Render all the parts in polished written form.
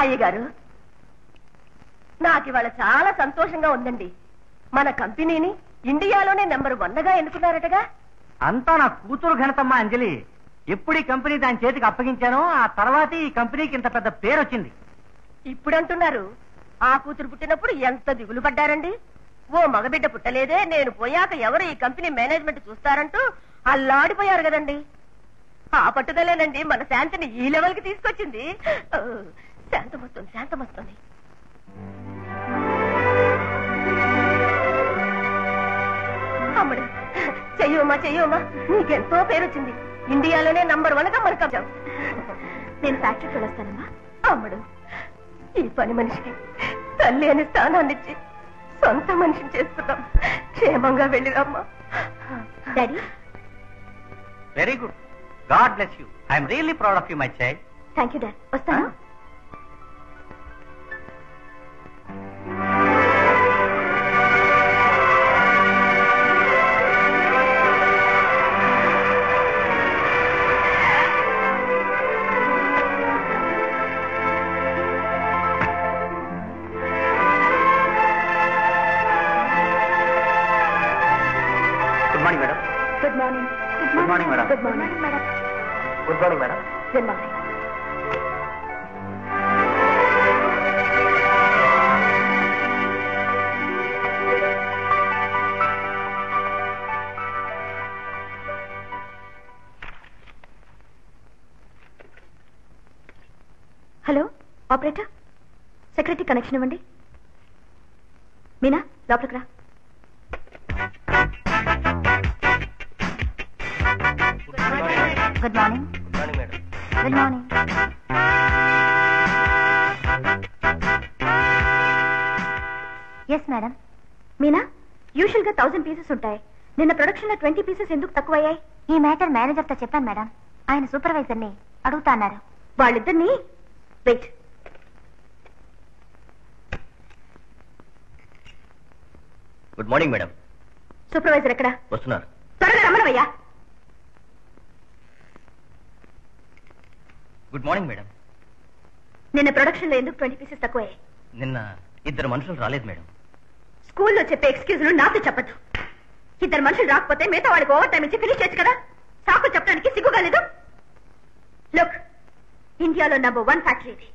అయ్యగారు, నాకు ఇవాళ చాలా సంతోషంగా ఉందండి. మన కంపెనీని ఇండియాలోనే నెంబర్ 1గా ఎన్నుకున్నారటగా. అంతా నా కూతురు ఘనతమ్మ అంజలి. ఎప్పుడు ఈ కంపెనీ దాని చేతికి అప్పగించానో ఆ తర్వాత ఈ కంపెనీకి ఇంత పెద్ద పేరు వచ్చింది. ఇప్పుడంటున్నారు, ఆ కూతురు పుట్టినప్పుడు ఎంత దిగులు పడ్డారండి. ఓ మగబిడ్డ పుట్టలేదే, నేను పోయాక ఎవరు ఈ కంపెనీ మేనేజ్మెంట్ చూస్తారంటూ అల్లాడిపోయారు కదండి. ఆ పట్టుదలేనండి మన శాంతిని ఈ లెవెల్ కి తీసుకొచ్చింది. శాంతమొస్తుంది, శాంతమొస్తుంది. అమ్మడు, చెయ్యమ్మా చెయ్యమ్మా, నీకెంతో పేరు వచ్చింది. ఇండియాలోనే నంబర్ 1గా మనకం. నేను ఫ్యాక్టరీకి వెళ్ళొస్తానమ్మా. అమ్మడు, ఈ పని మనిషికి తల్లి అనే స్థానాన్ని ఇచ్చి సొంత మనిషిని చేసుకుందాం. క్షేమంగా వెళ్ళిరమ్మా. Daddy, very good. God bless you. I'm really proud of you my child. Thank you dad. వస్తాను. Good morning madam. Good morning madam. Good morning madam. Good morning madam. Good morning. Hello operator, secretary connection ఇవ్వండి. మీనా, లోపలికి రా. Good morning. Good morning madam. Good morning. Yes madam. Meena, usual గా 1000 pieces ఉంటాయి. నిన్న production లో 20 pieces ఎందుకు తక్కువయ్యాయి? ఈ matter manager తో చెప్పాను మేడం. ఆయన సూపర్వైజర్ ని అడుగుతా అన్నారు. వాళ్ళిద్దరిని wait. Good morning madam. Supervisor ఎక్కడ? వస్తున్నారు. త్వరగా రమ్మనవయ్యా. Good morning madam. నిన్న ప్రొడక్షన్ లో ఎందుకు 20 పీసెస్ తక్కువయ్యాయి? నిన్న 2 మనుషులు రాలేదు మేడం. స్కూల్లో చెప్పే ఎక్స్క్యూజ్లు నాతో చెప్పద్దు. 2 మనుషులు రాకపోతే మిగతా వాళ్ళకి ఓవర్ టైం ఇచ్చి ఫినిష్ చేయొచ్చు కదా. సాకులు చెప్పడానికి సిగ్గుగా లేదు? లుక్, ఇండియాలో నంబర్ 1 ఫ్యాక్టరీ ఇది.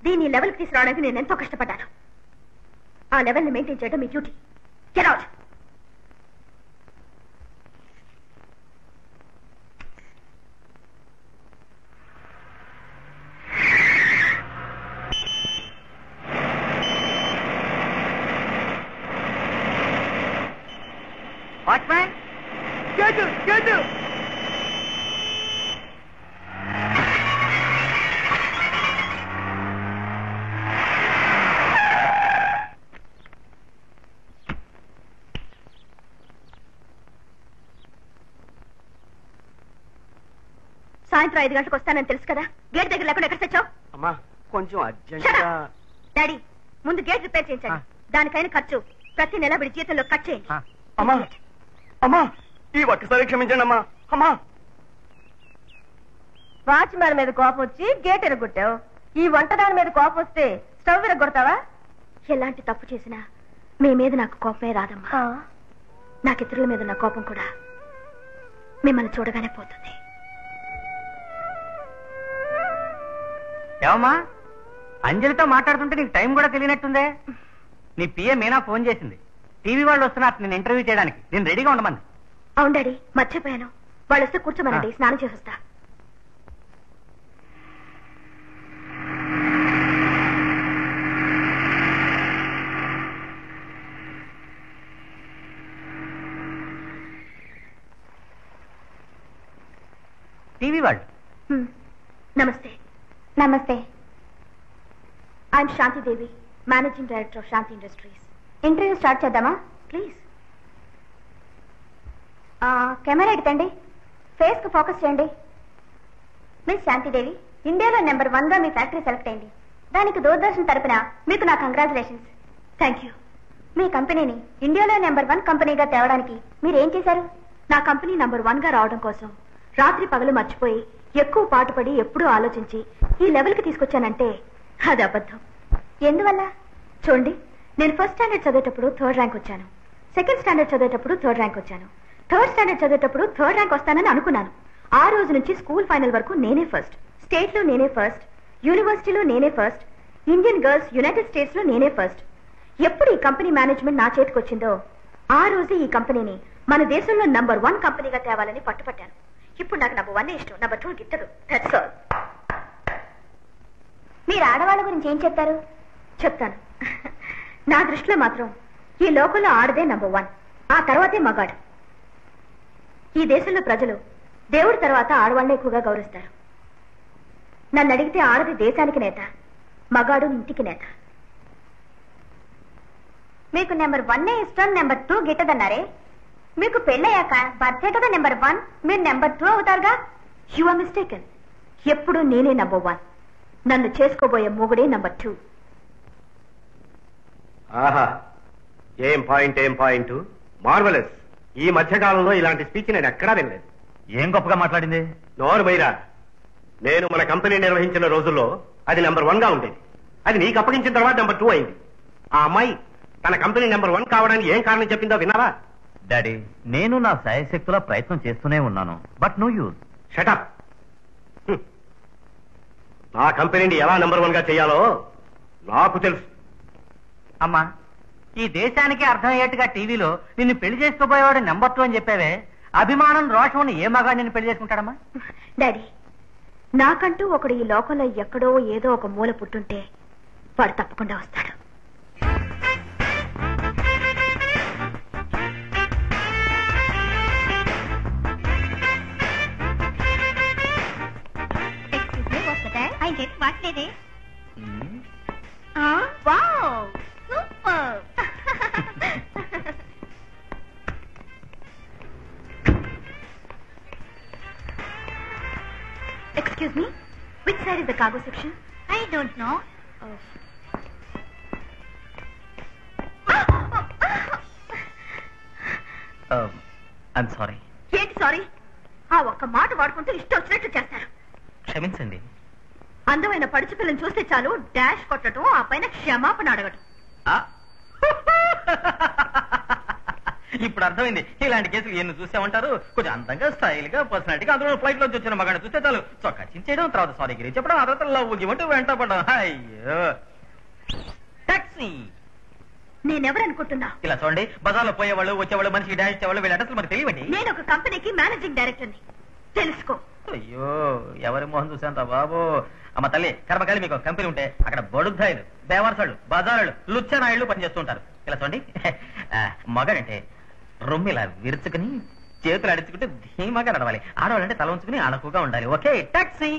దీన్ని లెవెల్ కి తీసుకురావడానికి నేను ఎంతో కష్టపడ్డాను. ఆ లెవెల్ ని మెయింటైన్ చేయడం మీ duty. Get out. Watchman, gate gate. సాయంత్రం 5 గంటలకు వస్తానని తెలుసు కదా. గేట్ దగ్గర లేకుండా ఎక్కడ తెచ్చావు? అమ్మా, కొంచెం అర్జెంట్. డాడీ, ముందు గేట్ రిపేర్ చేయించండి. దానికైన ఖర్చు ప్రతి నెల విడి జీతంలో కట్ చేయండి. అమ్మా అమ్మా, ఈ ఒక్కసారి క్షమించండి అమ్మా. అమ్మా, వాచ్మ్యాన్ మీద కోపం వచ్చి గేట్ ఎరగొట్టావు. ఈ వంటదాని మీద కోపం వస్తే స్టవ్ ఎరగొడతావా? ఎలాంటి తప్పు చేసినా మీ మీద నాకు కోపమే రాదమ్మా. నాకు ఇతరుల మీద నా కోపం కూడా మిమ్మల్ని చూడగానే పోతుంది. ఏమమ్మా, అంజలితో మాట్లాడుతుంటే నీకు టైం కూడా తెలియనట్టుందే. నీ పిఏ మీనా ఫోన్ చేసింది. టీవీ వాళ్ళు వస్తున్నారు నేను ఇంటర్వ్యూ చేయడానికి. నేను రెడీగా ఉండమంది. అవును డాడీ, మర్చిపోయాను. వాళ్ళు వస్తే కూర్చోమనండి, స్నానం చేసి వస్తా. టీవీ వాళ్ళు. నమస్తే. నమస్తే. I'm Shanti Devi, managing director of Shanti industries. Interview start చేద్దామా? ప్లీజ్. కెమెరా ఎడతండి, ఫేస్ కు ఫోకస్ చేయండి. మిస్ శాంతిదేవి, ఇండియాలో నెంబర్ 1గా మీ ఫ్యాక్టరీ సెలెక్ట్ అయింది. దానికి దూరదర్శన్ తరపున మీకు నా కంగ్రాచులేషన్స్. Thank you. మీ కంపెనీని ఇండియాలో నెంబర్ 1 కంపెనీగా తేవడానికి మీరు ఏం చేశారు? నా కంపెనీ నెంబర్ 1గా రావడం కోసం రాత్రి పగలు మర్చిపోయి ఎక్కువ పాటుపడి ఎప్పుడూ ఆలోచించి ఈ లెవెల్కి తీసుకొచ్చానంటే అది అబద్ధం. ఎందువల్ల? చూడండి, నేను ఫస్ట్ స్టాండర్డ్ చదివేటప్పుడు 3rd ర్యాంక్ వచ్చాను, సెకండ్ స్టాండర్డ్ చదివేటప్పుడు 3rd ర్యాంక్ వచ్చాను, 3rd స్టాండర్డ్ చదివేటప్పుడు 3rd ర్యాంక్ వస్తానని అనుకున్నాను. ఆ రోజు నుంచి స్కూల్ ఫైనల్ వరకు నేనే ఫస్ట్, స్టేట్ లో నేనే ఫస్ట్, యూనివర్సిటీలో నేనే first, Indian girls United states లో నేనే ఫస్ట్. ఎప్పుడు ఈ కంపెనీ మేనేజ్మెంట్ నా చేతికి వచ్చిందో ఆ రోజు ఈ కంపెనీని మన దేశంలో నంబర్ 1 కంపెనీగా తేవాలని పట్టుపట్టాను. ఇప్పుడు నాకు నంబర్ 1 ఇష్టం, నంబర్ 2 గిట్టదు. That's all. మీరు ఆడవాళ్ళ గురించి ఏం చెప్తారు? చెప్తాను. నా దృష్టిలో మాత్రం ఈ లోకంలో ఆడదే నంబర్ 1, ఆ తర్వాతే మగాడు. ఈ దేశంలో ప్రజలు దేవుడి తర్వాత ఆడవాళ్ళని ఎక్కువగా గౌరవిస్తారు. నన్ను అడిగితే ఆడది దేశానికి నేత, మగాడు ఇంటికి నేత. మీకు నెంబర్ 1 ఇష్టం, నెంబర్ 2 గిట్టదన్నారే. మీకు పెళ్ళయ్యాక భర్తే కదా నెంబర్ 1, మీరు నెంబర్ 2 అవుతారుగా. You are mistaken. ఎప్పుడు నేనే నంబర్ 1, నన్ను చేసుకోబోయే మొగుడే నంబర్ 2. ఆహా, ఏం పాయింట్ మార్వలస్. ఈ మధ్యకాలంలో ఇలాంటి స్పీచ్ నేను ఎక్కడా వినలేదు. ఏం గొప్పగా మాట్లాడింది? నోరు బైరా. నేను మన కంపెనీ నిర్వహించిన రోజుల్లో అది నెంబర్ 1 గా ఉండేది. అది నీకు అప్పగించిన తర్వాత నెంబర్ 2 అయింది. ఆ అమ్మాయి తన కంపెనీ నెంబర్ 1 కావడానికి ఏం కారణం చెప్పిందో విన్నావా? డాడీ, నేను నా శాయశక్తుల ప్రయత్నం చేస్తూనే ఉన్నాను, బట్ నో యూజ్. షటప్. నా కంపెనీని ఎలా నెంబర్ 1 గా చేయాలో నాకు తెలుసు. అమ్మా, ఈ దేశానికి అర్థమయ్యేట్టుగా టీవీలో నిన్ను పెళ్లి చేసుకోబోయేవాడు నెంబర్ 2 అని చెప్పావే. అభిమానం రోషం ఉన్న ఏ మగాడు నిన్ను పెళ్లి చేసుకుంటాడమ్మా? డాడీ, నాకంటూ ఒకడు ఈ లోకంలో ఎక్కడో ఏదో ఒక మూల పుట్టుంటే వాడు తప్పకుండా వస్తాడు. Excuse me, which side is the cargo section? I don't know. I'm sorry. ఏంటి సారీ? ఆ ఒక్క మాట వాడుకుంటూ ఇష్టం వచ్చినట్టు చేస్తారు. క్షమించండి. అందమైన పడుచు పిల్లని చూస్తే చాలు డాష్ కొట్టడం, ఆ పైన క్షమాపణ అడగటం. ఇప్పుడు అర్థమైంది. ఇలాంటి కేసులు ఎన్ని చూసామంటారు. కొంచెం అందంగా, స్టైల్ గా, పర్సనాలిటీగా అందులో ఫ్లైట్ లోంచి వచ్చిన మగాడు చూస్తే చాలు చొక్కా చించేయడం, తర్వాత సారీ గిరి చెప్పడం, ఆ తర్వాత లవ్ గివ్వంటూ వెంట పడడం. అయ్యో, టాక్సీ. నేనెవరనుకుంటున్నా? ఇలా చూడండి, బజార్లో పోయేవాళ్ళు, వచ్చేవాళ్ళు, మనిషికి డాష్ ఇచ్చేవాళ్ళు, వీళ్ళ అడ్రస్లు మనకు తెలియవండి. నేను ఒక కంపెనీకి మేనేజింగ్ డైరెక్టర్ని, తెలుసుకో. అయ్యో, ఎవరి మోహన్ చూసాంత బాబు. అమ్మ తల్లి, కర్మకాలి మీకు కంపెనీ ఉంటే అక్కడ బడుద్దాయిలు, బేవర్సాళ్ళు, బజారులు, లుచ్చనాయుళ్ళు పనిచేస్తుంటారు. ఇలా చూడండి, మగాడంటే రొమ్మిలా విరుచుకుని చేతులు అడుచుకుంటే ధీమాగా నడవాలి. ఆడవాళ్ళంటే తల ఉంచుకుని అణకుగా ఉండాలి. Okay, taxi.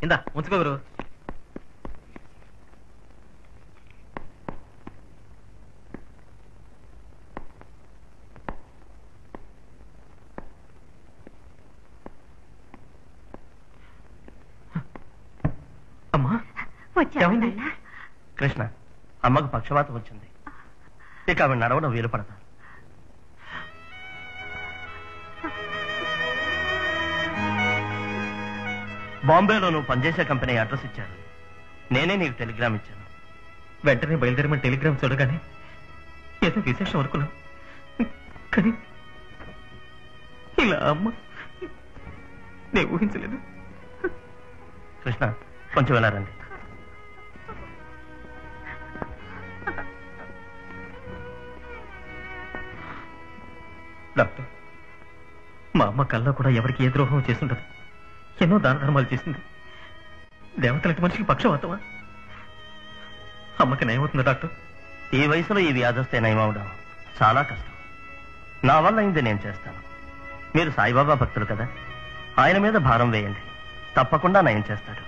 ఇందా ఉంచుకోగురు. అమ్మా, వచ్చావా? కృష్ణ, అమ్మకు పక్షవాతం వచ్చింది. ఇక ఆమె నడవడం వీలు పడతా. బాంబేలో నువ్వు పనిచేసే కంపెనీ అడ్రస్ ఇచ్చారు. నేనే నీకు టెలిగ్రామ్ ఇచ్చాను. వెంటనే బయలుదేరమని టెలిగ్రామ్ చూడగానే ఏదో విశేషం అనుకున్నాం, కానీ ఇలా అమ్మ నేను ఊహించలేదు. కృష్ణ, కొంచెం వెళ్ళారండి. డాక్టర్, మా అమ్మ కల్లో కూడా ఎవరికి ఏ ద్రోహం చేస్తుంటది. ఎన్నో దాన ధర్మాలు చేసింది. దేవతలంటి మనిషికి పక్షవాతమా? అమ్మకి నయమవుతుందా డాక్టర్? ఈ వయసులో ఈ వ్యాధస్తే నయమవడం చాలా కష్టం. నా వల్ల అయింది నేను చేస్తాను. మీరు సాయిబాబా భక్తులు కదా, ఆయన మీద భారం వేయండి, తప్పకుండా నయం చేస్తాడు.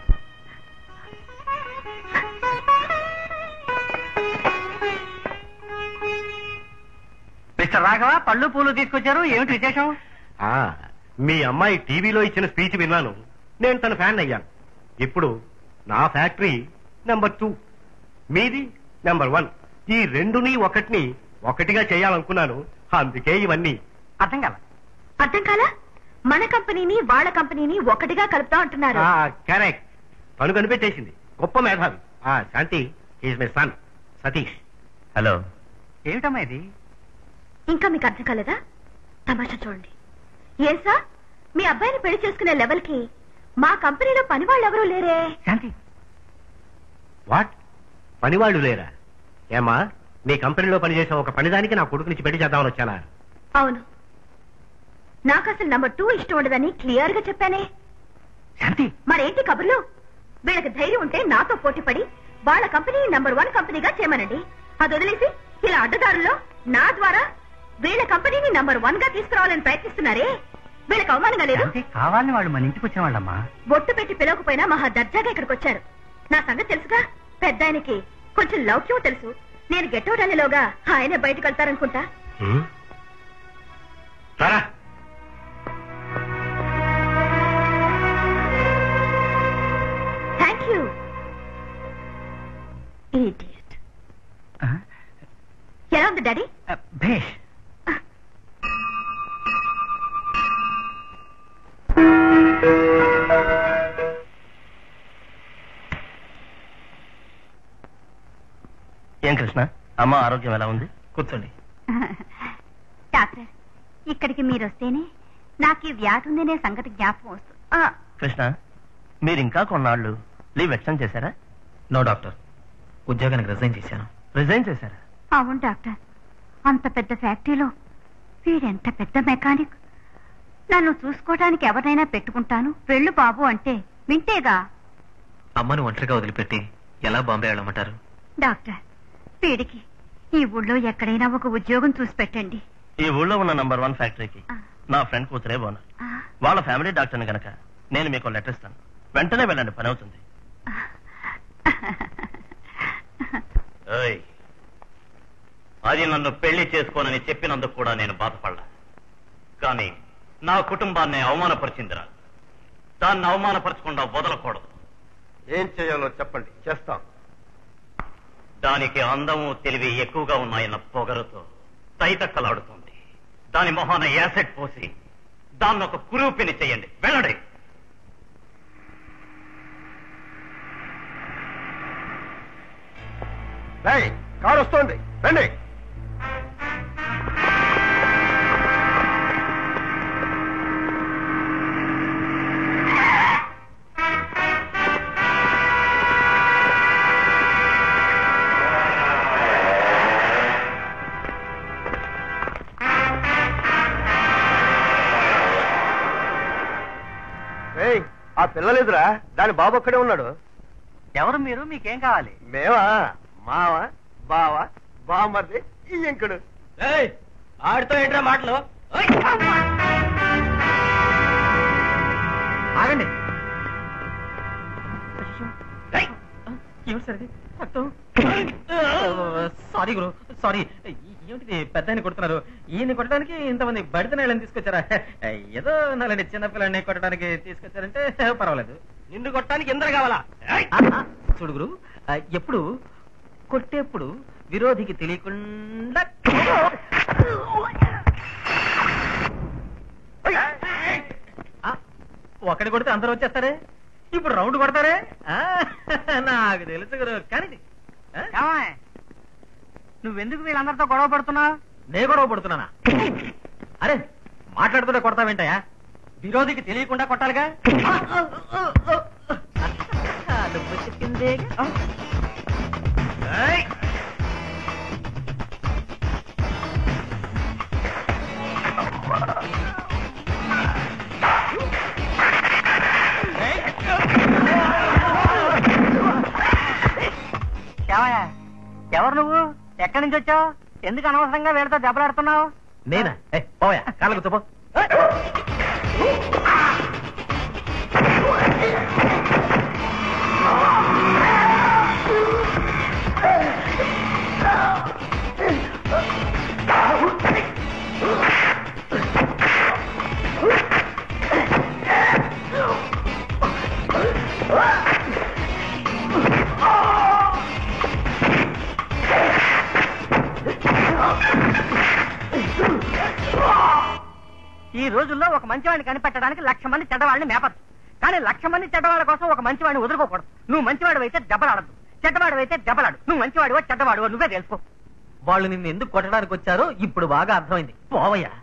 మిస్టర్ రాఘవ పళ్ళు పూలు తీసుకొచ్చారు, ఏమిటి విశేషం? మీ అమ్మాయి టీవీలో ఇచ్చిన స్పీచ్ విన్నాను, నేను తన ఫ్యాన్ అయ్యాను. ఇప్పుడు నా ఫ్యాక్టరీ నెంబర్ 2, మీది నెంబర్ 1. ఈ రెండుని ఒకటిగా చేయాలనుకున్నాను. అందుకే ఇవన్నీ. అర్థం కాల. అర్థం కాలా? మన కంపెనీని వాళ్ళ కంపెనీని ఒకటిగా కలుపుతా అంటున్నారు. కరెక్ట్. తను కనిపెట్టేసింది. గొప్ప మేధావి. Shanti is my son Satish. Hello. ఏమిటమ్మా ఇది? ఇంకా మీకు అర్థం కాలేదా? తమాషా చూడండి. ఏం సార్, మీ అబ్బాయిని పెళ్లి చేసుకునే లెవెల్ కి మా కంపెనీలో పని వాళ్ళు ఎవరూ లేరే. శాంతి, వాట్? పనివాళ్లు లేరా? ఏమా, మీ కంపెనీలో పనిచేసే ఒక పనిదానికి నా కొడుకు నుంచి పెళ్లి చేద్దామని వచ్చానా? అవును, నాకు అసలు నెంబర్ 2 ఇష్టం ఉండదని క్లియర్ గా చెప్పానే. శాంతి, మరేంటి కబుర్లు? వీళ్ళకి ధైర్యం ఉంటే నాతో పోటీపడి వాళ్ళ కంపెనీ నెంబర్ 1 కంపెనీగా చేయమనండి. అది వదిలేసి ఇలా అడ్డదారుల్లో నా ద్వారా వీళ్ళ కంపెనీని నెంబర్ 1 గా తీసుకురావాలని ప్రయత్నిస్తున్నారే, వీళ్ళకి అవమానంగా లేదు? కావాలని వాళ్ళు మన ఇంటికి వచ్చిన వాళ్ళమ్మా. బొట్టు పెట్టి పిలవకపోయినా మహా దర్జాగా ఇక్కడికి వచ్చారు. నా సంగతి తెలుసుగా. పెద్ద ఆయనకి కొంచెం లౌక్యం తెలుసు. నేను గెట్అవుట్ అనేలోగా ఆయన బయటకు వెళ్తారనుకుంటా. Thank you. ఇడియట్. ఎలా ఉంది డాడీ? భేష్. ఏం కృష్ణ, అమ్మ ఆరోగ్యం ఎలా ఉంది? కూర్చోండి. డాక్టర్, ఇక్కడికి మీరు వస్తేనే నాకు ఈ వ్యాధి ఉందనే సంగతి జ్ఞాపకం వస్తుంది. కృష్ణ, మీరు ఇంకా కొన్నాళ్ళు లీవ్ ఎక్స్టెండ్ చేశారా? నో డాక్టర్, ఉద్యోగానికి రిజైన్ చేశాను. రిజైన్ చేశారా? అవును డాక్టర్, అంత పెద్ద ఫ్యాక్టరీలో వీడెంత పెద్ద మెకానిక్. నన్ను చూసుకోవడానికి ఎవరినైనా పెట్టుకుంటాను, వెళ్ళు బాబు అంటే వింటేగా. అమ్మను ఒంటరిగా వదిలిపెట్టి ఎలా బాంబే వెళ్ళమంటారు? డాక్టర్, వీడికి ఈ ఊళ్ళో ఎక్కడైనా ఒక ఉద్యోగం చూసి పెట్టండి. ఈ ఊళ్ళో ఉన్న నంబర్ 1 ఫ్యాక్టరీకి నా ఫ్రెండ్ కూతురే ఓనర్. వాళ్ళ ఫ్యామిలీ డాక్టర్ని గనక నేను మీకు లెటర్ ఇస్తాను, వెంటనే వెళ్ళండి, పని అవుతుంది. అది నన్ను పెళ్లి చేసుకోనని చెప్పినందుకు కూడా నేను బాధపడ్డా. కానీ నా కుటుంబాన్ని అవమానపరిచిందిరా. దాన్ని అవమానపరచకుండా వదలకూడదు. ఏం చేయాలో చెప్పండి, చేస్తాం. దానికి అందము తెలివి ఎక్కువగా ఉన్నాయన్న పొగరుతో తైతక్కలాడుతుంది. దాని మొహాన యాసిడ్ పోసి దాన్ని ఒక కురూపిని చెయ్యండి. వెళ్ళండి. కారు వస్తోంది, రండి. ఆ పిల్లలేదురా, దాని బాబు ఒక్కడే ఉన్నాడు. ఎవరు మీరు? మీకేం కావాలి? మేమా? మావ, బావ, బామ్మర్ది, ఈ ఇంకుడు. ఆడితో ఏంట్రా మాటలు? ఆగండి. సారీ గురు, సారీ. ఏమిటిది, పెద్ద ఆయన కొడుతున్నారు. ఈయన్ని కొట్టడానికి ఇంతమంది బడిత నేళ్ళని తీసుకొచ్చారా? ఏదో నాలండి చిన్నపిల్లని కొట్టడానికి తీసుకొచ్చారంటే పర్వాలేదు. నిన్ను కొట్టడానికి ఎందరు కావాలా? చూడు గురు, ఎప్పుడు కొట్టేప్పుడు విరోధికి తెలియకుండా ఒకటి కొడితే అందరూ వచ్చేస్తారే, ఇప్పుడు రౌండ్ కొడతారే. నాకు తెలుసు గురు. కానీ నువ్వెందుకు వీళ్ళందరితో గొడవ పడుతున్నావు? నే గొడవ పడుతున్నానా? అరే, మాట్లాడుతుంటే కొడతావేంటయా? విరోధికి తెలియకుండా కొట్టాలిగా. ఎవరు నువ్వు? ఎక్కడి నుంచి వచ్చావు? ఎందుకు అనవసరంగా వీళ్ళతో దెబ్బలాడుతున్నావు? నేనా? పోయా, కాళ్ళకు చూపో. ఈ రోజుల్లో ఒక మంచివాడిని కనిపెట్టడానికి 1,00,000 మంది చెడ్డవాళ్ళని మేపచ్చు, కానీ 1,00,000 మంది చెడ్డవాళ్ళ కోసం ఒక మంచివాడిని వదులుకోకూడదు. నువ్వు మంచివాడు అయితే దెబ్బలాడద్దు, చెడ్డవాడు అయితే దెబ్బలాడు. నువ్వు మంచివాడివో చెడ్డవాడివో నువ్వే తెలుసుకో. వాళ్ళు నిన్ను ఎందుకు కొట్టడానికి వచ్చారో ఇప్పుడు బాగా అర్థమైంది. పోవయ్యా.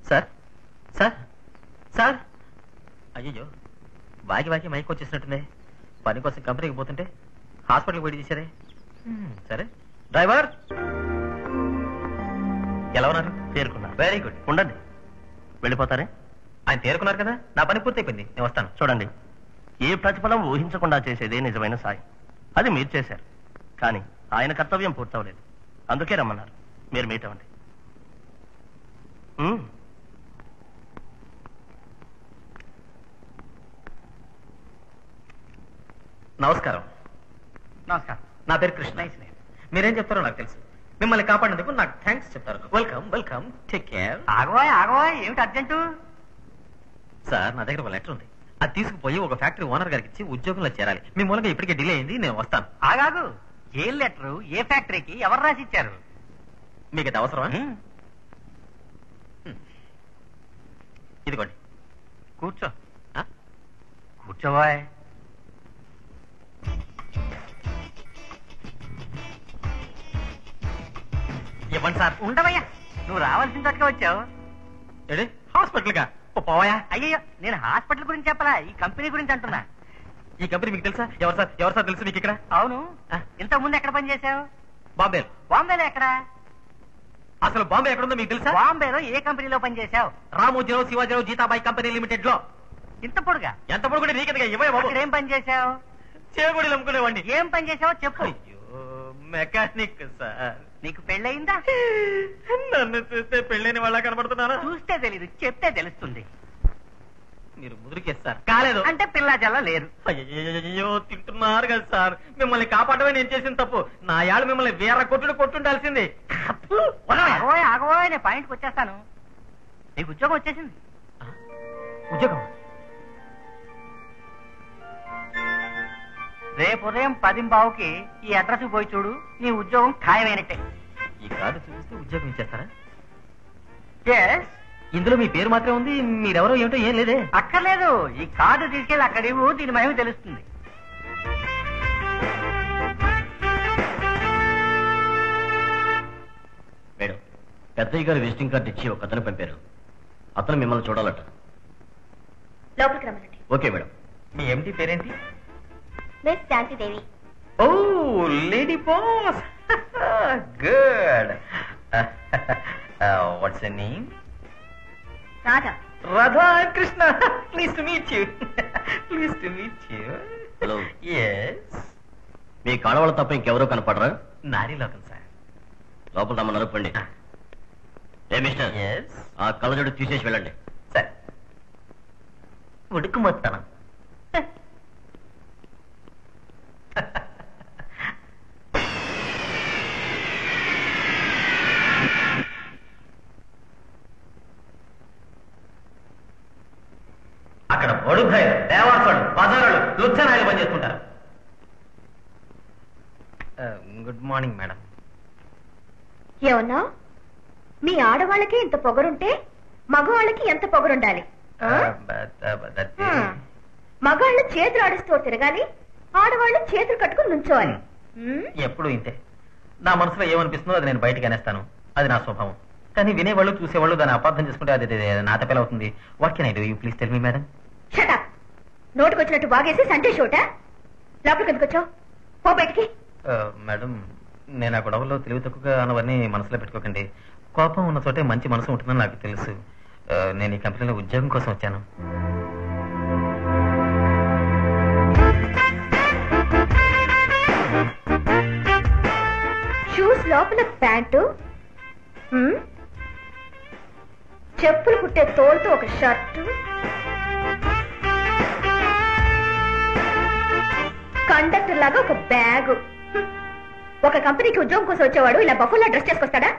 సార్ సార్ సార్, అయ్యో బాకి బాకి మైక్ వచ్చేసినట్టుంది. పని కోసం కంపెనీకి పోతుంటే హాస్పిటల్కి పోయి చేశారే. సరే డ్రైవర్, ఎలా ఉన్నారు? తేరుకున్నారు. Very good. ఉండండి, వెళ్ళిపోతారే? ఆయన తేరుకున్నారు కదా, నా పని పూర్తయిపోయింది, నేను వస్తాను. చూడండి, ఏ ప్రతిఫలం ఊహించకుండా చేసేదే నిజమైన సాయం. అది మీరు చేశారు, కానీ ఆయన కర్తవ్యం పూర్తవలేదు. అందుకే రమ్మన్నారు. మీరు మీట్ అవ్వండి. నమస్కారం. నమస్కారం. నా పేరు కృష్ణ. మీరేం చెప్తారో నాకు తెలుసు. మిమ్మల్ని కాపాడినందుకు నాకు థ్యాంక్స్ చెప్తారు. Welcome welcome, take care. ఆగవా, ఏమిటి అర్జెంటు? సార్, నా దగ్గర ఒక లెటర్ ఉంది. అది తీసుకుపోయి ఒక ఫ్యాక్టరీ ఓనర్ గారికి ఇచ్చి ఉద్యోగంలో చేరాలి. మీ మూలంగా ఇప్పటికే డిలే అయింది, నేను వస్తాను. ఆగాగు, ఏ లెటరు, ఏ ఫ్యాక్టరీకి, ఎవరు రాసి ఇచ్చారు? మీకు అది అవసరమా? ఇదిగోండి. కూర్చో. కూర్చోవా. ఇవ్వండి సార్. ఉండవయ్యా, నువ్వు రావాల్సిన చోటుగా వచ్చావు. ఏడి హాస్పిటల్ గా పోవాయా? అయ్యో, నేను హాస్పిటల్ గురించి చెప్పలా, ఈ కంపెనీ గురించి అంటున్నా. ఈ కంపెనీ మీకు తెలుసా? ఎవరు సార్ తెలుసు మీకు ఇక్కడ? అవును. ఇంతకు ముందు ఎక్కడ పని చేసావు? బాంబే. బాంబేలో ఎక్కడ? అసలు బాంబే ఎక్కడుందో మీకు తెలుసా? బాంబేలో ఏ కంపెనీలో పని చేసావు? రామోజీరావు శివాజీరావు జీతాబాయి కంపెనీ లిమిటెడ్ లో. ఇంత పొడుగా? ఎంత పొడుగు నీకెందుగా? ఇవ్వే బాబు. ఏం పని చేసావు? చేగొడి అమ్ముకునేవాడిని. ఏం పని చేసావో చెప్పు. అయ్యో, మెకానిక్ సార్. నీకు పెళ్ళయిందా? నన్ను చూస్తే పెళ్ళైన వాళ్ళ కనబడుతున్నారా? చూస్తే తెలీదు, చెప్తే తెలుస్తుంది. మీరు ముదురుకేస్తారు. కాలేదు అంటే పిల్లా జల్ల లేదు. అయ్యో, తింటున్నారు కదా సార్. మిమ్మల్ని కాపాడమే నేను చేసిన తప్పు. నా యాళ్ళు మిమ్మల్ని వేర కొట్టుండాల్సింది. ఆగబోయే, నేను పాయింట్కి వచ్చేస్తాను. నీకు ఉద్యోగం వచ్చేసింది. ఉద్యోగం? రేపు ఉదయం 10:15కి ఈ అడ్రస్ పోయి చూడు, నీ ఉద్యోగం ఖాయమైనట్టే. ఈ కార్డు చూస్తే ఉద్యోగం ఇచ్చేస్తారా? ఎస్. ఇందులో మీ పేరు మాత్రమే ఉంది, మీరెవరో ఏమిటో ఏం లేదే. అక్కర్లేదు, ఈ కార్డు తీసుకెళ్ళి అక్కడ ఇవ్వు, దీని మహిమ తెలుస్తుంది. మేడం, పెద్దయ్య గారు విజిటింగ్ కార్డు ఇచ్చి ఒక అతను పంపారు. అతను మిమ్మల్ని చూడాలట. లోపలికి రమ్మనండి. Okay madam. మీ ఎండి పేరేంటి? Miss Shantidevi. Oh, lady boss. Good. What's your name? Radha. Radha Krishna. Please to meet you. Please to meet you. Hello. Yes. మీ కాడవాళ్ళ తప్ప ఇంకెవరో కనపడరా? నారీ లోకం సార్. లోపల రమ్మని నరపండి. ఏ మిస్టర్, ఎస్. ఆ కళ్ళజోడు తీసేసి వెళ్ళండి. సార్, ఉడుకు మొత్తం. అక్కడ బడుద్దాయి, దేవాసులు, బజారులు, లుచ్చనాయలు పనిచేస్తుంటారు. Good morning madam. ఏమన్నా? మీ ఆడవాళ్ళకి ఇంత పొగరుంటే మగవాళ్ళకి ఎంత పొగరుండాలి? మగాళ్ళు చేతులు ఆడిస్తూ తిరగాలి, ఆడవాళ్ళు చేతులు కట్టుకుని నుంచోవాలి. ఎప్పుడు ఇంతే. నా మనసులో ఏమనిపిస్తుందో అది నేను బయటకు అనేస్తాను. అది నా స్వభావం. కానీ వినేవాళ్ళు చూసేవాళ్ళు దాన్ని అపార్థం చేసుకుంటే అది నా తప్పేలా అవుతుంది. What can I do? You please tell me madam. Shut up. నోటుకొచ్చినట్టు బాగేసి సండే షోటా? లోపలికి ఎందుకు వచ్చావు? పో బయటికి. మేడం, నేను ఆ గొడవల్లో తెలివి తక్కువగా అన్నవన్నీ మనసులో పెట్టుకోకండి. కోపం ఉన్న చోటే మంచి మనసు ఉంటుందని నాకు తెలుసు. నేను ఈ కంపెనీలో ఉద్యోగం కోసం వచ్చాను. షూస్ లోపల ప్యాంటు, చెప్పులు కుట్టే తోలుతో ఒక షర్టు, కండక్టర్ లాగా ఒక బ్యాగు. ఒక కంపెనీకి ఉద్యోగం కోసం వచ్చేవాడు ఇలా బఫుల్లా డ్రెస్ చేసుకొస్తాడా?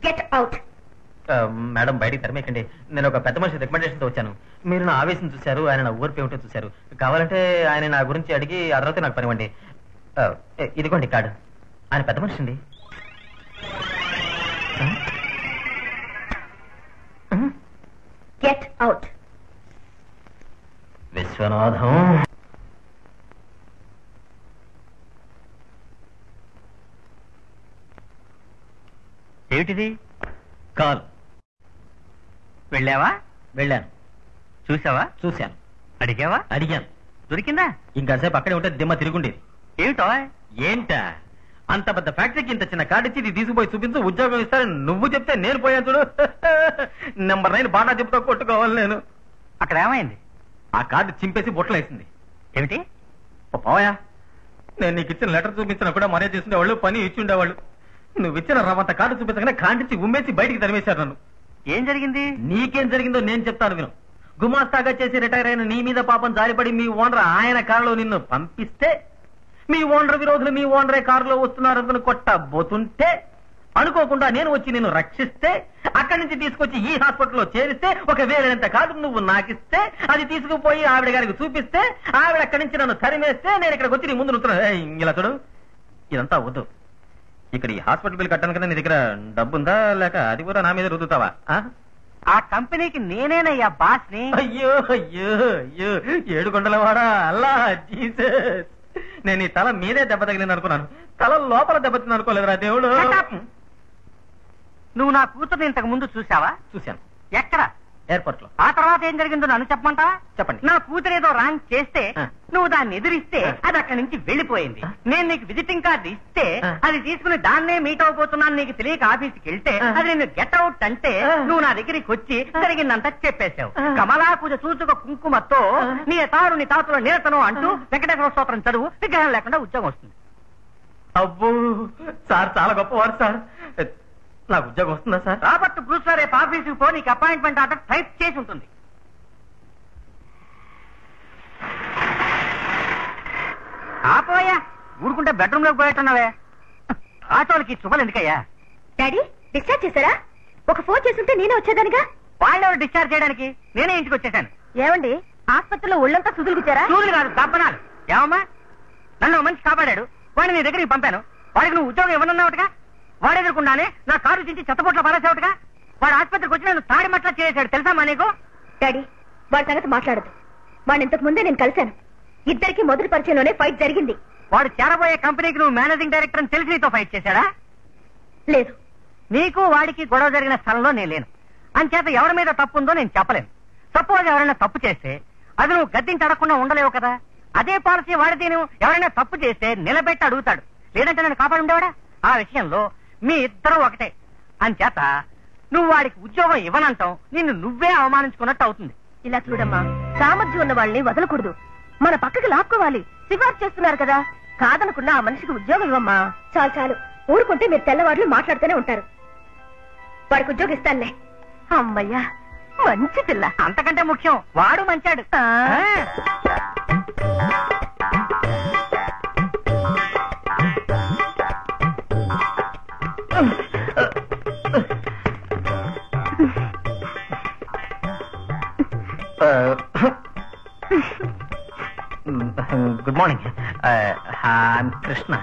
Get out. మేడం, బయటికి తరమేకండి. నేను ఒక పెద్ద మనిషి రికమెండేషన్ తో వచ్చాను. మీరు నా ఆవేశం చూశారు, ఆయన నా ఓర్పు ఏమిటో చూశారు. కావాలంటే ఆయన నా గురించి అడిగి ఆ తర్వాత నాకు పనివ్వండి. ఇదిగోండి కార్డు. ఆయన పెద్ద మనిషి అండి. Get out. విశ్వనాథం. ఏమిటిది? కాల్. వెళ్ళావా? వెళ్ళాను. చూసావా? చూశాను. అడిగావా? అడిగాను. దొరికిందా? ఇంకాసేపు అక్కడే ఉంటే దిమ్మ తిరుగుండేది. ఏమిటో? ఏంటా అంత పెద్ద ఫ్యాక్టరీకి ఇంత చిన్న కార్డు ఇచ్చి ఇది తీసుకుపోయి చూపించు, ఉద్యోగం ఇస్తారని నువ్వు చెప్తే నేను పోయాను చూడు. నెంబర్ 9 బాగా చెప్తా కొట్టుకోవాలి నేను. అక్కడ ఏమైంది? ఆ కార్డు చింపేసి బొట్టలు వేసింది. ఏమిటి? పోయా, నేను నీకు ఇచ్చిన లెటర్ చూపించినా కూడా మర్యాద చేస్తుండేవాళ్ళు, పని ఇచ్చి ఉండేవాళ్ళు. నువ్వు ఇచ్చిన రవంత కార్డు చూపించగానే కాంటించి ఉమ్మేసి బయటికి తరిమేశారు నన్ను. ఏం జరిగింది? నీకేం జరిగిందో నేను చెప్తాను విను. గుమాస్తాగా చేసి రిటైర్ అయిన నీ మీద పాపం జారిపడి మీ ఓనర్ ఆయన కారులో నిన్ను పంపిస్తే, మీ ఓనర్ విరోధులు మీ ఓనరే కారులో వస్తున్నారనుకుని కొట్టబోతుంటే, అనుకోకుండా నేను వచ్చి నిన్ను రక్షిస్తే, అక్కడి నుంచి తీసుకొచ్చి ఈ హాస్పిటల్లో చేరిస్తే, ఒక వేరేంత కార్డు నువ్వు నాకిస్తే, అది తీసుకుపోయి ఆవిడ గారికి చూపిస్తే, ఆవిడ అక్కడి నుంచి నన్ను తరిమేస్తే, నేను ఇక్కడికి వచ్చి నీ ముందు నుంచున్నా. ఇలా చూడు, ఇదంతా వద్దు. ఇక్కడ ఈ హాస్పిటల్ బిల్ కట్టాను కదా, నీ దగ్గర డబ్బుందా లేక అది కూడా నా మీద రుద్దుతావా? ఆ కంపెనీకి నేనేనయ్యా బాస్ ని. అయ్యో అయ్యో అయ్యో, ఏడుకొండలవాడా, అల్లా జీసస్. నేను ఈ తల మీదే దెబ్బ తగిలింది అనుకున్నాను, తల లోపల దెబ్బతింది అనుకోలేదురా దేవుడు. నువ్వు నా కూతుర్ని ఇంతకు ముందు చూసావా? చూశాను. ఎక్కడ? ఎయిర్పోర్ట్ లో. ఆ తర్వాత ఏం జరిగిందో నన్ను చెప్పమంటావా? చెప్పండి. నా కూతురు ఏదో రాంగ్ చేస్తే నువ్వు దాన్ని ఎదిరిస్తే అది అక్కడి నుంచి వెళ్లిపోయింది. నేను నీకు విజిటింగ్ కార్డు ఇస్తే అది తీసుకుని దాన్నే మీట్ అవబోతున్నాను నీకు తెలియక ఆఫీస్కి వెళ్తే అది నేను గెట్ అవుట్ అంటే నువ్వు నా దగ్గరికి వచ్చి జరిగిందంతా చెప్పేశావు. కమలా పూజ చూచుక కుంకుమతో నీ తారు నీ తాతలో నిరతను అంటూ వెంకటేశ్వర స్తోత్రం చదువు, విగ్రహం లేకుండా ఉద్యోగం వస్తుంది. అబ్బో సార్, చాలా గొప్పవారు సార్. నాకు ఉద్యోగం వస్తుందా సార్? రాబర్ట్ బ్రూస్ రేపు ఆఫీసుకి పో, నీకు అపాయింట్మెంట్ ఆర్డర్ టైప్ చేసి ఉంటుంది. ఆపోయా, ఊరుకుంటే బెడ్రూమ్ లోకి పోయేట్టున్నావే. ఆటోలకి శుభలు ఎందుకయ్యా? డాడీ డిశ్చార్జ్ చేశారా? ఒక ఫోన్ చేస్తుంటే నేనే వచ్చేదానిగా. వాళ్ళెవరు డిశ్చార్జ్ చేయడానికి? నేనే ఇంటికి వచ్చేసాను. ఏమండి, ఆసుపత్రిలో ఒళ్ళంతా సుదులుగుచ్చారా? చూదులు కాదు, దప్పనాలు. ఏమమ్మా, నన్ను మనిషి కాపాడాడు, వాడిని నీ దగ్గరికి పంపాను. వాడికి నువ్వు ఉద్యోగం ఇవ్వనున్నావుగా. వాడు ఎదుర్కొండానే నా కారు చించి చెత్తపోట్ల పడేసావుగా. వాడు ఆసుపత్రికి వచ్చి నన్ను తాడి మట్లా చేశాడు, తెలుసా నీకు? డాడీ, వాడి సంగతి మాట్లాడదు. వాడిని ఇంతకు ముందే నేను కలిశాను. ఇద్దరికి మొదటి పరిచయంలోనే ఫైట్ జరిగింది. వాడు చేరబోయే కంపెనీకి నువ్వు మేనేజింగ్ డైరెక్టర్ అని తెలిసి నీతో ఫైట్ చేశాడా? లేదు. నీకు వాడికి గొడవ జరిగిన స్థలంలో నేను లేను. అంచేత ఎవరి మీద తప్పు ఉందో నేను చెప్పలేను. సపోజ్ ఎవరైనా తప్పు చేస్తే అది నువ్వు గద్దించి అడగకుండా ఉండలేవు కదా. అదే పాలసీ వాడితే నువ్వు ఎవరైనా తప్పు చేస్తే నిలబెట్టి అడుగుతాడు, లేదంటే నన్ను కాపాడు ఉండేవాడా? ఆ విషయంలో మీ ఇద్దరు ఒకటే. అంచేత నువ్వు వాడికి ఉద్యోగం ఇవ్వనంటావు, నిన్ను నువ్వే అవమానించుకున్నట్టు అవుతుంది. ఇలా చూడమ్మా, సామర్థ్యం ఉన్న వాళ్ళని వదలకూడదు, మన పక్కకి లాక్కోవాలి. సిఫార్సు చేస్తున్నారు కదా, కాదనుకున్నా ఆ మనిషికి ఉద్యోగం ఇవ్వమ్మా. చాలు చాలు, ఊరుకుంటే మీరు తెల్లవారులు మాట్లాడుతూనే ఉంటారు. వాడికి ఉద్యోగం ఇస్తానులే. అమ్మయ్యా, మంచి పిల్ల. అంతకంటే ముఖ్యం వాడు మంచాడు. Good morning, I'm Krishna.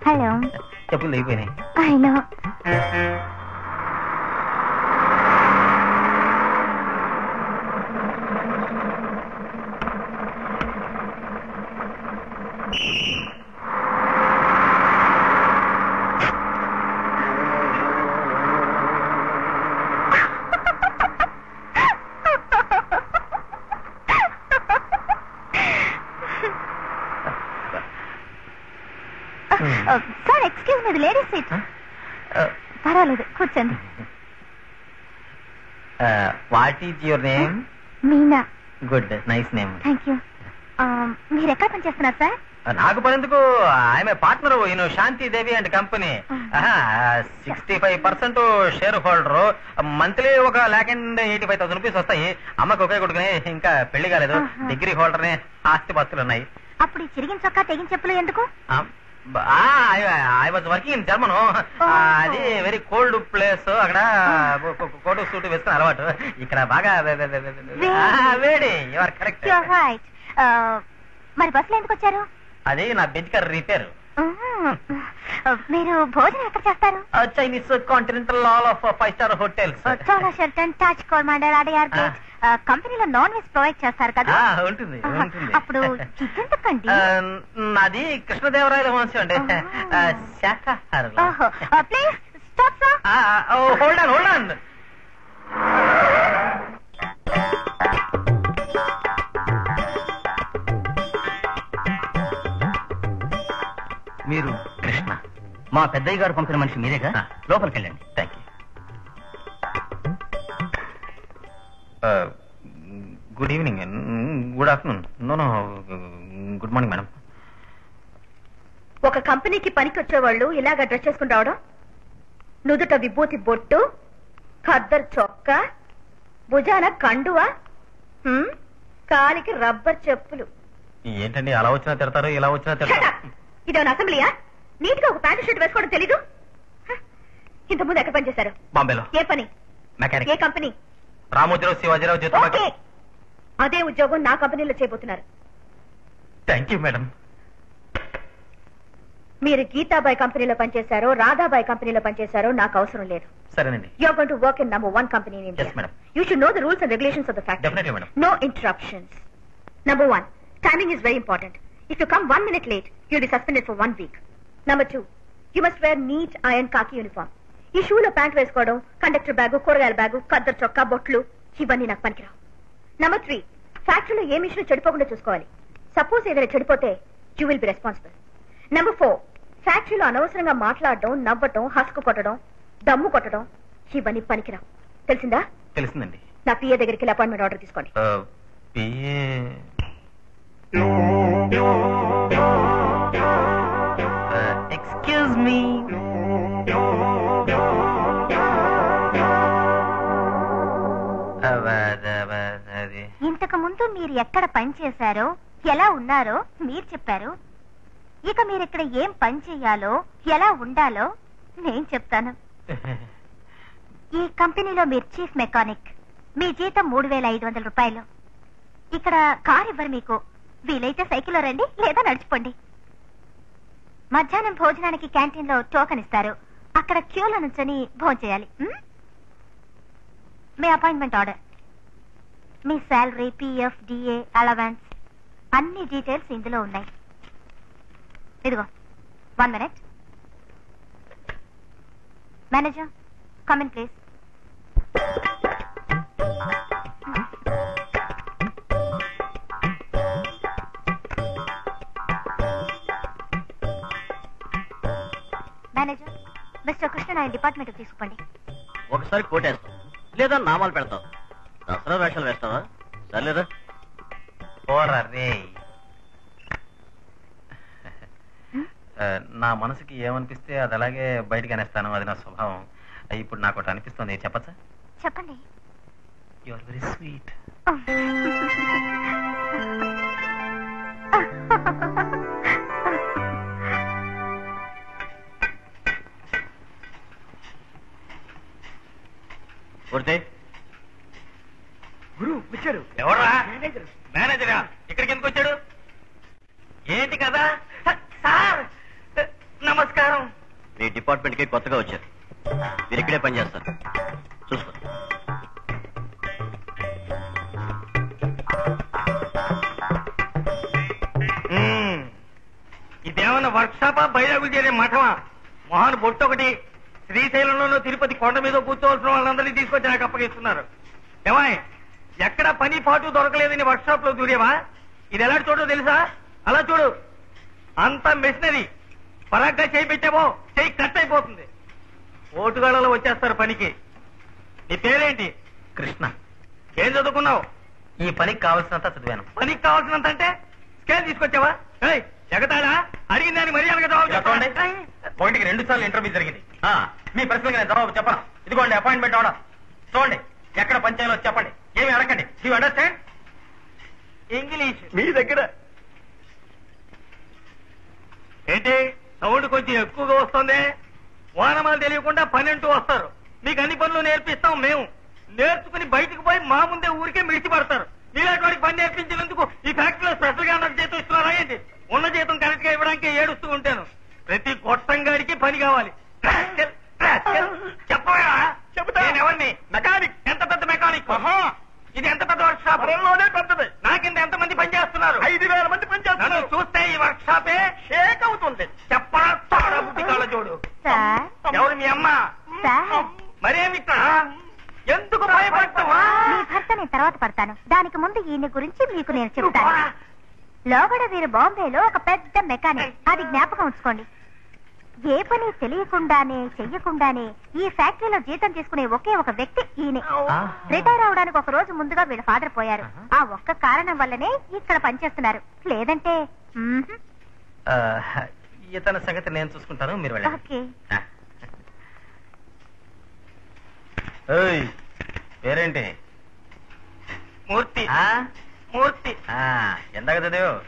Hello. చెప్పులు దిగిపోయినాయి. అయినా sir excuse me, ladies seat. పర్వాలేదు, కూర్చోండి. What is your name? Meena. Good, nice name. Thank you. మీరు ఎక్కడ పనిచేస్తున్నారు సార్? నాకు పనేందుకు, ఆమె పార్ట్నర్ ఈయన Shantidevi and company. 65% shareholder. Monthly ఒక ₹1,85,000 రూపీస్ వస్తాయి. అమ్మకు ఒకే కొడుకుని, ఇంకా పెళ్లి కాలేదు. డిగ్రీ హోల్డర్ ని, ఆస్తి పాస్తులు ఉన్నాయి. అప్పుడు ఈ చిరిగిన చొక్కా తెగిన చెప్పులు ఎందుకు? I was working in German. అది వెరీ కోల్డ్ ప్లేస్. అక్కడ కోటు సూట్ వేసుకుని అలవాటు. ఇక్కడ బాగా వేడి. You are correct. మరి బస్సులో ఎందుకు వచ్చారు? అది నా బెంచ్ కార్ రిపేర్. మీరు భోజనం ఎక్కడ చేస్తారు? Chinese continental all of 5-star hotels. Chola Sheraton, Taj Coromandel, Adyar gate. కంపెనీలో నాన్ వెజ్ ప్రొవైడ్ చేస్తారు కదా? ఉంటుంది. అప్పుడు చికెన్. నాది కృష్ణదేవరాయల వంశం అండి. శాఖాహారం. Please stop sir. Hold on. మీరు కృష్ణ, మా పెద్దయ్య గారు పంపిన మనిషి మీరేగా? లోపలికి వెళ్ళండి. Thank you. Good evening. Good afternoon. No, good morning madam. ఒక కంపెనీకి పనికి వచ్చేవాళ్ళు ఇలాగ డ్రెస్ చేసుకుని రావడం, నుదుట విభూతి బొట్టు, ఖద్దరు చొక్కా, భుజాన కండువా, కాలికి రబ్బర్ చెప్పులు. ఏంటండి అలా వచ్చినా తిడతారు, ఇలా వచ్చినా తిడతారు? ఇదేమన్నా అసెంబ్లీయా? నీట్ గా ఒక ప్యాంటు షర్ట్ వేసుకోవడం తెలీదు? ఇంతకుముందు ఎక్కడ పనిచేశారు? బాంబేలో. ఏ పని? మెకానిక్. ఏ కంపెనీ? రామోజీరావు, శివాజీరావు జీతం. ఓకే, అదే ఉద్యోగం నా కంపెనీలో చేయబోతున్నారు. Thank you madam. మీరు గీతాబాయ్ కంపెనీలో పనిచేశారో, రాధాబాయ్ కంపెనీలో పనిచేశారో నాకు అవసరం లేదు. సరేనండి. You are going to work in number 1 company in India. Yes, madam. You should know the rules and regulations of the factory. Definitely, madam. No interruptions. Number 1, timing is very important. If you come 1 minute late, you'll be suspended for 1 week. Number 2, you must wear neat iron khaki uniform. ఈ షూలో pant వేసుకోవడం, conductor bag, కూరగాయల bag, ఖద్దరు చొక్కా, బొట్లు, ఇవన్నీ నాకు పనికిరావు. Number 3, ఫ్యాక్టరీలో ఏ machine చెడిపోకుండా చూసుకోవాలి. సపోజ్ ఏదైనా చెడిపోతే you will be responsible. Number 4, ఫ్యాక్టరీలో అనవసరంగా మాట్లాడడం, నవ్వటం, హస్కు కొట్టడం, దమ్ము కొట్టడం, ఇవన్నీ పనికిరావు. తెలిసిందా? తెలిసిందండి. నా పిఏ దగ్గరికి వెళ్ళి అపాయింట్మెంట్ ఆర్డర్ తీసుకోండి. Excuse me. ఇంతకు ముందు మీరు ఎక్కడ పని చేశారో, ఎలా ఉన్నారో మీరు చెప్పారు. ఇక మీరు ఇక్కడ ఏం పని చేయాలో, ఎలా ఉండాలో నేను చెప్తాను. ఈ కంపెనీలో మీరు చీఫ్ మెకానిక్. మీ జీతం 3,500 రూపాయలు. ఇక్కడ కార్ ఇవ్వరు మీకు. వీలైతే సైకిల్లో రండి, లేదా నడిచిపోండి. మధ్యాహ్నం భోజనానికి క్యాంటీన్ లో టోకన్ ఇస్తారు. అక్కడ క్యూలో నుంచొని భోజనం చేయాలి. మీ అపాయింట్మెంట్ ఆర్డర్, మీ శాలరీ, పిఎఫ్, డిఏ, అలవెన్స్ అన్ని డీటెయిల్స్ ఇందులో ఉన్నాయి. ఇదిగో 1 minute. Manager, come in please. Manager, mister Krishna ఆయన డిపార్ట్మెంట్ తీసుకోండి. ఒకసారి కోటేస్తాం, లేదా నామాలు పెడతావు. దసరా వేషాలు వేస్తావా? సర్లేదా? పోరా రే. నా మనసుకి ఏమనిపిస్తే అది అలాగే బయటికి అనేస్తాను. అది నా స్వభావం. ఇప్పుడు నాకు ఒకటి అనిపిస్తుంది, చెప్పచ్చా? చెప్పండి. You are very sweet. Guru వచ్చాడు. ఎవరా? మేనేజరా? ఇక్కడికి ఎందుకు వచ్చాడు? ఏంటి కదా? సార్ నమస్కారం. మీ డిపార్ట్మెంట్ కి కొత్తగా వచ్చారు. మీరు ఇక్కడే పనిచేస్తారు, చూసుకో. ఇదేమన్నా వర్క్ షాపా, బైరాగులు చేరే మఠమా? మొహాన్ బొట్టు ఒకటి. శ్రీశైలంలోనూ తిరుపతి కొండ మీద కూర్చోవలసిన వాళ్ళందరినీ తీసుకొచ్చి నాకు అప్పగిస్తున్నారు. ఏమాయ్, ఎక్కడ పని పాటు దొరకలేదని వర్క్ షాప్ లో దూరేవా? ఇది ఎలా చూడో తెలుసా? అలా చూడు, అంత మెషినరీ. పరాగ్గా చేయి పెట్టావో చేయి కట్ అయిపోతుంది. ఓటుగాళ్ళలో వచ్చేస్తారు పనికి. నీ పేరేంటి? కృష్ణ. ఏం చదువుకున్నావు? ఈ పనికి కావాల్సినంత చదివాను. పనికి కావాల్సినంత అంటే స్కేల్ తీసుకొచ్చావా? ఎగతాడా? అడిగిన దాన్ని మర్యాదగా జవాబు చెప్పండి. 1కి 2 సార్లు ఇంటర్వ్యూ జరిగింది. మీ ప్రశ్నకి నేను జవాబు చెప్పను. ఇదిగోండి అపాయింట్మెంట్ ఆర్డర్. చూడండి ఎక్కడ పంచాయలో చెప్పండి. ఏమి అడగండి. You understand? ఇంగ్లీష్ మీ దగ్గర ఏంటి? సౌండ్ కొంచెం ఎక్కువగా వస్తుంది. వానమాలు తెలియకుండా పని అంటూ వస్తారు. మీకు అన్ని పనులు నేర్పిస్తాం మేము. నేర్చుకుని బయటకు పోయి మా ముందే ఊరికే మిడిచి పడతారు. నీలాంటి వాడికి పని నేర్పించినందుకు ఈ ఫ్యాక్టరీలో స్పెషల్ గా నాకు జీతం ఇస్తున్నారా ఏంటి? ఉన్న జీతం కరెక్ట్ గా ఇవ్వడానికి ఏడుస్తూ ఉంటాను. ప్రతి గొట్టంగాడికి పని కావాలి. చెప్పవా? చెబుతా. ఎవరిని? మెకానిక్. ఎంత పెద్ద మెకానిక్? ఇది ఎంత పెద్ద వర్క్ షాప్? పెద్దది. నాకింద ఎంత మంది పని చేస్తున్నారు? 5,000 మంది పని చేస్తున్నారు. చూస్తే ఈ వర్క్ షాపే షేక్ అవుతుంది. చెప్పరా తోడ బుద్ధి కాళ్ళ జోడు. ఎవరు మీ అమ్మ? మరేమి ఇక్కడ? ఎందుకు భయపడతావా? మీ భర్త నేను తర్వాత పడతాను. దానికి ముందు ఈయన గురించి మీకు నేను చెప్తాను. లోగడ వీరు బాంబేలో ఒక పెద్ద మెకానిక్. అది జ్ఞాపకం ఉంచుకోండి. ఏ పని తెలియకుండానే చెయ్యకుండానే ఈ ఫ్యాక్టరీలో జీతం తీసుకునే ఒకే ఒక వ్యక్తి ఈయనే. రిటైర్ అవడానికి ఒక రోజు ముందుగా వీళ్ళ ఫాదర్ పోయారు. ఆ ఒక్క కారణం వల్లనే ఇక్కడ పనిచేస్తున్నారు. లేదంటే ఇతని సంగతి నేను చూసుకుంటాను. మీరు వెళ్ళండి. పేరేంటి? మూర్తి. మూర్తి. ఎందాక చదివావు?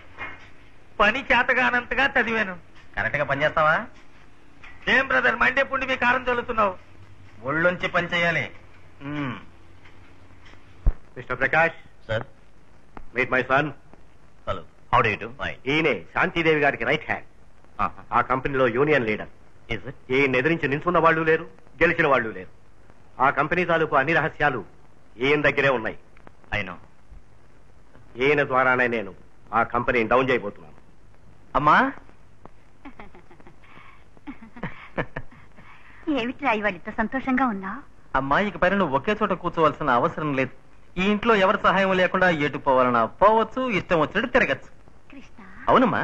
పని చేతగానంతగా చదివాను. కరెక్ట్ గా పని చేస్తావా? ఏం బ్రదర్ మండే పుండి మీ కారం చల్లుతున్నావు? ఒళ్ళొంచి పని చేయాలి. Mister Prakash. Sir. Meet my son. Hello. How do you do? ఈయనే శాంతిదేవి గారికి రైట్ హ్యాండ్. ఆ కంపెనీలో యూనియన్ లీడర్. ఈయన ఎదిరించి నిల్చున్న వాళ్ళు లేరు, గెలిచిన వాళ్ళు లేరు. ఆ కంపెనీ తాలూకు అన్ని రహస్యాలు ఈయన దగ్గరే ఉన్నాయి. అయినా ఈయన ద్వారానే నేను ఆ కంపెనీని డౌన్ చేయబోతున్నాను. అమ్మా ఏమిట్రా ఇవాళ ఇంత సంతోషంగా ఉన్నా? అమ్మాయికి పైన నువ్వు ఒకే చోట కూర్చోవలసిన అవసరం లేదు. ఈ ఇంట్లో ఎవరి సహాయం లేకుండా ఎటు పోవాలన్నా పోవచ్చు, ఇష్టం వచ్చినట్టు తిరగచ్చు. కృష్ణ. అవునమ్మా.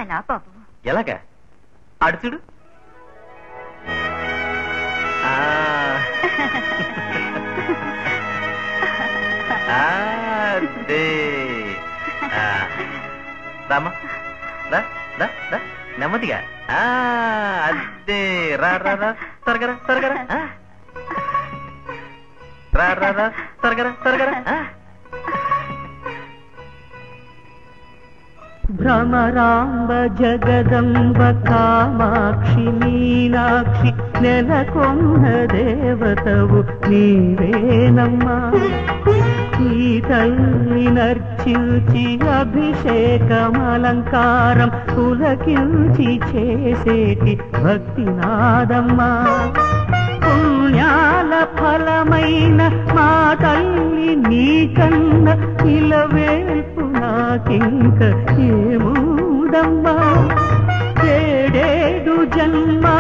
ఎలా బాబు? ఎలాగా? అడుచుడు. రామా రా రా రా నెమ్మదిగా. అదే రా రా రా త్వరగరా త్వరగరా. రా రా రా త్వరగరా త్వరగరా. భ్రమరాంబ జగదంబ కామాక్షి మీనాక్షి నెలకొన్న దేవతవు నీవేనమ్మా. ఈ తల్లి నర్చించి అభిషేకమలంకారం పులకించి చేసేటి భక్తినాదమ్మా. పుణ్యాల ఫలమైన మా తల్లి నీకన్న ఇలవేల్పు నాకింక ఏమూదమ్మా. ఏడేడు జన్మా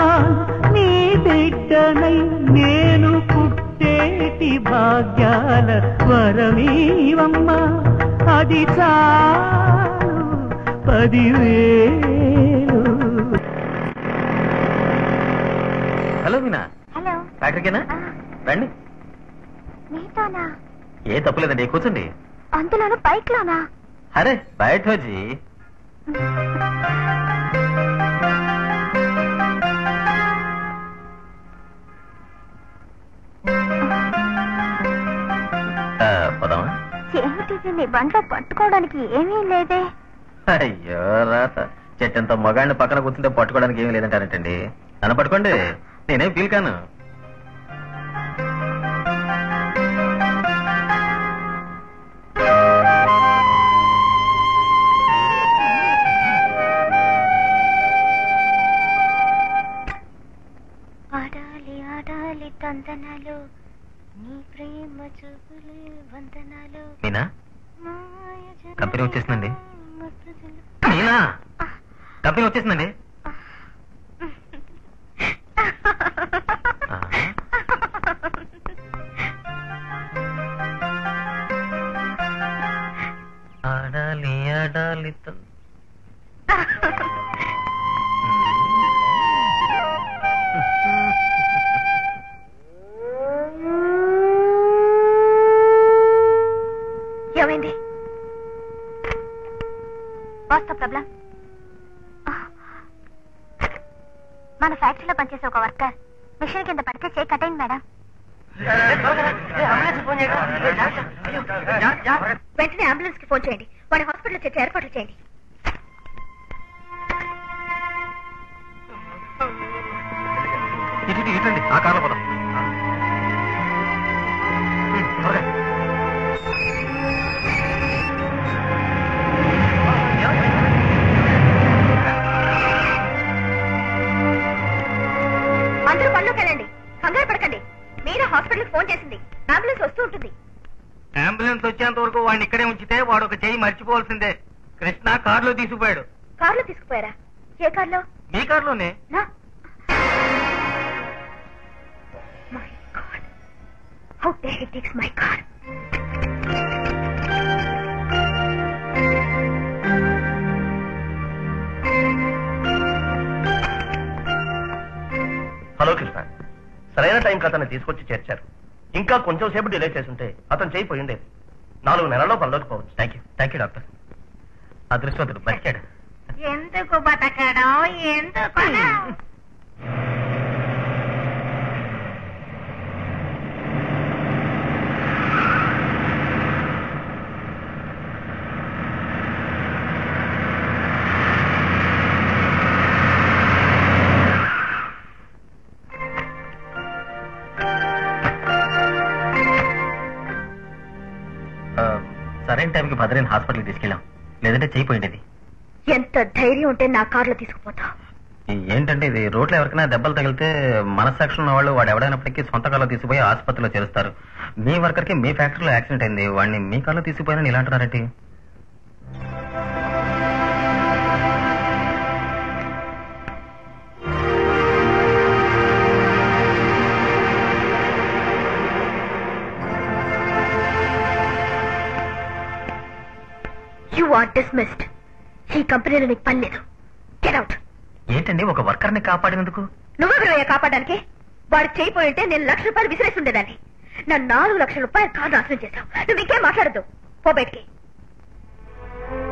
నీ బిడ్డనై నేను పుట్టేటి భాగ్యాల వరమీవమ్మా. అది చాలు 10,000. హలో మీనా. హలో. ఫ్యాక్టరీకేనా? రండి. నీతోనా? ఏ తప్పులేదండి, కూర్చోండి. అందులోను బైక్ లోనా? అరే బయట వచ్చి పోదామా? ఏమిటిది నీ బండ్లో పట్టుకోవడానికి ఏమీ లేదే? అయ్యో రాత, చెట్టంత మగాడిని పక్కన కూర్చుంటే పట్టుకోవడానికి ఏమీ లేదంటారంటండి. నన్ను పట్టుకోండి, నేనేం ఫీల్ కాను. ఆడాలి ఆడాలి తందనాలు నీ ప్రేమ చూపులు వందనాలు. మీనా, కంపెనీ వచ్చేసిందండి. మీనా, కంపెనీ వచ్చేసిందండి. ఆడాలి ఆడాలి మన ఫ్యాక్టరీలో పనిచేసే ఒక వర్కర్ మిషన్ కింద పడితే చేయి కట్టండి మేడం. వెంటనే అంబులెన్స్ కి ఫోన్ చేయండి. వాడి హాస్పిటల్ చేసే ఏర్పాట్లు చేయండి. ఇటండి ఆ కార్లో పోదాం. అందరూ పనిలోకి వెళ్ళండి. కంగారు పడకండి. మీరే హాస్పిటల్ ఫోన్ చేసింది. అంబులెన్స్ వస్తూ ఉంటుంది. అంబులెన్స్ వచ్చేంత వరకు వాడిని ఇక్కడే ఉంచితే వాడు ఒక చెయ్యి మర్చిపోవాల్సిందే. కృష్ణ కారులో తీసుకుపోయాడు. కారులో తీసుకుపోయారా? ఏ కారులో? మీ కారులోనే. My God. How dare he takes my car? Hello Krishna, సరైన టైంకి అతన్ని తీసుకొచ్చి చేర్చారు. ఇంకా కొంచెం సేపు డిలే చేస్తుంటే అతను చేయిపోయి ఉండేది. 4 నెలల్లో పనిలోకి పోవచ్చు. Thank you doctor. అదృష్టవంతుడు బతికాడు. ఎందుకు బతకడం? ఎందుకు? సరైన టైంకి భద్రని హాస్పిటల్కి తీసుకెళ్ళాం, లేదంటే చేయిపోయింది. ఎంత ధైర్యం ఉంటే నా కారులో తీసుకుపోతా? ఏంటంటే ఇది రోడ్లో ఎవరికైనా దెబ్బలు తగిలితే మనస్సాక్షి ఉన్న వాళ్ళు వాడు ఎవడైనప్పటికీ సొంత కారులో తీసుకుపోయి ఆసుపత్రిలో చేరుస్తారు. మీ వర్కర్కి మీ ఫ్యాక్టరీలో యాక్సిడెంట్ అయింది, వాడిని మీ కారులో తీసుకుపోయినా ఇలా అంటున్నారంటే. You are dismissed. ఈ కంపెనీలో నీకు పని లేదు. Get out. ఏంటండి ఒక వర్కర్ని కాపాడినందుకు? నువ్వెవరయ్యా కాపాడడానికి? వాడికి చేయిపోయి ఉంటే నేను ₹1,00,000 విసిరేసి ఉండేదాన్ని. నా ₹4,00,000 కారు నాశనం చేశావు. నువ్వు ఇంకేం మాట్లాడద్దు. పో బయటికి.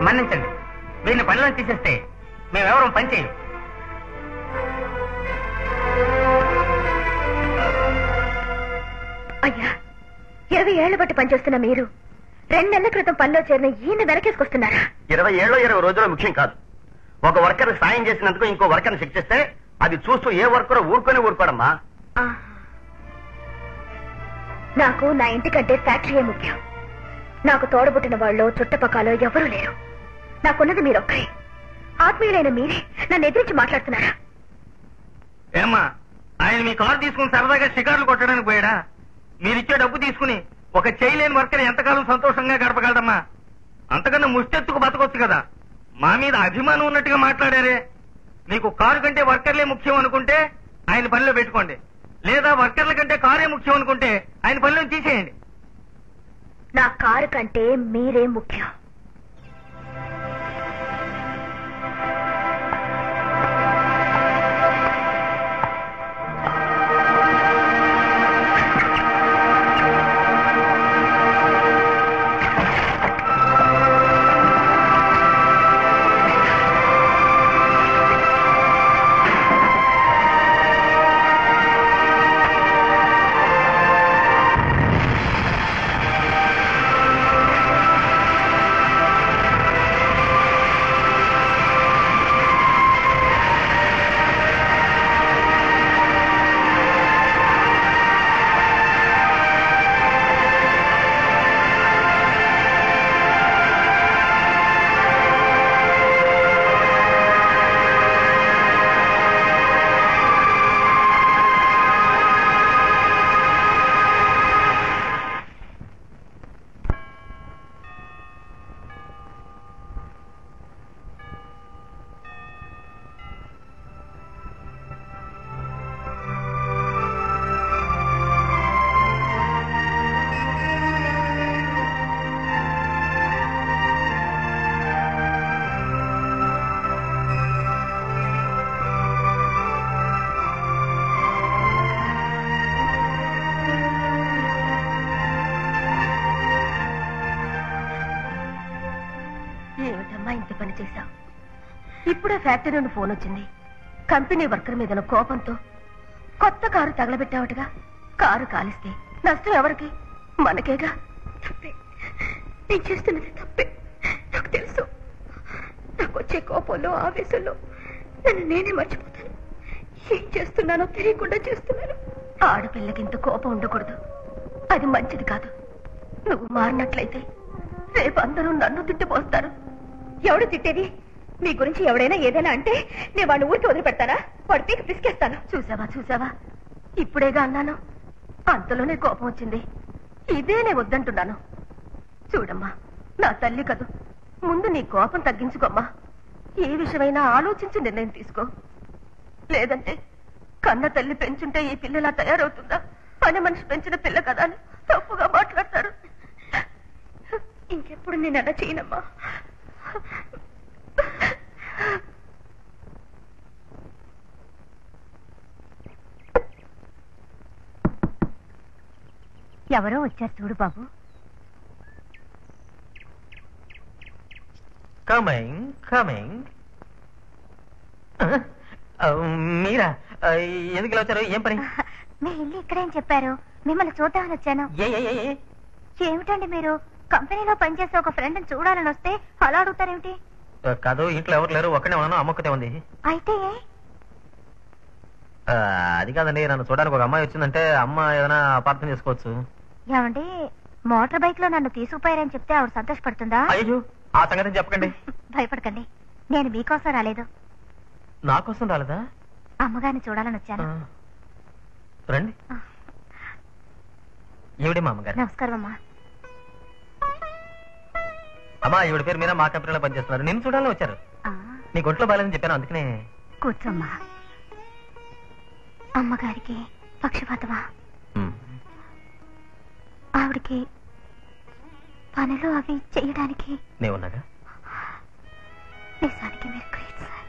మన్నించండి, వీరిని పనిలో తీసేస్తే మేమెవరం పని చేయం. అయ్యా, 20 ఏళ్ల బట్టి పనిచేస్తున్న మీరు 2 నెలల క్రితం పనిలో చేరిన ఈయన వెనకేసుకొస్తున్నారా? 20 ఏళ్ళు 20 రోజులు ముఖ్యం కాదు. ఒక వర్కర్ సాయం చేసినందుకు ఇంకో వర్కర్ని శిక్షిస్తే అది చూస్తూ ఏ వర్కర్ ఊరుకోడమ్మా. నాకు నా ఇంటికంటే ఫ్యాక్టరీయే ముఖ్యం. నాకు తోడబుట్టిన వాళ్ళు చుట్టపక్కల ఎవరూ లేరు. నాకున్నది మీరొక్కరే. ఆత్మీయులైన మీరే నన్ను ఎదిరించి మాట్లాడుతున్నారా? ఏమ్మా, ఆయన మీ కారు తీసుకుని సరదాగా షికార్లు కొట్టడానికి పోయాడా? మీరిచ్చే డబ్బు తీసుకుని ఒక చేయలేని వర్కర్ ఎంతకాలం సంతోషంగా గడపగలడమ్మా? అంతకన్నా ముష్టెత్తుకు బతకొచ్చు కదా. మా మీద అభిమానం ఉన్నట్టుగా మాట్లాడారే. మీకు కారు కంటే వర్కర్లే ముఖ్యం అనుకుంటే ఆయన పనిలో పెట్టుకోండి, లేదా వర్కర్ల కంటే కారే ముఖ్యం అనుకుంటే ఆయన పనిలో తీసేయండి. నా కారు కంటే మీరే ముఖ్యం. ఏమిటమ్మా ఇంత పని చేశావు? ఇప్పుడే ఫ్యాక్టరీ నుండి ఫోన్ వచ్చింది. కంపెనీ వర్కర్ మీద కోపంతో కొత్త కారు తగలబెట్టావటగా. కారు కాలిస్తే నష్టం ఎవరికి? మనకేగా. తప్పే, నేను చేస్తున్నది తప్పే, నాకు తెలుసు. నాకు వచ్చే కోపంలో ఆవేశంలో నన్ను నేనే మర్చిపోతాను. ఏం చేస్తున్నానో తెలియకుండా చేస్తున్నాను. ఆడపిల్లకింత కోపం ఉండకూడదు, అది మంచిది కాదు. నువ్వు మారినట్లయితే రేపు అందరూ నన్ను తిట్టిపోస్తారు. ఎవడు తిట్టేది? మీ గురించి ఎవడైనా ఏదైనా అంటే నేను వాడిని ఊరికి వదిలిపెడతానా? వాడి పీక పిసికేస్తాను. చూసావా, ఇప్పుడేగా అన్నాను, అంతలోనే కోపం వచ్చింది. ఇదే నేను వద్దంటున్నాను. చూడమ్మా, నా తల్లి కదూ, ముందు నీ కోపం తగ్గించుకోమ్మా. ఏ విషయమైనా ఆలోచించి నిర్ణయం తీసుకో. లేదంటే కన్న తల్లి పెంచుంటే ఈ పిల్లలా తయారవుతుందా? పని మనిషి పెంచిన పిల్ల కదా అని తప్పుగా మాట్లాడతారు. ఇంకెప్పుడు నేను అలా చేయనమ్మా. ఎవరో వచ్చారు చూడు బాబు. కమింగ్. మీరా? ఎందుకు ఇలా వచ్చారు? ఏం పని? మీ ఇల్లు ఇక్కడేం చెప్పారు, మిమ్మల్ని చూద్దామని వచ్చాను. ఏమిటండి మీరు కంపెనీలో పనిచేసే ఒక ఫ్రెండ్ చూడాలని వస్తే అలా అడుగుతారేమిటి? కాదు, ఇంట్లో ఎవరు లేరు, ఒక్కనే ఉన్నాను, అమ్మొక్కతే ఉంది. అయితే అది కాదండి, నన్ను చూడడానికి ఒక అమ్మాయి వచ్చిందంటే అమ్మ ఏదైనా అపార్థం చేసుకోవచ్చు. ఏమండి, మోటార్ బైక్ లో నన్ను తీసుకుపోయారని చెప్తే ఆవిడ సంతోషపడుతుందా? అయ్యో, ఆ సంగతి చెప్పకండి. భయపడకండి, నేను మీకోసం రాలేదు. నా కోసం రాలేదా? అమ్మగారిని చూడాలని వచ్చాను. రండి. ఈవిడే మా అమ్మగారు. నమస్కారం అమ్మా. అమ్మా, ఈవిడ పేరు మీద మా కంపెనీలో పనిచేస్తున్నారు. నేను చూడాలని వచ్చారు. నీ ఒంట్లో బాగాలేదని చెప్పాను, అందుకనే. కూర్చోమ్మా. అమ్మగారికి పక్షపాతమా? ఆవిడికి పనులు అవి చేయడానికి నేనున్నాగా. నిజానికి మీరు గ్రేట్ సార్.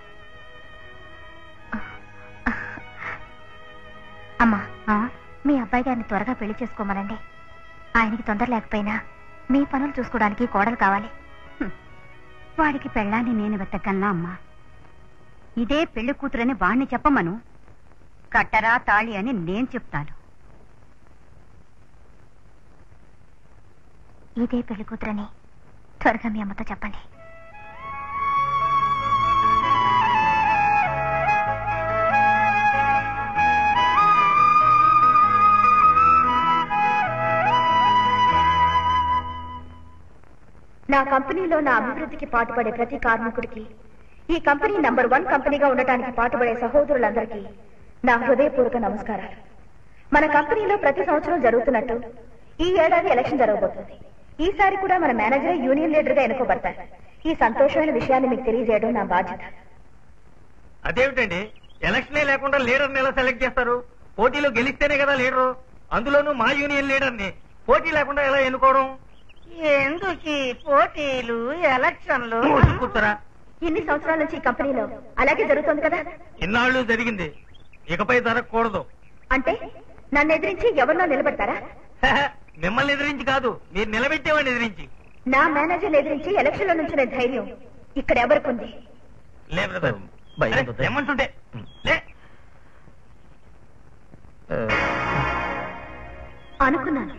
అమ్మా, మీ అబ్బాయి గారిని త్వరగా పెళ్లి చేసుకోమనండి. ఆయనకి తొందర లేకపోయినా మీ పనులు చూసుకోవడానికి కోడలు కావాలి. వాడికి పెళ్ళాన్ని నేను వెతకన్నా అమ్మా? ఇదే పెళ్లి కూతురని వాణ్ణి చెప్పమను. కట్టరా తాళి అని నేను చెప్తాను. ఇదే పెళ్లి కూతురని త్వరగా మీ అమ్మతో చెప్పండి. నా కంపెనీలో నా అభివృద్ధికి పాటుపడే ప్రతి కార్మికుడికి, ఈ కంపెనీ నంబర్ 1 కంపెనీగా ఉండటానికి పాటుపడే సహోదరులందరికీ నా హృదయపూర్వక నమస్కారాలు. మన కంపెనీలో ప్రతి సంవత్సరం జరుగుతున్నట్టు ఈ ఏడాది ఎలక్షన్ జరగబోతుంది. ఈసారి కూడా మన మేనేజర్ యూనియన్ లీడర్ గా ఎన్నుకోబడతారు. ఈ సంతోషమైన విషయాన్ని మీకు తెలియజేయడం నా బాధ్యత. అదేమిటండి, ఎలక్షనే లేకుండా లీడర్ని ఎలా సెలెక్ట్ చేస్తారు? పోటీలో గెలిస్తేనే కదా లీడరు. అందులోనూ మా యూనియన్ లీడర్ని పోటీ లేకుండా ఎలా ఎన్నుకోవడం? ఎందుకు పోటీలు, ఎలక్షన్లు? కూర్చోరా. ఇన్ని సంవత్సరాల నుంచి ఈ కంపెనీలో అలాగే జరుగుతుంది కదా. ఇన్నాళ్ళు జరిగింది, ఇకపై జరగకూడదు. అంటే నన్ను ఎదిరించి ఎవరినో నిలబెడతారా? మిమ్మల్ని ఎదిరించి కాదు, మీరు నిలబెట్టేవాడిని ఎదిరించి. నా మేనేజర్ ఎదిరించి ఎలక్షన్ లో నుంచిన ధైర్యం ఇక్కడ ఎవరికి ఉంది? ఏమంటుంటే అనుకున్నాను,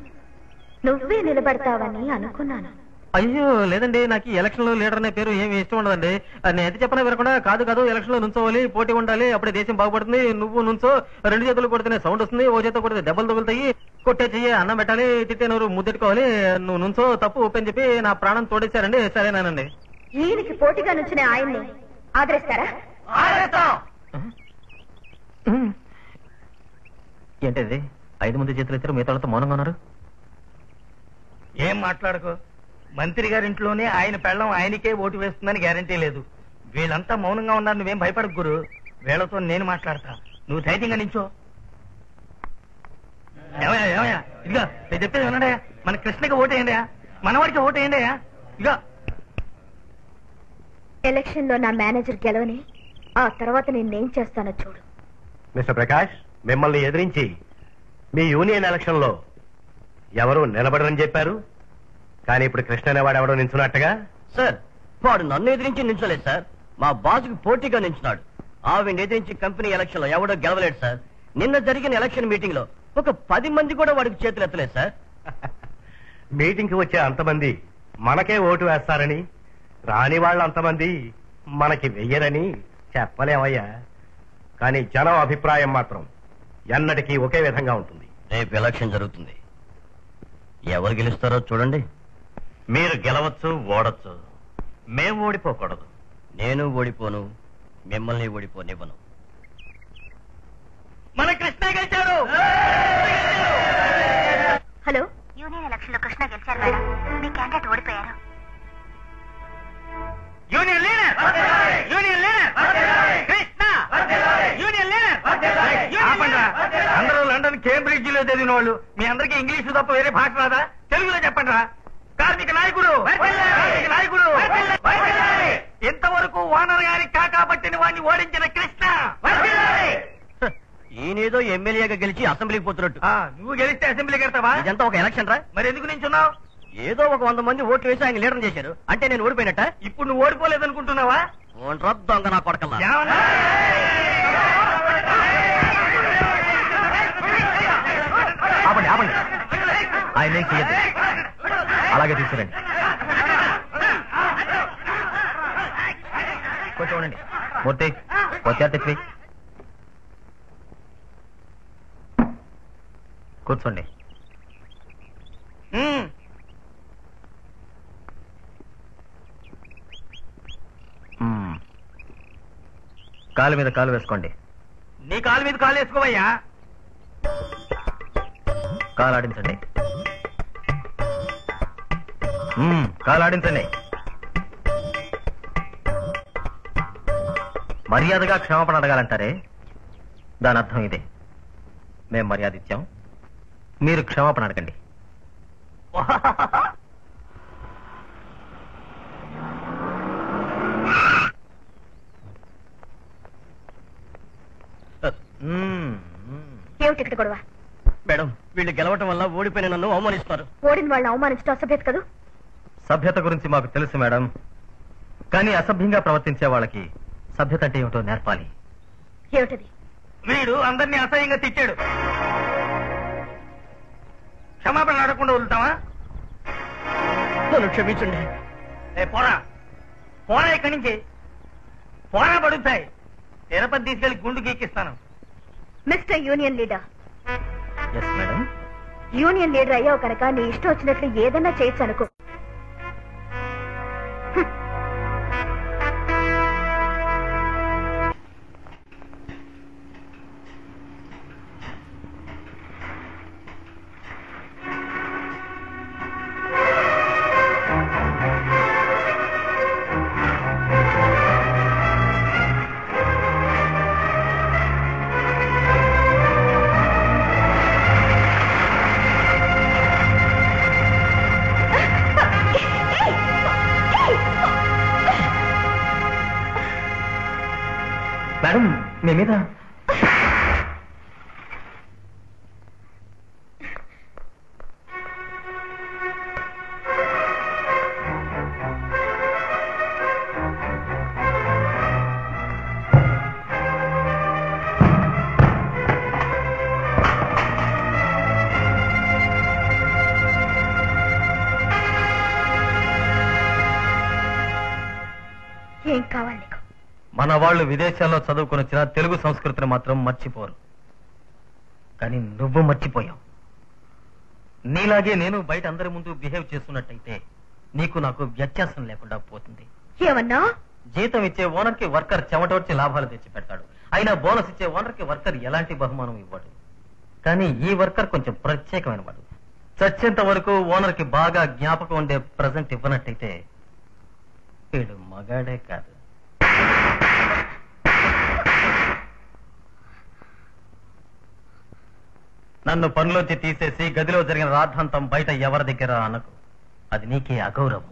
నువ్వే నిలబడతావని అనుకున్నాను. అయ్యో లేదండి, నాకు ఎలక్షన్ లో లీడర్ అనే పేరు ఏమి ఇష్టం ఉండదండి. నేను ఎంత చెప్పినా వినకుండా కాదు ఎలక్షన్ లో నుంచోవాలి, పోటీ ఉండాలి, అప్పుడే దేశం బాగుపడుతుంది, నువ్వు నుంచో, 2 చేతులు కొడితేనే సౌండ్ వస్తుంది, ఓ చేత కొడితే దెబ్బలు తగులుతాయి, కొట్టే చెయ్యి అన్నం పెట్టాలి, తిట్టే నూరు ముద్దెట్టుకోవాలి, నువ్వు నుంచో తప్పు ఒప్పని చెప్పి నా ప్రాణం తోడేశారండి. సరేనానండి. ఈయనకి పోటీగా నుంచిన ఆయన్ని ఆదరిస్తారా? ఏంటిది 5 మంది చేతులు ఎత్తారు, మిగతా వాళ్ళతో మౌనంగా ఉన్నారు. ఏం మాట్లాడుకో. మంత్రి గారింట్లోనే ఆయన పెళ్ళం ఆయనకే ఓటు వేస్తుందని గ్యారంటీ లేదు. వీళ్ళంతా మౌనంగా ఉన్నారు, నువ్వేం భయపడకు గురు. వీళ్ళతో నేను మాట్లాడతా, నువ్వు ధైర్యంగా నించో. ఏమయ్యా ఇదిగా నేను చెప్పేది వినడయా, మన కృష్ణకి ఓటేయండియా, మనవాడికి ఓటేయండియా. ఇక ఎలక్షన్ లో నా మేనేజర్ గెలవని, ఆ తర్వాత నేనేం చేస్తానో చూడు. మిస్టర్ ప్రకాష్, మిమ్మల్ని ఎదిరించి మీ యూనియన్ ఎలక్షన్ లో ఎవరు నిలబడరని చెప్పారు, కానీ ఇప్పుడు కృష్ణ అనేవాడు ఎవడో నించున్నట్టుగా. సార్, వాడు నన్ను ఎదిరించి నించలేదు సార్, మా బాసుకి పోటీగా నించున్నాడు. ఆవిడ ఎదిరించి కంపెనీ ఎలక్షన్ లో ఎవడో గెలవలేడు సార్. నిన్న జరిగిన ఎలక్షన్ మీటింగ్ లో ఒక 10 మంది కూడా వాడికి చేతులు ఎత్తలేదు సార్. మీటింగ్ కి వచ్చే అంతమంది మనకే ఓటు వేస్తారని, రాని వాళ్ళు అంతమంది మనకి వెయ్యరని చెప్పలేమయ్యా. కానీ జనం అభిప్రాయం మాత్రం ఎన్నటికీ ఒకే విధంగా ఉంటుంది. రేపు ఎలక్షన్ జరుగుతుంది, ఎవరు గెలుస్తారో చూడండి. మీరు గెలవచ్చు, ఓడచ్చు, మేము ఓడిపోకూడదు. నేను ఓడిపోను, మిమ్మల్ని ఓడిపోనివ్వను. మన కృష్ణ గెలిచారు. హలో, యూనియన్ ఎలక్షన్ లో కృష్ణ గెలిచారు మేడం. మీ క్యాండిడేట్ ఓడిపోయారు. Union leader, union leader Krishna, union leader. అందరూ లండన్ కేంబ్రిడ్జ్ లో చదివిన వాళ్ళు. మీ అందరికీ ఇంగ్లీషు తప్ప వేరే భాష రాదా? తెలుగులో చెప్పండి రా. కార్మిక నాయకుడు, కార్మిక నాయకుడు. ఇంతవరకు ఓనర్ గారి కాకా పట్టిన వాడిని ఓడించిన కృష్ణ. ఈయనేదో ఎమ్మెల్యేగా గెలిచి అసెంబ్లీకి పోతున్నట్టు. నువ్వు గెలిస్తే అసెంబ్లీకి వెళ్తావా? ఇదంతా ఒక ఎలక్షన్ రా. మరి ఎందుకు నించున్నావు? ఏదో ఒక 100 మంది ఓట్లు వేసి ఆయన లీడర్ చేశారు అంటే నేను ఓడిపోయినట్ట. ఇప్పుడు నువ్వు ఓడిపోలేదనుకుంటున్నావా? దొంగ నా కొడకల్లా. ఆపండి ఆపండి, ఆయన ఏం చెయ్యదు. అలాగే తీసుకురండి. కొంచెం ఉండండి. మూర్తి వచ్చారు, తెచ్చి కూర్చోండి. కాలు మీద కాలు వేసుకోండి. నీ కాలు మీద కాలు వేసుకోవయ్యా. కాలు ఆడించండి. కాలు ఆడించండి. మర్యాదగా క్షమాపణ అడగాలంటారే, దాని అర్థం ఇదే. మేం మర్యాద ఇచ్చాం, మీరు క్షమాపణ అడగండి. ఏమిటి ఇక్కడ గొడవ? మేడం, వీళ్ళు గెలవటం వల్ల ఓడిపోయిన నన్ను అవమానిస్తున్నారు. ఓడిన వాళ్ళని అవమానించడం అసభ్యత కదూ. సభ్యత గురించి మాకు తెలుసు మేడం, కానీ అసభ్యంగా ప్రవర్తించే వాళ్ళకి సభ్యత అంటే ఏమిటో నేర్పాలి. ఏమిటది? వీడు అందరినీ అసహ్యంగా తిట్టాడు. క్షమాపణ అడగకుండా వదులుతావా? నన్ను క్షమించండి. పోరా పోరా, ఇక్కడి నుంచి పోరా, పడుతాయి. తిరుపతి తీసుకెళ్లి గుండు గీకిస్తాను. Mister union leader, yes madam. Union leader అయ్యావు కనుక నీ ఇష్టం వచ్చినట్లు ఏదన్నా చేయొచ్చు అనుకో. మేడం, మీ మీద ఏం కావాలి నీకు? మన వాళ్ళు విదేశాల్లో చదువుకొని వచ్చిన తెలుగు సంస్కృతిని మాత్రం మర్చిపోరు. కానీ నువ్వు మర్చిపోయావు. నీలాగే నేను బయట అందరి ముందు బిహేవ్ చేస్తున్నట్టయితే నీకు నాకు వ్యత్యాసం లేకుండా పోతుంది. ఏమన్నా? జీతం ఇచ్చే ఓనర్ కి వర్కర్ చెమటోడ్చి లాభాలు తెచ్చి పెడతాడు. అయినా బోనస్ ఇచ్చే ఓనర్ కి వర్కర్ ఎలాంటి బహుమానం ఇవ్వడు. కానీ ఈ వర్కర్ కొంచెం ప్రత్యేకమైన వాడు. చచ్చేంత వరకు ఓనర్ కి బాగా జ్ఞాపకం ఉండే ప్రజెంట్ ఇవ్వనట్టయితే వీడు మగాడే కాదు. నన్ను పనిలోంచి తీసేసి గదిలో జరిగిన రాద్ధాంతం బయట ఎవరి దగ్గర అనకు. అది నీకే అగౌరవం.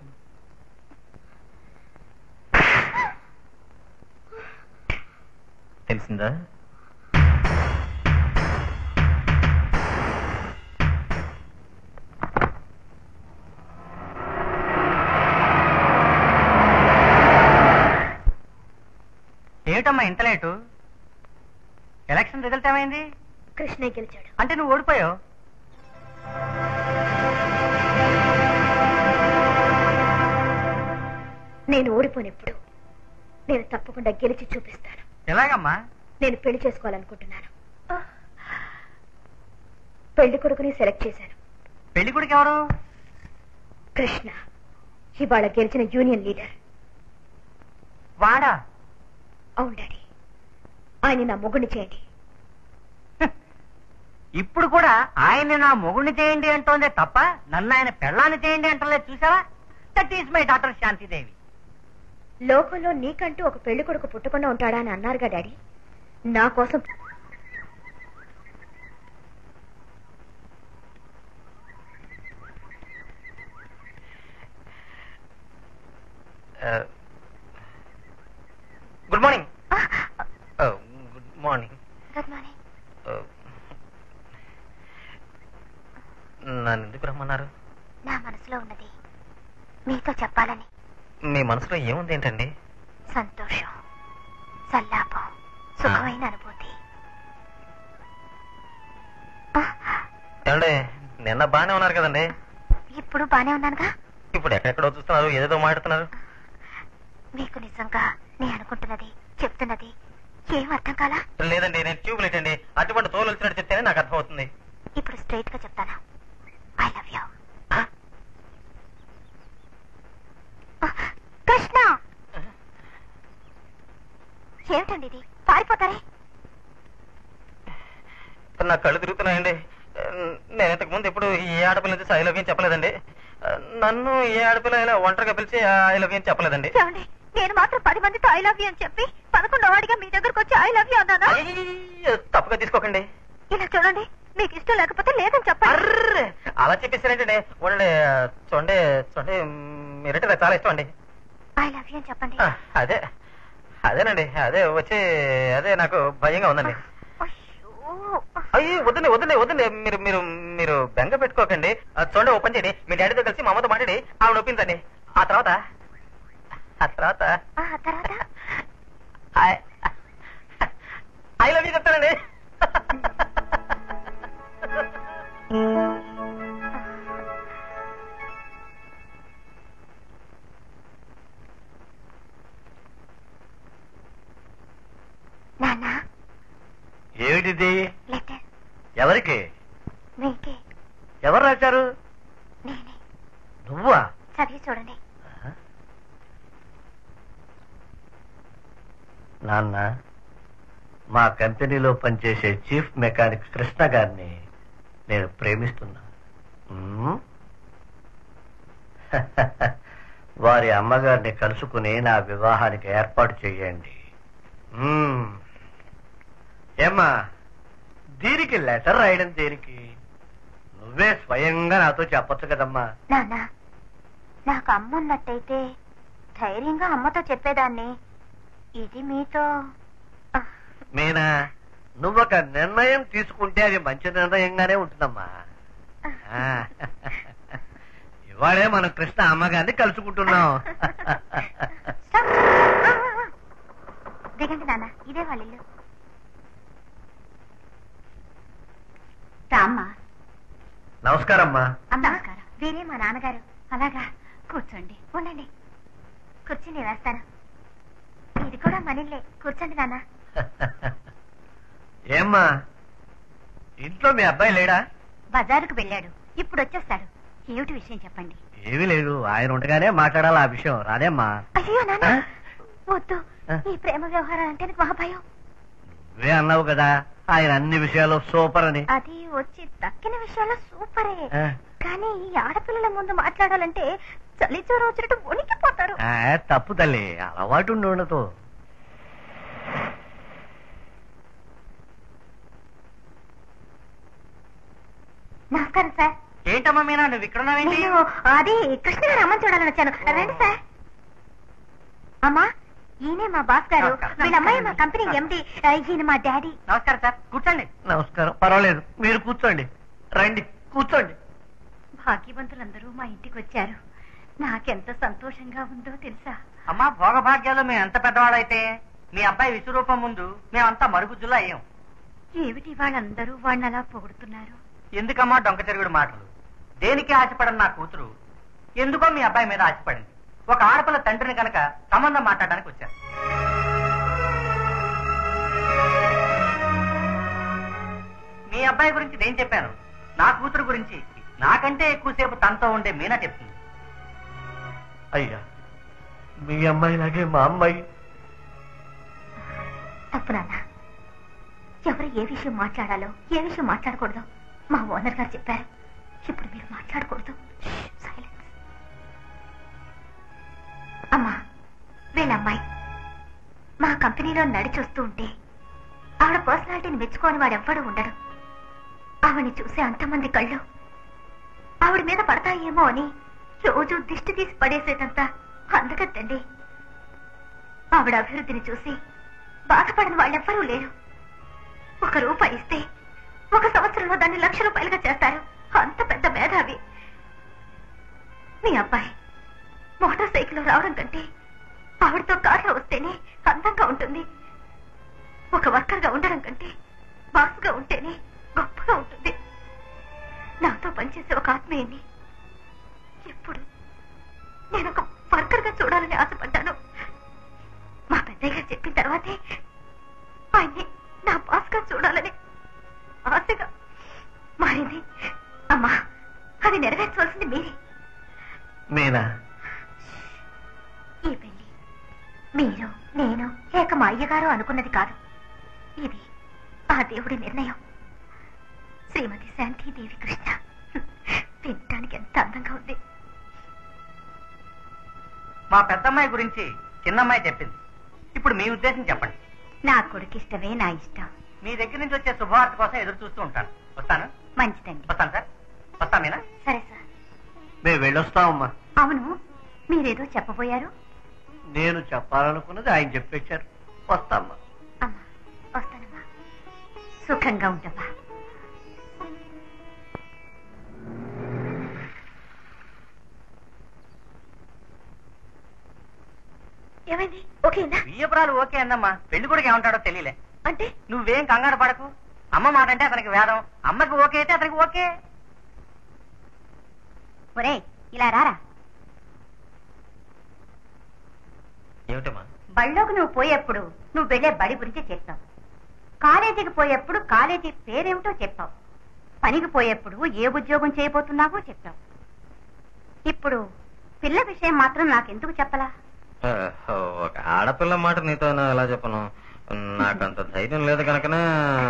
తెలిసిందా? ఏమిటమ్మా ఇంత లేటు? ఎలక్షన్ రిజల్ట్ ఏమైంది? కృష్ణయ్య గెలిచాడు. అంటే నువ్వు ఓడిపోయావు. నేను ఓడిపోయినప్పుడు నేను తప్పకుండా గెలిచి చూపిస్తాను. ఎలాగమ్మా? నేను పెళ్లి చేసుకోవాలనుకుంటున్నాను. పెళ్లి కొడుకుని సెలెక్ట్ చేశాను. పెళ్లి కొడుకు ఎవరు? కృష్ణ, ఇవాళ గెలిచిన యూనియన్ లీడర్. వాడా? అవును డాడీ, ఆయన నా మొగుడిని చేయండి. ఇప్పుడు కూడా ఆయన్ని నా మొగుడిని చేయండి అంటోందే తప్ప నన్ను ఆయన పెళ్ళాన్ని చేయండి అంటలేదు. చూసావా? That is my daughter Shanti Devi. లోకంలో నీకంటూ ఒక పెళ్లి కొడుకు పుట్టకుండా ఉంటాడా అని అన్నారుగా డాడీ. నా కోసం good morning. Good morning. Good morning. నన్ను ఎందుకు రమ్మన్నారు? నా మనసులో ఉన్నది మీతో చెప్పాలని. మీ మనసులో ఏముంది ఏంటండి? సంతోషం, సల్లాపం, సుఖమైన అనుభూతి. ఏమండి, నిన్న బానే ఉన్నారు కదండి? ఇప్పుడు బానే ఉన్నానుగా. ఇప్పుడు ఎక్కడెక్కడో చూస్తున్నారు, ఏదేదో మాట్లాడుతున్నారు. మీకు నిజంగా నేను అనుకుంటున్నది చెప్తున్నది ఏం అర్థం కాలా? లేదండి, నేను ట్యూబ్ లైట్ అండి. అటువంటి తోలు వచ్చినట్టు చెప్తేనే నాకు అర్థం అవుతుంది. ఇప్పుడు స్ట్రైట్ గా చెప్తాను. I love you. కృష్ణ, ఏమిటండి ఇది? పారిపోతారే? నా కళ్ళు తిరుగుతున్నాయండి. నేను ఇంతకు ముందు ఎప్పుడు ఏ ఆడపిల్ల నుంచి ఐ లవ్ యూ చెప్పలేదండి. నన్ను ఏ ఆడపిల్ల ఇలా ఒంటరిగా పిలిచి ఐ లవ్ యూ అని చెప్పలేదండి. ఏమండి, నేను మాత్రం 10 మందితో ఐ లవ్ యూ అని చెప్పి 11వ వాడిగా మీ దగ్గరకు వచ్చి ఐ లవ్ యూ అన్నానా? తప్పుగా తీసుకోకండి. ఇలా చూడండి, మీకు ఇష్టం లేకపోతే లేదని చెప్పండి. అలా చెప్పేసారంటే ఉండండి. చూడండి చూడండి, మీరంటే చాలా ఇష్టం అండి. ఐ లవ్ యూ అని చెప్పండి. అదేనండి, వచ్చి నాకు భయంగా ఉందండి. అయ్యి వద్దండి వద్దండి వద్దండి, మీరు మీరు మీరు బెంగ పెట్టుకోకండి. చూడండి, ఓ పని చేయండి, మీ డాడీతో కలిసి మా అమ్మతో మాట్లాడి ఆవిడ ఒప్పించండి. ఆ తర్వాత ఐ లవ్ యూ చెప్తానండి. నాన్న, ఏమిటిది? లెటర్. ఎవరికి? మీకే. ఎవరు రాశారు? నేనే. నువ్వా? చదివి చూడండి. నాన్న, మా కంపెనీలో పనిచేసే చీఫ్ మెకానిక్ కృష్ణ గారిని నేను ప్రేమిస్తున్నా. వారి అమ్మగారిని కలుసుకుని నా వివాహానికి ఏర్పాటు చెయ్యండి. ఏమ్మా, దీనికి లెటర్ రాయడం దేనికి? నువ్వే స్వయంగా నాతో చెప్పొచ్చు కదమ్మా. నాన్న, నాకు అమ్మ ఉన్నట్టయితే ధైర్యంగా అమ్మతో చెప్పేదాన్ని. ఇది మీతో. మీనా, నువ్వొక నిర్ణయం తీసుకుంటే అది మంచి నిర్ణయంగానే ఉంటుందమ్మా. ఇవాళే మనం కృష్ణ అమ్మగారిని కలుసుకుంటున్నాం. దిగండి నాన్న, ఇదే వాళ్ళ ఇల్లు. రామ్మా. నమస్కారమ్మా. నమస్కారం. వీరే మా నాన్నగారు. అలాగా, కూర్చోండి. ఉండండి, కూర్చుని వేస్తాను. ఇది కూడా మనిల్లే. కూర్చోండి నాన్న. ఏమ్మా, ఇంట్లో మీ అబ్బాయి లేడా? బజారుకు వెళ్ళాడు, ఇప్పుడు వచ్చేస్తాడు. ఏమిటి విషయం చెప్పండి. ఏమీ లేదు, ఆయన ఉండగానే మాట్లాడాలి ఆ విషయం. రాదేమ్మా. అయ్యో నాన్న, వద్దు. ఈ ప్రేమ వ్యవహారం అంటే నాకు మహా భయం. నువ్వే అన్నావు కదా ఆయన అన్ని విషయాలు సూపర్ అని. అది వచ్చి తక్కిన విషయాల్లో సూపరే, కానీ ఈ ఆడపిల్లల ముందు మాట్లాడాలంటే చలి జ్వరం వచ్చినట్టు వణికిపోతారు. తప్పు తల్లి, అలవాటు ఉండదు. నమస్కారం సార్. ఏంటమ్మా మీనా, నువ్వు ఇక్కడ ఉన్నావేంటి? అది కృష్ణ గారు అమ్మని చూడాలని వచ్చాను. రండి సార్. అమ్మా, ఈయనే మా బాస్ గారు. వీళ్ళ అమ్మాయి మా కంపెనీ ఎండి. ఈయన మా డాడీ. నమస్కారం సార్, కూర్చోండి. నమస్కారం. పర్వాలేదు, మీరు కూర్చోండి. రండి, కూర్చోండి. భాగ్యవంతులందరూ మా ఇంటికి వచ్చారు. నాకెంత సంతోషంగా ఉందో తెలుసా? అమ్మా, భోగభాగ్యాలు మేము ఎంత పెద్దవాళ్ళైతే మీ అబ్బాయి విశ్వరూపం ముందు మేమంతా మరుగుజ్జులో అయ్యాం. ఏమిటి వాళ్ళందరూ వాడిని అలా పొగుడుతున్నారు? ఎందుకమ్మా డొంక చెరుగుడు మాటలు? దేనికి ఆశపడని నా కూతురు ఎందుకో మీ అబ్బాయి మీద ఆశపడింది. ఒక ఆడపిల్ల తండ్రిని కనుక సంబంధం మాట్లాడడానికి వచ్చారు. మీ అబ్బాయి గురించి నేను చెప్పాను, నా కూతురు గురించి నాకంటే ఎక్కువసేపు తనతో ఉండే మీనా చెప్తుంది. అయ్యా, మీ అమ్మాయిలాగే మా అమ్మాయి. తప్పు నాన్న. ఎవరు ఏ విషయం మాట్లాడాలో ఏ విషయం మాట్లాడకూడదు మా ఓనర్ గారు చెప్పారు. ఇప్పుడు మీరు మాట్లాడకూడదు. సైలెన్స్. అమ్మా, వీళ్ళమ్మాయి మా కంపెనీలో నడిచొస్తూ ఉంటే ఆవిడ పర్సనాలిటీని మెచ్చుకోని వాడెవ్వడూ ఉండడు. ఆవిడని చూసే అంతమంది కళ్ళు ఆవిడ మీద పడతాయేమో అని రోజు దిష్టి తీసి పడేసేటంత అందగత్తండి. ఆవిడ అభివృద్ధిని చూసి బాధపడిన వాళ్ళెవ్వరూ లేరు. ₹1 ఇస్తే 1 సంవత్సరంలో దాన్ని ₹1,00,000 చేస్తారు. అంత పెద్ద మేధావి. మీ అబ్బాయి మోటార్ సైకిల్లో రావడం కంటే ఆవిడతో కారులో వస్తేనే అందంగా ఉంటుంది. ఒక వర్కర్గా ఉండడం కంటే బాస్గా ఉంటేనే గొప్పగా ఉంటుంది. నాతో పనిచేసే ఒక ఆత్మీయుని ఎప్పుడు నేను ఒక వర్కర్గా చూడాలని ఆశపడ్డాను. మా పెద్దయ్య గారు చెప్పిన తర్వాతే ఆయన్ని నా బాస్గా చూడాలని ఆశగా మారింది. అమ్మా, అది నెరవేర్చవలసింది మీరే. మీనా, ఈ పెళ్లి మీరు నేను లేక మా అయ్యగారు అనుకున్నది కాదు. ఇది ఆ దేవుడి నిర్ణయం. శ్రీమతి శాంతిదేవి కృష్ణ. వినటానికి ఎంత అందంగా ఉంది. మా పెద్దమ్మాయి గురించి చిన్నమ్మాయి చెప్పింది. ఇప్పుడు మీ ఉద్దేశం చెప్పండి. నా కొడుకు ఇష్టమే నా ఇష్టం. మీ దగ్గర నుంచి వచ్చే శుభవార్త కోసం ఎదురు చూస్తూ ఉంటాను. వస్తాను. మంచిదండి. వస్తాను సార్. వస్తా మీనా. సరే సార్. మేము వెళ్ళొస్తామమ్మా. అవును, మీరేదో చెప్పబోయారు. నేను చెప్పాలనుకున్నది ఆయన చెప్పేశారు. వస్తామ్మా. అమ్మా, వస్తానమ్మా. సుఖంగా ఉంటావా? ఏమైంది? ఓకేనా? బియ్యపురాలు ఓకే అందమ్మా. పెళ్లి కొడుకు ఏమంటాడో తెలియలే. అంటే నువ్వేం కంగారు పడకు. అమ్మ మాట అంటే అతనికి వేదం. అమ్మకి ఓకే అయితే అతనికి ఓకే. ఒరే, ఇలా రారా. ఏమిటమ్మా? బళ్ళోకి నువ్వు పోయేప్పుడు నువ్వు వెళ్లే బడి గురించి చెప్పావు. కాలేజీకి పోయేప్పుడు కాలేజీ పేరేమిటో చెప్పావు. పనికి పోయేప్పుడు ఏ ఉద్యోగం చేయబోతున్నావో చెప్పావు. ఇప్పుడు పిల్ల విషయం మాత్రం నాకెందుకు చెప్పలా? ఒక ఆడపిల్ల మాట నీతో ఎలా చెప్పను? నాకంత ధైర్యం లేదు కనుకనే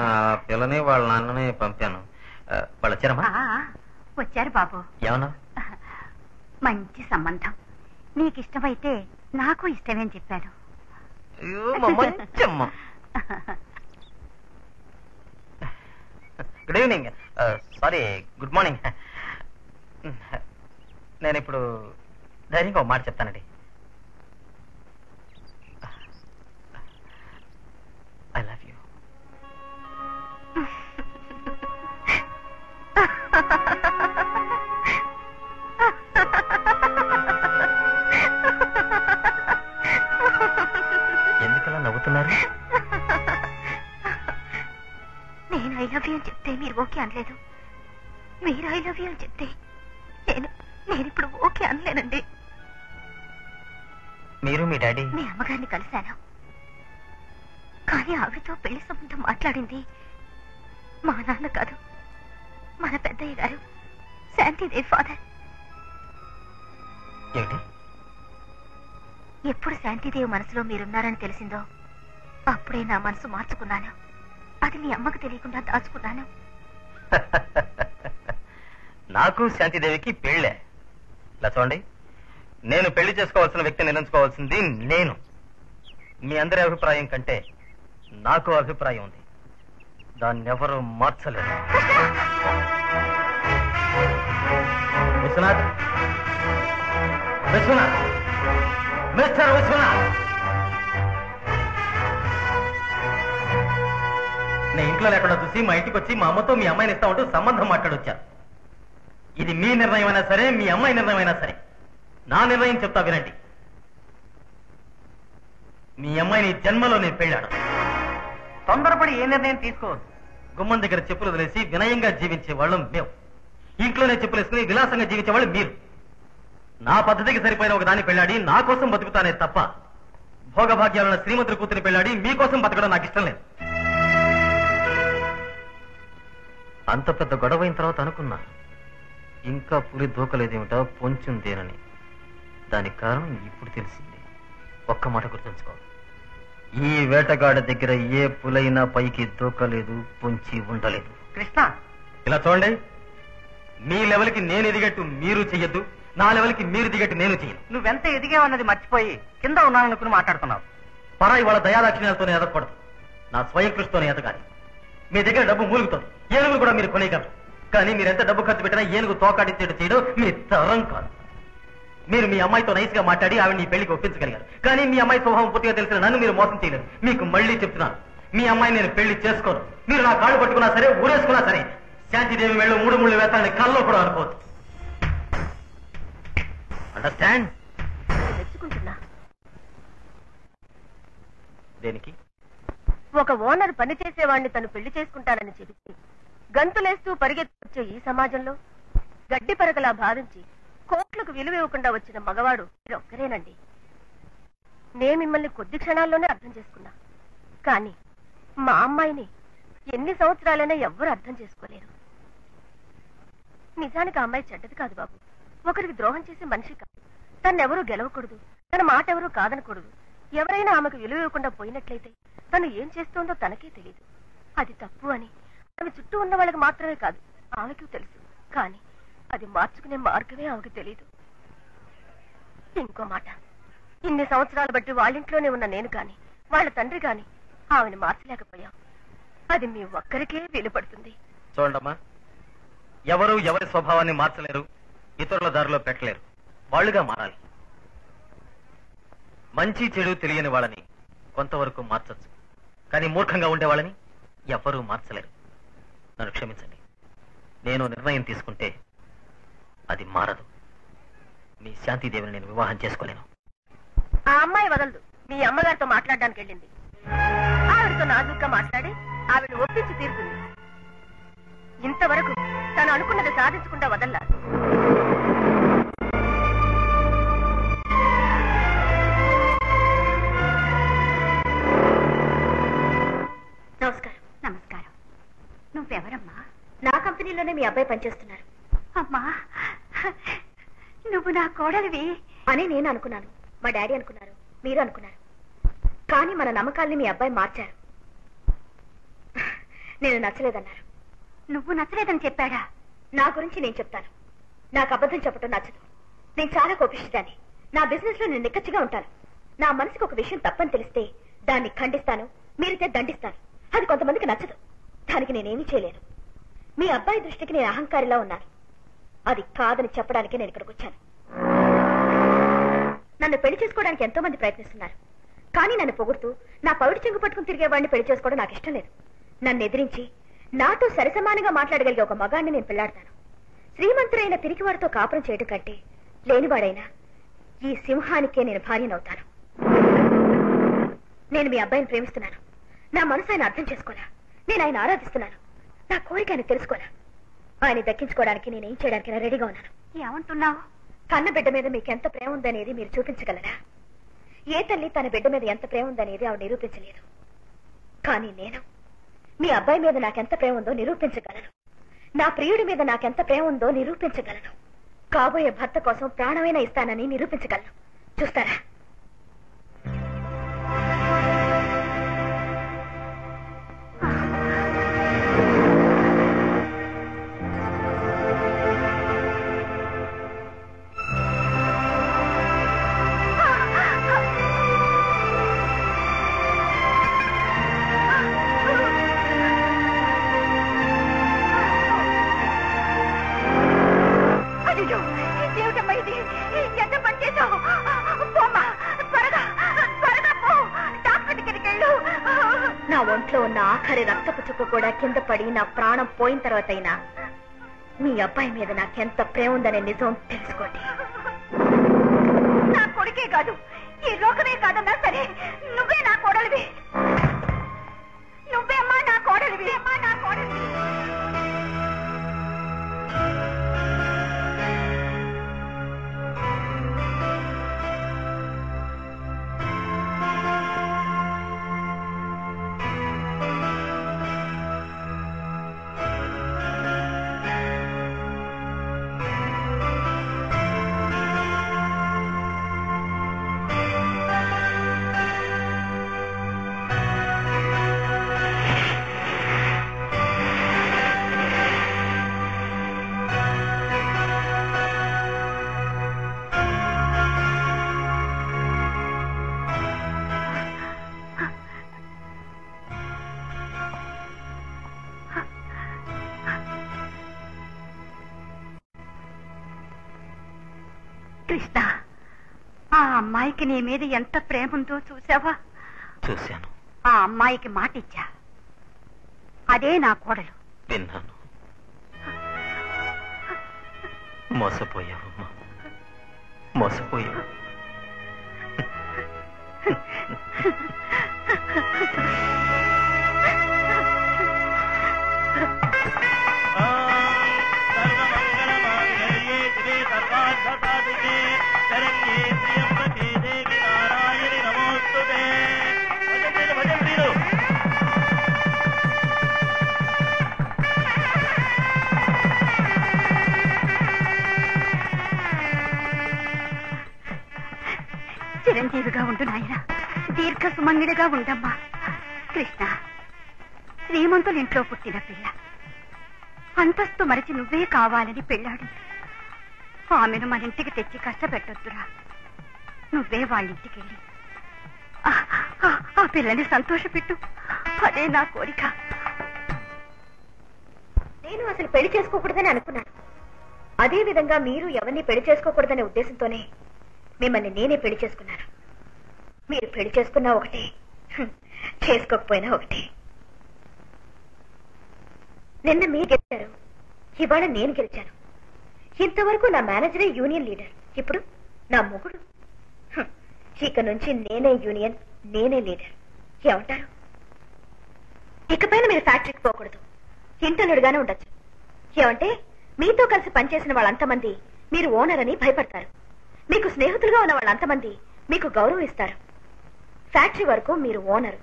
ఆ పిల్లని వాళ్ళ నాన్నని పంపాను. వాళ్ళు వచ్చారమ్మా? వచ్చారు బాబు. ఏమన్నా? మంచి సంబంధం. నీకిష్టమైతే నాకు ఇష్టమే అని చెప్పాడు. మంచమ్మ. Good evening. Sorry, good morning. నేను ఇప్పుడు ధైర్యంగా ఒక మాట చెప్తానండి. I love you. ఎందుకలా నవ్వుతున్నారు? నేను ఐ లవ్ యూ అని చెప్తే మీరు ఓకే అనలేదు. మీరు ఐ లవ్ యూ అని చెప్తే నేను ఇప్పుడు ఓకే అనలేనండి. మీరు మీ డాడీ మీ అమ్మగారిని కలిశాను. కానీ ఆవిడతో పెళ్లి సంబంధం మాట్లాడింది మా నాన్న కాదు, మన పెద్దయ్య గారు, శాంతిదేవి ఫాదర్. ఏంటి? ఎప్పుడు శాంతిదేవి మనసులో మీరున్నారని తెలిసిందో అప్పుడే నా మనసు మార్చుకున్నాను. అది మీ అమ్మకు తెలియకుండా దాచుకున్నాను. నాకు శాంతిదేవికి పెళ్ళే. ఇలా చూడండి, నేను పెళ్లి చేసుకోవాల్సిన వ్యక్తిని నిర్ణయించుకోవాల్సింది నేను. మీ అందరి అభిప్రాయం కంటే నాకు అభిప్రాయం ఉంది. దాన్ని ఎవరు మార్చలేరు. విశ్వనాథ్, విశ్వనాథ్, మిస్టర్ విశ్వనాథ్, నేను ఇంట్లో లేకుండా చూసి మా ఇంటికి వచ్చి మా అమ్మతో మీ అమ్మాయిని ఇస్తా ఉంటూ సంబంధం మాట్లాడొచ్చారు. ఇది మీ నిర్ణయం అయినా సరే, మీ అమ్మాయి నిర్ణయం అయినా సరే, నా నిర్ణయం చెప్తా వినండి. మీ అమ్మాయిని జన్మలో నేను పెళ్ళాడు. తొందరపడి ఏ నిర్ణయం తీసుకోవద్దు. గుమ్మం దగ్గర చెప్పులు వదిలేసి వినయంగా జీవించే వాళ్ళం మేము. ఇంట్లోనే చెప్పులు వేసుకుని విలాసంగా జీవించే వాళ్ళు మీరు. నా పద్ధతికి సరిపోయిన ఒక దాన్ని పెళ్ళాడి నా కోసం బతుకుతానే తప్ప భోగభాగ్యాలున్న శ్రీమంతుడి కూతురిని పెళ్ళాడి మీకోసం బతకడం నాకు ఇష్టం లేదు. అంత పెద్ద గొడవ అయిన తర్వాత అనుకున్నా ఇంకా పులి దూకలేదేమిటో పొంచుందేనని. దానికి కారణం ఇప్పుడు తెలిసింది. ఒక్క మాట గుర్తుంచుకో, ఈ వేటగాడి దగ్గర ఏ పులైనా పైకి దూకలేదు, పొంచి ఉండలేదు. కృష్ణ, ఇలా చూడండి, మీ లెవెల్కి నేను ఎదిగట్టు మీరు చెయ్యొద్దు, నా లెవెల్కి మీరు దిగట్టు నేను చెయ్యను. నువ్వెంత ఎదిగావన్నది మర్చిపోయి కింద ఉన్నాననుకుని మాట్లాడుతున్నావు. పరాయి వాళ్ళ దయాదాక్షిణ్యాలతోనే ఎదగకూడదు, నా స్వయం కృషితోనే ఎదగాలి. మీ దగ్గర డబ్బు మూలుగుతుంది, ఏనుగులు కూడా మీరు కొనేయగలరు. కానీ మీరు ఎంత డబ్బు ఖర్చు పెట్టినా ఏనుగు తోకాడించేట్టు చేయడం మీ తరం కాదు. మీరు మీ అమ్మాయితో నైస్ గా మాట్లాడి ఆవిడ నీ పెళ్లికి ఒప్పించగలిగారు. కానీ మీ అమ్మాయి స్వభావం పూర్తిగా తెలిసిన నన్ను మీరు మోసం చేయలేరు. మీకు మళ్ళీ చెప్తున్నాను, మీ అమ్మాయిని నేను పెళ్లి చేసుకోను. మీరు నా కాళ్ళు పట్టుకున్నా సరే, ఊరేసుకున్నా సరే, శాంతిదేవి మెళ్ళు 3 వేస్తానని కల్లో కూడా అనుకోవద్దు. అండర్స్టాండ్? తెచ్చుకుంటున్నా. దేనికి? ఒక ఓనర్ పని చేసేవాడిని తను పెళ్లి చేసుకుంటానని చెబితే గంతులేస్తూ పరిగెత్తుకొచ్చే ఈ సమాజంలో గడ్డి పరకలా భావించి కోట్లకు విలువ ఇవ్వకుండా వచ్చిన మగవాడు మీరొక్కరేనండి. నేను మిమ్మల్ని కొద్ది క్షణాల్లోనే అర్థం చేసుకున్నా. కానీ మా అమ్మాయిని ఎన్ని సంవత్సరాలైనా ఎవ్వరూ అర్థం చేసుకోలేరు. నిజానికి ఆ అమ్మాయి చెడ్డది కాదు బాబు, ఒకరికి ద్రోహం చేసే మనిషి కాదు. తన్నెవరూ గెలవకూడదు, తన మాట ఎవరూ కాదనకూడదు. ఎవరైనా ఆమెకు విలువ ఇవ్వకుండా పోయినట్లయితే తను ఏం చేస్తోందో తనకే తెలియదు. అది తప్పు అని ఆమె చుట్టూ ఉన్న వాళ్ళకి మాత్రమే కాదు, ఆమెకు తెలుసు. కానీ అది మార్చుకునే మార్గమే ఆమెకు తెలియదు. ఇంకో మాట, ఇన్ని సంవత్సరాలు బట్టి వాళ్ళింట్లోనే ఉన్న నేను కాని వాళ్ళ తండ్రి కాని ఆమెను మార్చలేకపోయాం. అది మీ ఒక్కరికే వీలుపడుతుంది. చూడండమ్మా, ఎవరు ఎవరి స్వభావాన్ని మార్చలేరు, ఇతరుల దారిలో పెట్టలేరు. వాళ్ళుగా మారాలి. మంచి చెడు తెలియని వాళ్ళని కొంతవరకు మార్చచ్చు, కానీ మూర్ఖంగా ఉండే వాళ్ళని ఎవరూ మార్చలేరు. నన్ను క్షమించండి, నేను నిర్ణయం తీసుకుంటే అది మారదు. మీ శాంతిదేవిని నేను వివాహం చేసుకోలేను. ఆ అమ్మాయి వదలదు. మీ అమ్మగారితో మాట్లాడడానికి వెళ్ళింది. ఆవిడతో నాజుగ్గా మాట్లాడి ఆవిడ ఒప్పించి తీరుతుంది. ఇంతవరకు తను అనుకున్నది సాధించకుండా వదల్లా. నమస్కారం. నమస్కారం. నువ్వెవరమ్మా? నా కంపెనీలోనే మీ అబ్బాయి పనిచేస్తున్నారు. అమ్మా, నువ్వు నా కోడలివి అని నేను అనుకున్నాను, మా డాడీ అనుకున్నారు, మీరు అనుకున్నారు. కానీ మన నమ్మకాల్ని మీ అబ్బాయి మార్చారు. నేను నచ్చలేదన్నారు. నువ్వు నచ్చలేదని చెప్పాడా? నా గురించి నేను చెప్తాను. నాకు అబద్ధం చెప్పడం నచ్చదు. నేను చాలా కోపిష్టిదాన్ని. నా బిజినెస్ లో నేను నిక్కచ్చిగా ఉంటాను. నా మనసుకు ఒక విషయం తప్పని తెలిస్తే దాన్ని ఖండిస్తాను, మీరైతే దండిస్తాను. అది కొంతమందికి నచ్చదు, దానికి నేనేమీ చేయలేను. మీ అబ్బాయి దృష్టికి నేను అహంకారిలా ఉన్నాను. అది కాదని చెప్పడానికి నేను ఇక్కడికి వచ్చాను. నన్ను పెళ్లి చేసుకోవడానికి ఎంతో మంది ప్రయత్నిస్తున్నారు. కానీ నన్ను పొగుడుతూ నా పవిడి చెంగు పట్టుకుని తిరిగేవాడిని పెళ్లి చేసుకోవడం నాకు ఇష్టం లేదు. నన్ను ఎదిరించి నాతో సరిసమానంగా మాట్లాడగలిగే ఒక మగాడిని నేను పెళ్లాడతాను. శ్రీమంతుడైన పిరికివాడితో కాపురం చేయడం కంటే లేనివాడైనా ఈ సింహానికే నేను భార్యనవుతాను. నేను మీ అబ్బాయిని ప్రేమిస్తున్నాను. నా మనసు ఆయన అర్థం చేసుకోలా. నేను ఆయన ఆరాధిస్తున్నాను. నా కోరిక ఆయన తెలుసుకోలా. ఆయన దక్కించుకోవడానికి నేనేం చేయడానికి రెడీగా ఉన్నాను. ఏమంటున్నావు? కన్న బిడ్డ మీద మీకు ఎంత ప్రేమ ఉందనేది మీరు చూపించగలరా? ఏ తల్లి తన బిడ్డ మీద ఎంత ప్రేమ ఉందనేది ఆవిడ నిరూపించలేదు. కానీ నేను మీ అబ్బాయి మీద నాకెంత ప్రేమ ఉందో నిరూపించగలను. నా ప్రియుడి మీద నాకెంత ప్రేమ ఉందో నిరూపించగలను. కాబోయే భర్త కోసం ప్రాణమైనా ఇస్తానని నిరూపించగలను. చూస్తారా? నా ఒంట్లో ఉన్న ఆఖరి రక్తపు చుక్క కూడా కింద పడి నా ప్రాణం పోయిన తర్వాత అయినా మీ అబ్బాయి మీద నాకెంత ప్రేమ ఉందనే నిజం తెలుసుకోండి. నా కొడుకే కాదు, ఈ లోకమే కాదన్నా సరే నువ్వే నా కోడలివి. నువ్వే అమ్మా నా కోడలివి. అమ్మా నా కోడలివి. కృష్ణ, ఆ అమ్మాయికి నీ మీద ఎంత ప్రేమ ఉందో చూసావా? చూశాను. ఆ అమ్మాయికి మాట ఇచ్చా, అదే నా కోడలు. విన్నాను. మోసపోయావమ్మా, మోసపోయావు. చిరంజీవిగా ఉండు నాయన, దీర్ఘ సుమంగిడిగా ఉండమ్మా. కృష్ణ, శ్రీమంతులు ఇంట్లో పుట్టిన పిల్ల, అంతస్తు మరిచి నువ్వే కావాలని పెళ్ళాడు. ఆమెను మన ఇంటికి తెచ్చి కష్టపెట్టొద్దురా. నువ్వే వాళ్ళింటికి వెళ్ళి ఆ పిల్లని సంతోషపెట్టు, అదే నా కోరిక. నేను అసలు పెళ్లి చేసుకోకూడదని అనుకున్నాను. అదే విధంగా మీరు ఎవరిని పెళ్లి చేసుకోకూడదనే ఉద్దేశంతోనే మిమ్మల్ని నేనే పెళ్లి చేసుకున్నాను. మీరు పెళ్లి చేసుకున్నా ఒకటే, చేసుకోకపోయినా ఒకటే. నిన్న మీరు గెలిచారు, ఇవాళ నేను గెలిచాను. ఇంతవరకు నా మేనేజరే యూనియన్ లీడర్, ఇప్పుడు నా మొగుడు. ఇక నుంచి నేనే యూనియన్, నేనే లీడర్. ఏమంటారు? ఇకపైన మీరు ఫ్యాక్టరీకి పోకూడదు, ఇంటర్నుడుగానే ఉండొచ్చు. ఏమంటే మీతో కలిసి పనిచేసిన వాళ్ళంతమంది మీరు ఓనర్ అని భయపడతారు. మీకు స్నేహితులుగా ఉన్న వాళ్ళంతమంది మీకు గౌరవం ఇస్తారు. ఫ్యాక్టరీ వరకు మీరు ఓనరు,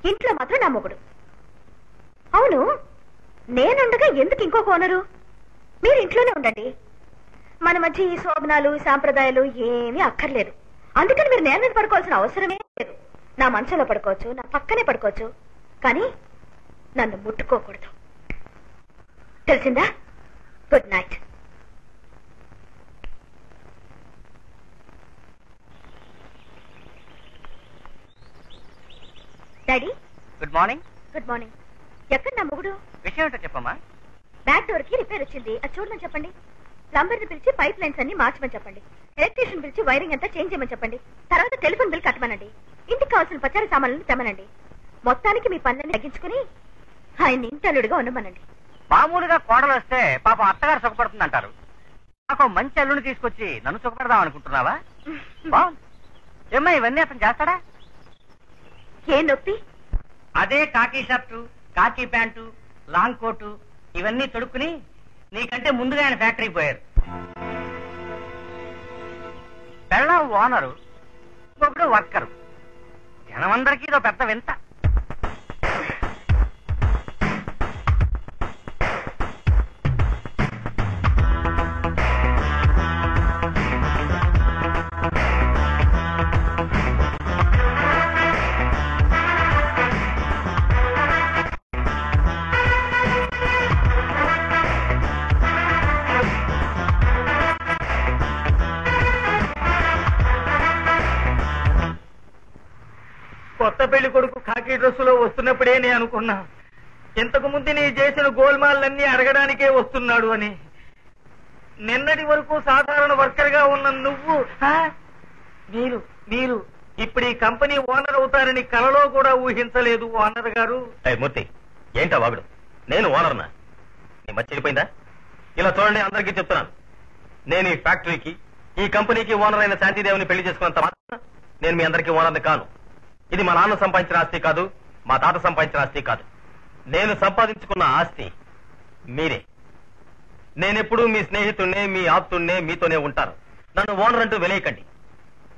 ఇంట్లో మాత్రం నా మొగుడు. అవును, నేనుండగా ఎందుకు ఇంకొక ఓనరు? మీరు ఇంట్లోనే ఉండండి. మన మధ్య ఈ శోభనాలు సాంప్రదాయాలు ఏమీ అక్కర్లేదు. అందుకని మీరు నేల మీద పడుకోవాల్సిన అవసరమే లేదు. నా మంచంలో పడుకోవచ్చు, నా పక్కనే పడుకోవచ్చు, కానీ నన్ను ముట్టుకోకూడదు. తెలిసిందా? Good night. Daddy, good morning. Good morning. ఎక్కడ నా మొగుడు? విషయం ఏంటో చెప్పమ్మా. బ్యాక్ డోర్ కి రిపేర్ వచ్చింది, అది చూడమని చెప్పండి. ప్లంబర్ ని పిలిచి పైప్ లైన్స్ అన్ని మార్చమని చెప్పండి. ఎలక్ట్రీషియన్ పిలిచి వైరింగ్ అంతా చేంజ్ చేయమని చెప్పండి. తర్వాత టెలిఫోన్ బిల్ కట్టమనండి. ఇంటికి కావాల్సిన పచారీ సామాన్లను తెమ్మనండి. మొత్తానికి మీ పనులన్నీ తగ్గించుకుని ఆయన ఇంటల్లుడిగా ఉండమనండి. మామూలుగా కోడలు వస్తే పాపం అత్తగారు సుఖపడుతుందంటారు. నాకు మంచి అల్లుని తీసుకొచ్చి నన్ను సుఖపెడదాం అనుకుంటున్నావా? బాగుంది. ఏమ్మా, ఇవన్నీ అతను చేస్తాడా? ఏం నొప్పి? అదే కాకి షర్టు, కాకి ప్యాంటు, లాంగ్ కోటు ఇవన్నీ తొడుక్కుని నీకంటే ముందుగా ఆయన ఫ్యాక్టరీకి పోయారు. పెళ్ళం ఓనరు, ఇంకొకడు వర్కరు. జనమందరికీ ఇదో పెద్ద వింత. కొత్త పెళ్లి కొడుకు కాకి డ్రెస్సులో వస్తున్నప్పుడే నేను అనుకున్నా, ఇంతకు ముందు నీ చేసిన గోల్మాలన్నీ అడగడానికే వస్తున్నాడు అని. నిన్నటి వరకు సాధారణ వర్కర్ గా ఉన్న నువ్వు మీరు ఇప్పుడు ఈ కంపెనీ ఓనర్ అవుతారని కలలో కూడా ఊహించలేదు ఓనర్ గారు. మూర్తి, ఏంటా వాగుడు? నేను ఓనర్నా? నీ మధ్య చెడిపోయిందా? ఇలా చూడండి, అందరికీ చెప్తున్నాను, నేను ఈ ఫ్యాక్టరీకి, ఈ కంపెనీకి ఓనర్ అయిన శాంతిదేవిని పెళ్లి చేసుకున్నంత మాత్రం నేను మీ అందరికీ ఓనర్ని కాను. ఇది మా నాన్న సంపాదించిన ఆస్తి కాదు, మా తాత సంపాదించిన ఆస్తి కాదు. నేను సంపాదించుకున్న ఆస్తి మీరే. నేనెప్పుడు మీ స్నేహితుడినే, మీ ఆప్తుడినే, మీతోనే ఉంటాను. నన్ను ఓనర్ అంటూ వెలేయకండి.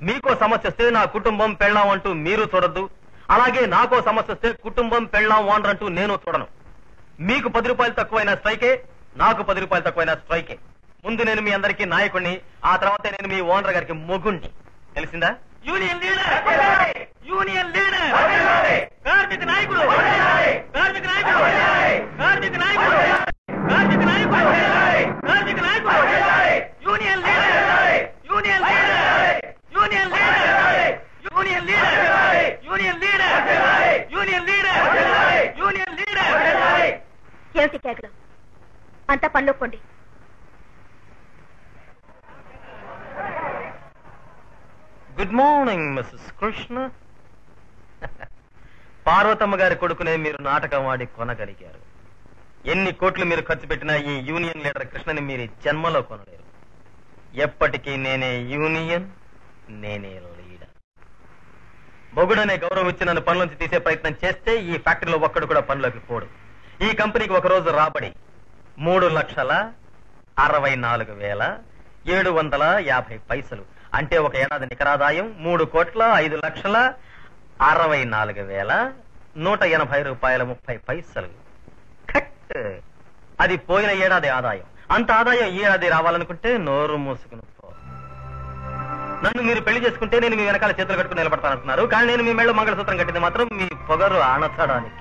మీకో సమస్య వస్తే నా కుటుంబం పెళ్ళాం అంటూ మీరు చూడొద్దు. అలాగే నాకో సమస్య వస్తే కుటుంబం పెళ్ళాం ఓనర్ అంటూ నేను చూడను. మీకు 10 రూపాయలు తక్కువైన స్ట్రైకే, నాకు 10 రూపాయలు తక్కువైన స్ట్రైకే. ముందు నేను మీ అందరికీ నాయకుడిని, ఆ తర్వాత నేను మీ ఓనర్ గారికి మొగుణ్ణి. తెలిసిందా? యూనియన్ లీడర్, యూనియన్ లీడర్, కార్మిక నాయకుడు, కార్మిక నాయకుడు, కార్మిక నాయకుడు, కార్మిక నాయకుడు, కార్మిక నాయకుడు, union leader, union leader, union leader, union leader, union leader, union leader, union leader. ఏమిటి కేకలు? అంతా పనిలో పోండి. Good morning Mrs Krishna. Parvathamma గారి కొడుకునే మీరు నాటకం ఆడి కొనగలిగారు. ఎన్ని కోట్లు మీరు ఖర్చు పెట్టినా ఈ యూనియన్ లీడర్ కృష్ణని మీరు జన్మలో కొనలేరు. ఎప్పటికీ నేనే యూనియన్, నేనే లీడర్. మొగుడనే గౌరవం ఇచ్చి నన్ను పనులోంచి తీసే ప్రయత్నం చేస్తే ఈ ఫ్యాక్టరీలో ఒక్కడు కూడా పనిలోకి పోడు. ఈ కంపెనీకి ఒక రోజు రాబడి 3,64,750 అంటే ఒక ఏడాది నికరాదాయం 3,64,64,180 రూపాయల 30 కట్. అది పోయిన ఏడాది ఆదాయం. అంత ఆదాయం ఈ ఏడాది రావాలనుకుంటే నోరు మూసుకుని పో. నన్ను మీరు పెళ్లి చేసుకుంటే నేను మీ వెనకాల చేతులు కట్టుకుని నిలబడతానంటున్నారు. కానీ నేను మీ మెళ్ళ మంగళసూత్రం కట్టింది మాత్రం మీ పొగరు అణచడానికి.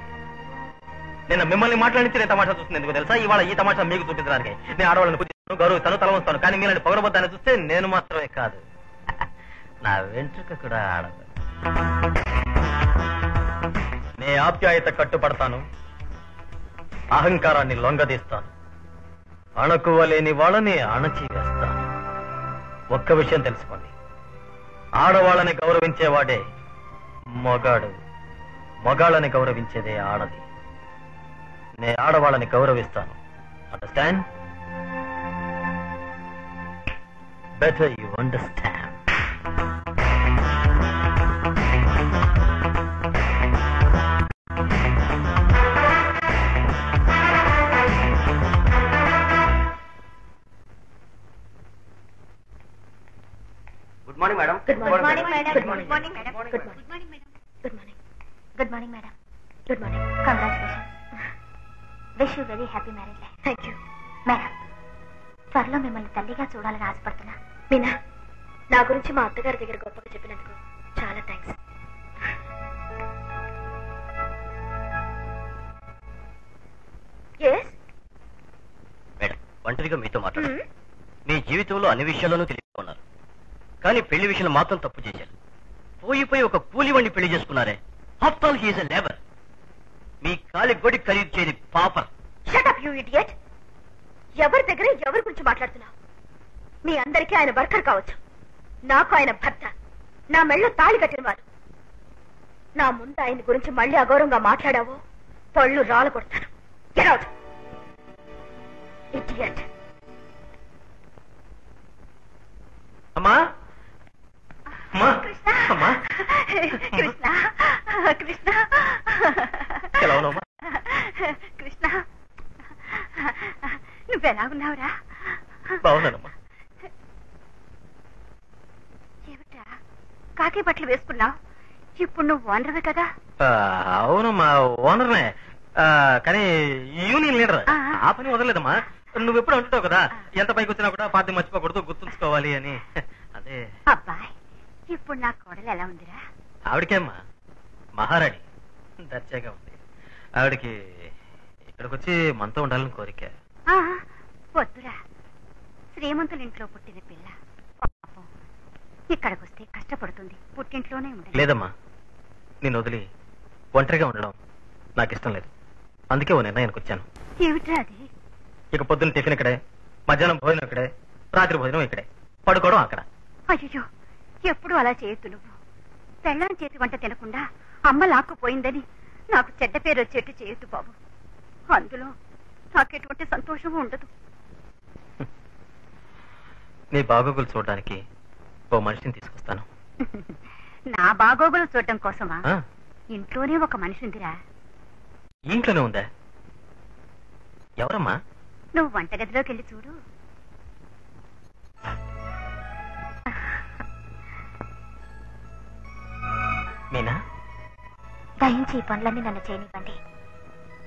నేను మిమ్మల్ని మాట్లాడించి నేను తమాషా చూస్తుంది ఎందుకు తెలుసా? ఇవాళ ఈ తమాషా మీకు చూపించడానికి. నేను ఆడవాళ్ళని పూజిస్తాను, గౌరవిస్తాను, తల వంస్తాను. కానీ మీలాంటి పొగరబద్దాన్ని చూస్తే నేను మాత్రమే కాదు, నా వెంట్రుక కూడా ఆడదు. నే ఆప్యాయత కట్టుపడతాను, అహంకారాన్ని లొంగదీస్తాను, అణకువలేని వాళ్ళని అణచివేస్తాను. ఒక్క విషయం తెలుసుకోండి, ఆడవాళ్ళని గౌరవించేవాడే మొగాడు, మొగాళ్ళని గౌరవించేదే ఆడది. నే ఆడవాళ్ళని గౌరవిస్తాను. Understand? Better you understand. Good morning madam. Good morning madam. Good morning madam. Good morning madam. Good morning. Good morning madam. Good morning. Congratulations. Wish you very happy marriage life. Thank you madam. త్వరలో మిమ్మల్ని తల్లిగా చూడాలని ఆశపడుతున్నా. మీనా, నా గురించి మా అత్తగారి దగ్గర గొప్పగా చెప్పినందుకు చాలా థ్యాంక్స్. మేడం, ఒంటరిగా మీతో మాట్లాడు. మీ జీవితంలో అన్ని విషయాల్లోనూ తెలియకున్నారు, కానీ పెళ్లి విషయంలో మాత్రం తప్పు చేశారు. పోయిపోయి ఒక కూలివాణ్ణి పెళ్లి చేసుకున్నారే. After all he is a labour. మీ కాలి గొడి ఖరీదు చేయని pauper. Shut up you idiot. ఎవరి దగ్గర ఎవరి గురించి మాట్లాడుతున్నావు? మీ అందరికీ ఆయన వర్కర్ కావచ్చు, నాకు ఆయన భర్త, నా మెళ్ళో తాళి కట్టినవారు. నా ముందు ఆయన గురించి మళ్ళీ అగౌరవంగా మాట్లాడావో పళ్ళు రాళ్ళు కొడతాను. Get out idiot. అమ్మా అమ్మా అమ్మా, కృష్ణ కృష్ణ ఎలా ఉన్నావమ్మా? కృష్ణ, నువ్వెలా ఉన్నావురా? బాగున్నానమ్మా. ఏమిటా కాకి బట్టలు వేసుకున్నావు? ఇప్పుడు నువ్వు ఓనర్వే కదా? అవునమ్మా, ఓనర్నే. కానీ యూనియన్ లీడర్. ఆ పని వదలలేదమ్మా. నువ్వు ఎప్పుడు అంటుంటావు కదా, ఎంత పైకి వచ్చినా కూడా పార్టీ మర్చిపోకూడదు, గుర్తుంచుకోవాలి అని. అదే. అబ్బాయి, ఇప్పుడు నా కోడలు ఎలా ఉందిరా? ఆవిడకేమ్మా మహారాణి, దర్జాగా ఉంది. ఆవిడకి ఇక్కడికి వచ్చి మనతో ఉండాలని కోరిక. వద్దురా, శ్రీమంతుల ఇంట్లో పుట్టిన పిల్ల పాపం ఇక్కడికి వస్తే కష్టపడుతుంది, పుట్టింట్లోనే ఉండాలి. లేదమ్మా, నేను వదిలి ఒంటరిగా ఉండడం నాకు ఇష్టం లేదు. అందుకే ఓ నిర్ణయానికి వచ్చాను. ఏమిట్రా అది? ఇక పొద్దున్న టిఫిన్ ఇక్కడే, మధ్యాహ్నం భోజనం ఇక్కడే, రాత్రి భోజనం ఇక్కడే, పడుకోవడం అక్కడ. అయ్యో, ఎప్పుడు అలా చేయొద్దు. నువ్వు పెళ్ళాం చేతి వంట తినకుండా అమ్మ లాక్కుపోయిందని నాకు చెడ్డ పేరు వచ్చేట్టు చేయొద్దు బాబు. అందులో నాకు ఎటువంటి సంతోషము ఉండదు. నీ బాగోగులు చూడడానికి ఓ మనిషిని తీసుకొస్తాను. నా బాగోగులు చూడటం కోసమా? ఆ, ఇంట్లోనే ఒక మనిషి ఉందిరా. ఇంట్లోనే ఉందా? ఎవరమ్మా? నువ్వు వంటగదిలోకి వెళ్ళి చూడు. మీనా? దయించి ఈ పనులన్నీ నన్ను చేయనివ్వండి.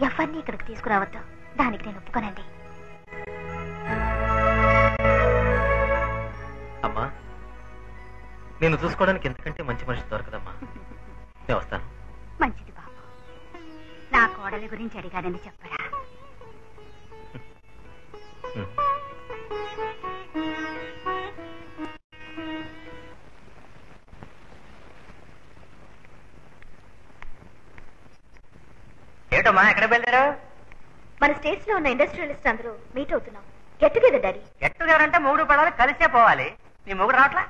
ఎవరిని ఇక్కడికి తీసుకురావద్దు, దానికి నేను ఒప్పుకోనండి. అమ్మా, నేను చూసుకోవడానికి ఎందుకంటే మంచి మనిషి దొరకదమ్మా. నేను వస్తాను. మంచిది బాబు. నా కోడలి గురించి అడిగానని చెప్పరా? ఏటమ్మా, ఎక్కడ బయలుదేరావు? మన స్టేట్స్ లో ఉన్న ఇండస్ట్రియలిస్ట్ అందరూ మీట్ అవుతున్నాం. Get together daddy. Get together అంటే 3 పడాలి, కలిసే పోవాలి. నీ మొగుడు రావట్లా?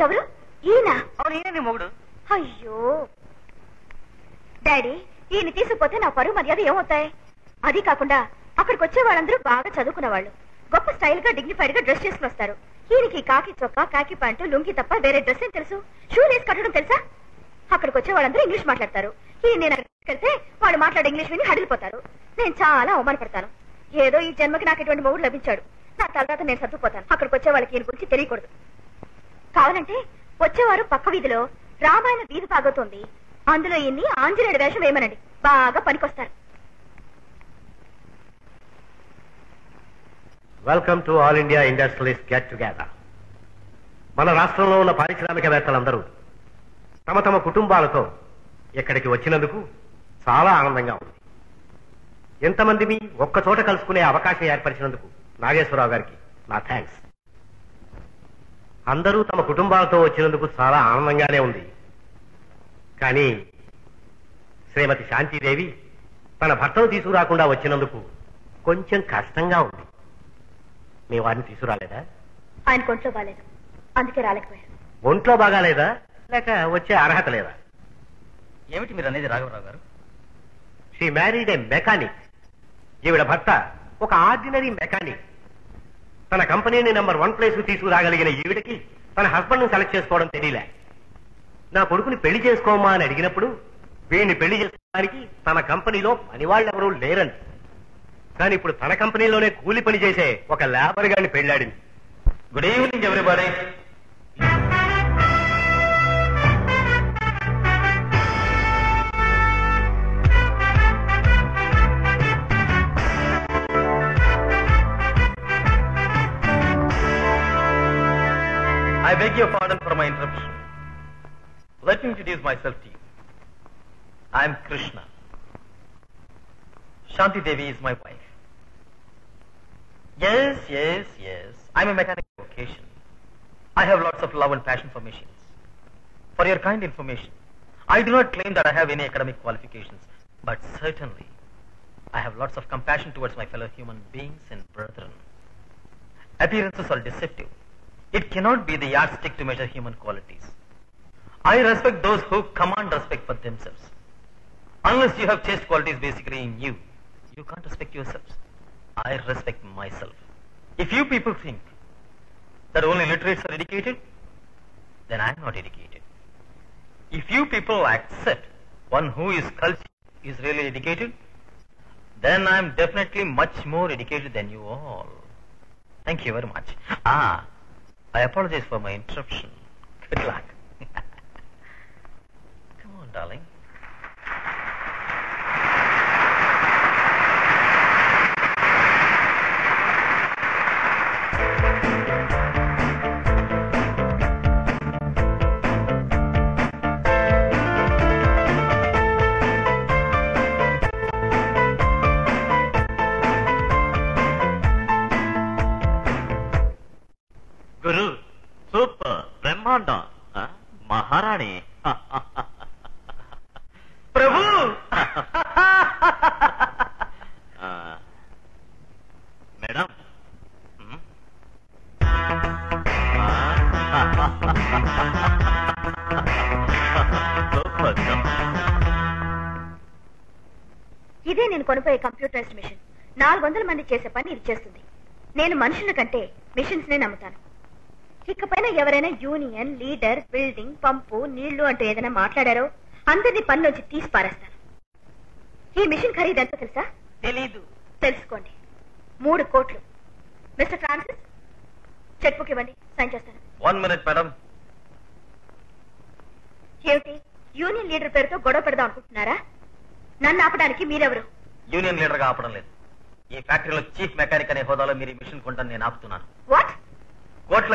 ఎవరు? ఈయన? అవును, ఈయన నీ మొగుడు. అయ్యో డాడీ, ఈయన తీసుకుపోతే నా పరువు మర్యాద ఏమవుతాయి? అది కాకుండా అక్కడికి వచ్చే వాళ్ళందరూ బాగా చదువుకున్న వాళ్ళు, గొప్ప స్టైల్ గా డిగ్నిఫైడ్ గా డ్రెస్ చేసుకుని వస్తారు. ఈయనకి కాకి చొక్కా, కాకి ప్యాంటు, లుంగి తప్ప వేరే డ్రెస్ ఏం తెలుసు? షూ వేసి కట్టడం తెలుసా? అక్కడికి వచ్చే వాళ్ళందరూ ఇంగ్లీష్ మాట్లాడతారు. నేను అక్కడికి వెళ్తే వాళ్ళు మాట్లాడే ఇంగ్లీష్ విని హడిలిపోతారు. నేను చాలా అవమానపడతాను. ఏదో ఈ జన్మకి నాకు ఇటువంటి మొగుడు లభించాడు. నా తర్వాత నేను సర్దుకుపోతాను. అక్కడికి వచ్చే వాళ్ళకి ఈయన గురించి తెలియకూడదు. కావాలంటే వచ్చేవారు పక్క వీధిలో రామాయణ వీధి సాగుతోంది, అందులో ఇన్ని ఆంజనేయుడు వేషం వేయమనండి, బాగా పనికొస్తారు. Welcome to all India industrialist get together. మన రాష్ట్రంలో ఉన్న పారిశ్రామికవేత్తలందరూ తమ తమ కుటుంబాలతో ఇక్కడికి వచ్చినందుకు చాలా ఆనందంగా ఉంది. ఎంతమందిని ఒక్కచోట కలుసుకునే అవకాశం ఏర్పరిచినందుకు నాగేశ్వరరావు గారికి నా థ్యాంక్స్. అందరూ తమ కుటుంబాలతో వచ్చినందుకు చాలా ఆనందంగానే ఉంది. కానీ శ్రీమతి శాంతిదేవి తన భర్తను తీసుకురాకుండా వచ్చినందుకు కొంచెం కష్టంగా ఉంది. మీ వారిని తీసుకురాలేదా? ఆయన ఒంట్లో బాగాలేదు, అందుకే రాలేకపోయారు. ఒంట్లో బాగాలేదా లేక వచ్చే అర్హత లేదా? ఏమిటి మీరు అనేది రాఘవరావు గారు? She married A mechanic. ఈవిడ భర్త ఒక ఆర్డినరీ మెకానిక్. తన కంపెనీని నెంబర్ 1 ప్లేస్ కు తీసుకురాగలిగిన ఈవిడకి తన హస్బెండ్ ను సెలెక్ట్ చేసుకోవడం తెలియలే. నా కొడుకుని పెళ్లి చేసుకోమా అని అడిగినప్పుడు వీడిని పెళ్లి చేసుకోవడానికి తన కంపెనీలో పనివాళ్ళెవరూ లేరండి. కానీ ఇప్పుడు తన కంపెనీలోనే కూలి పని చేసే ఒక లేబర్ గారిని పెళ్లాడింది. Good evening everybody. I beg your pardon for my interruption. Let me introduce myself to you. I am Krishna. Shanti Devi is my wife. Yes. I'm a mechanic by vocation. I have lots of love and passion for machines. For your kind information, I do not claim that I have any academic qualifications, but certainly I have lots of compassion towards my fellow human beings and brethren. Appearances are deceptive. It cannot be the yardstick to measure human qualities. I respect those who command respect for themselves. Unless you have chaste qualities basically in you, you can't respect yourselves. I respect myself. If you people think that only literates are educated, then I am not educated. If you people accept one who is cultured is really educated, then I am definitely much more educated than you all. Thank you very much. I apologize for my interruption. Good luck. Come on, darling. Guru super, బ్రహ్మాండం, మహారాణి, ప్రభు. Madam, super. ఇదే నేను కొనిపోయే computerised machine. 400 మంది చేసే పని ఇది చేస్తుంది. నేను మనుషుల కంటే మిషన్స్ నే నమ్ముతాను. ఇకపైన ఎవరైనా యూనియన్, లీడర్, బిల్డింగ్, పంపు, నీళ్లు అంటూ ఏదైనా మాట్లాడారో అందరినీ పనిలోంచి తీసి పారేస్తాను. ఈ మిషన్ ఖరీదు ఎంతో తెలుసా? తెలీదు. తెలుసుకోండి, 3 కోట్లు. మిస్టర్ ఫ్రాన్సిస్, చెక్ బుక్ ఇవ్వండి, సైన్ చేస్తాను. 1 minute, madam. ఏమిటి, యూనియన్ లీడర్ పేరుతో గొడవ పెడదాం అనుకుంటున్నారా? నన్ను ఆపడానికి మీరెవరు? యూనియన్ లీడర్ గా ఆపడం లేదు. ఈ ఫ్యాక్టరీలో చీఫ్ మెకానిక్ అనే హోదాలో మీరు ఈ మిషన్ కొంటాను నేను ఆపుతున్నాను. వాట్?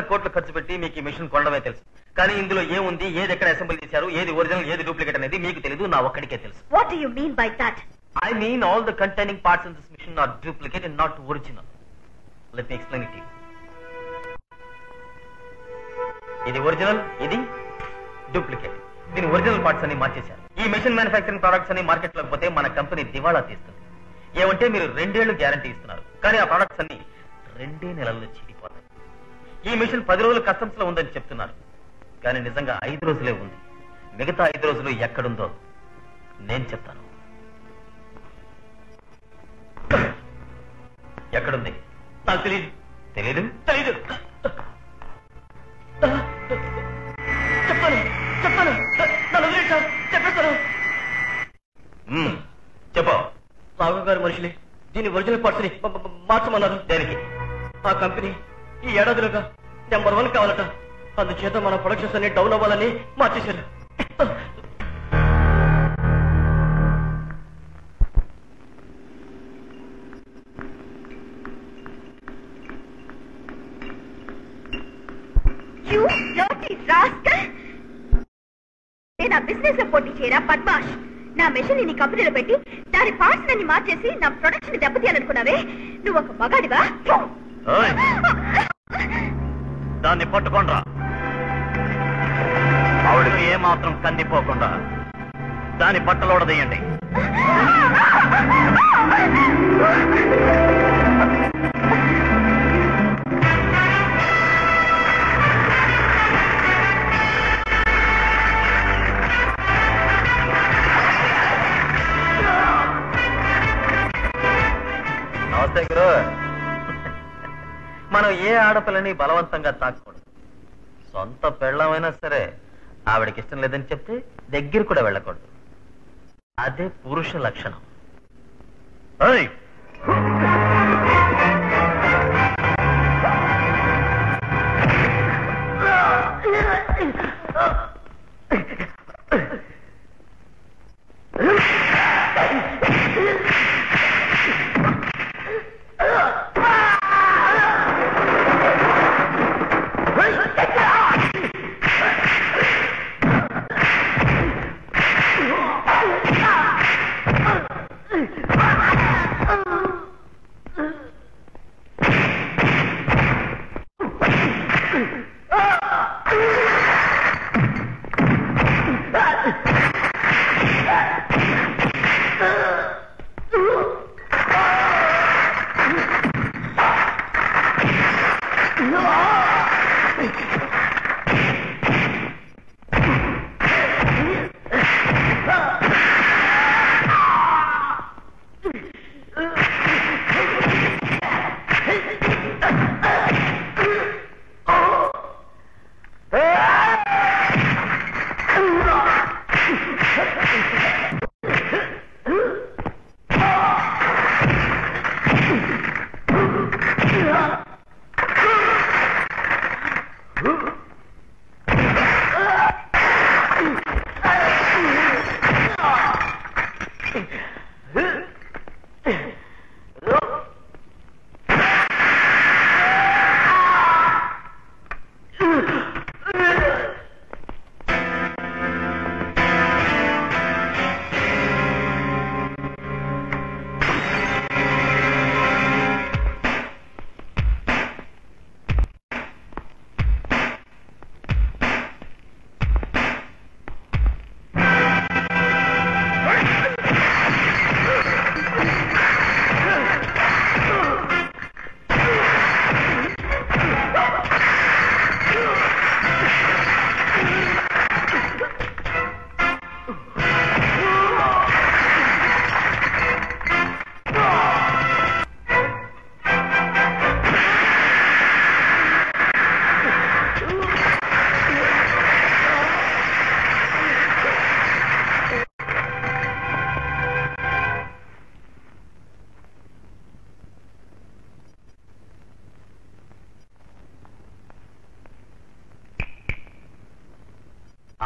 కోట్ల ఖర్చు పెట్టి మీకు ఈ మిషన్ కొనడమే తెలుసు. కానీ ఇందులో ఏముంది, ఏది ఎక్కడ అసెంబ్లీ చేశారు, ఏది ఒరిజినల్, ఏది డూప్లికేట్ అనేది మీకు తెలియదు, నా ఒక్కడికే తెలుసు. What do you mean by that? I mean all the containing parts in this machine are duplicate and not original. Let me explain it to you. ఇది ఒరిజినల్, ఇది డూప్లికేట్. దీని ఒరిజినల్ పార్ట్స్ అన్ని మార్చేశారు. ఈ మెషిన్ మ్యానుఫ్యాక్చరింగ్ ప్రొడక్ట్స్ అన్ని market లోకి పోతే మన కంపెనీ దివాళా తీస్తుంది. ఏమంటే మీరు 2 ఏళ్లు గ్యారంటీ ఇస్తున్నారు, కానీ ఆ ప్రొడక్ట్స్ అన్ని 2 నెలల్లో చెడిపోతాయి. ఈ మెషిన్ 10 రోజులు కస్టమ్స్ లో ఉందని చెప్తున్నారు, కానీ నిజంగా 5 రోజులే ఉంది. మిగతా 5 రోజులు ఎక్కడుందో నేను చెప్తాను. ఎక్కడుంది? నాకు తెలియదు. తెలీదు? తెలీదు. చెప్తాను చెప్తాను నన్ను వదిలేయండి సార్, చెప్పేస్తాను. చెప్పు. రాఘవ గారి మనుషులే దీని ఒరిజినల్ పార్ట్స్ ని మార్చమన్నారు. దేనికి? ఆ కంపెనీ ఈ ఏడాదిలోగా నెంబర్ 1 కావాలట. అందుచేత మన ప్రొడక్షన్స్ అన్ని డౌన్ అవ్వాలని మార్చేశారు. నా బిజినెస్ లో పోటీ చేయరా పద్మాష్? నా మెషిన్ నీ కంపెనీలో పెట్టి దాని పార్ట్స్ అన్ని మార్చేసి నా ప్రొడక్షన్ దెబ్బతీయాలనుకున్నావే? నువ్వు ఒక మగాడివా? దాన్ని పట్టుకోండ్రా. ఆవిడకి ఏమాత్రం కందిపోకుండా దాని బట్టలోడదీయండి. నమస్తే గురు. మనం ఏ ఆడపిల్లని బలవంతంగా తాకూడదు. సొంత పెళ్ళమైనా సరే ఆవిడకి ఇష్టం లేదని చెప్తే దగ్గర కూడా వెళ్ళకూడదు. అదే పురుష లక్షణం.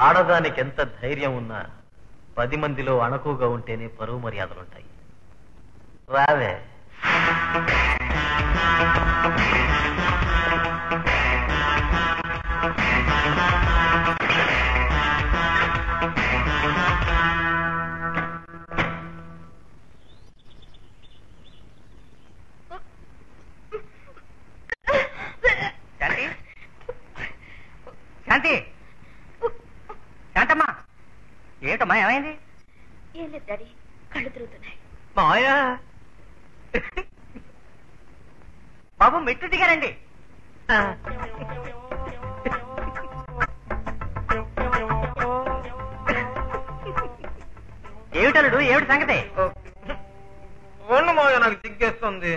ఆడదానికి ఎంత ధైర్యం ఉన్నా 10 మందిలో అణకుగా ఉంటేనే పరువు మర్యాదలుంటాయి. రావే. శాంతి, శాంతి, శాంతమ్మా, ఏమిటమ్మా ఏమైంది? ఏం లేదు డాడీ, కళ్ళు తిరుగుతున్నాయి. మాయా బాబు మెట్లు దిగారండి. ఏమిటలుడు ఏమిటి సంగతి? మావయ్య నాకు సిగ్గేస్తుంది.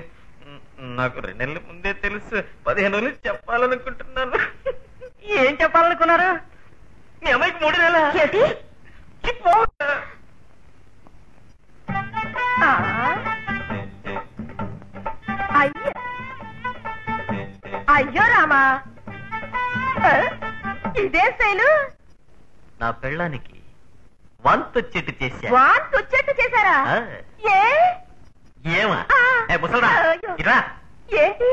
నాకు 2 నెలల ముందే తెలుసు. 15 రోజులు చెప్పాలనుకుంటున్నాను. ఏం చెప్పాలనుకున్నారు? మీ అమ్మాయికి 3 నెలల అయ్యో రామా, ఇదే శైలు. నా పెళ్ళానికి వంతొచ్చెట్టు చేశా. వాంతొచ్చెట్టు చేశారా? ఏమా ముసలరా ఇరా. ఏంటి?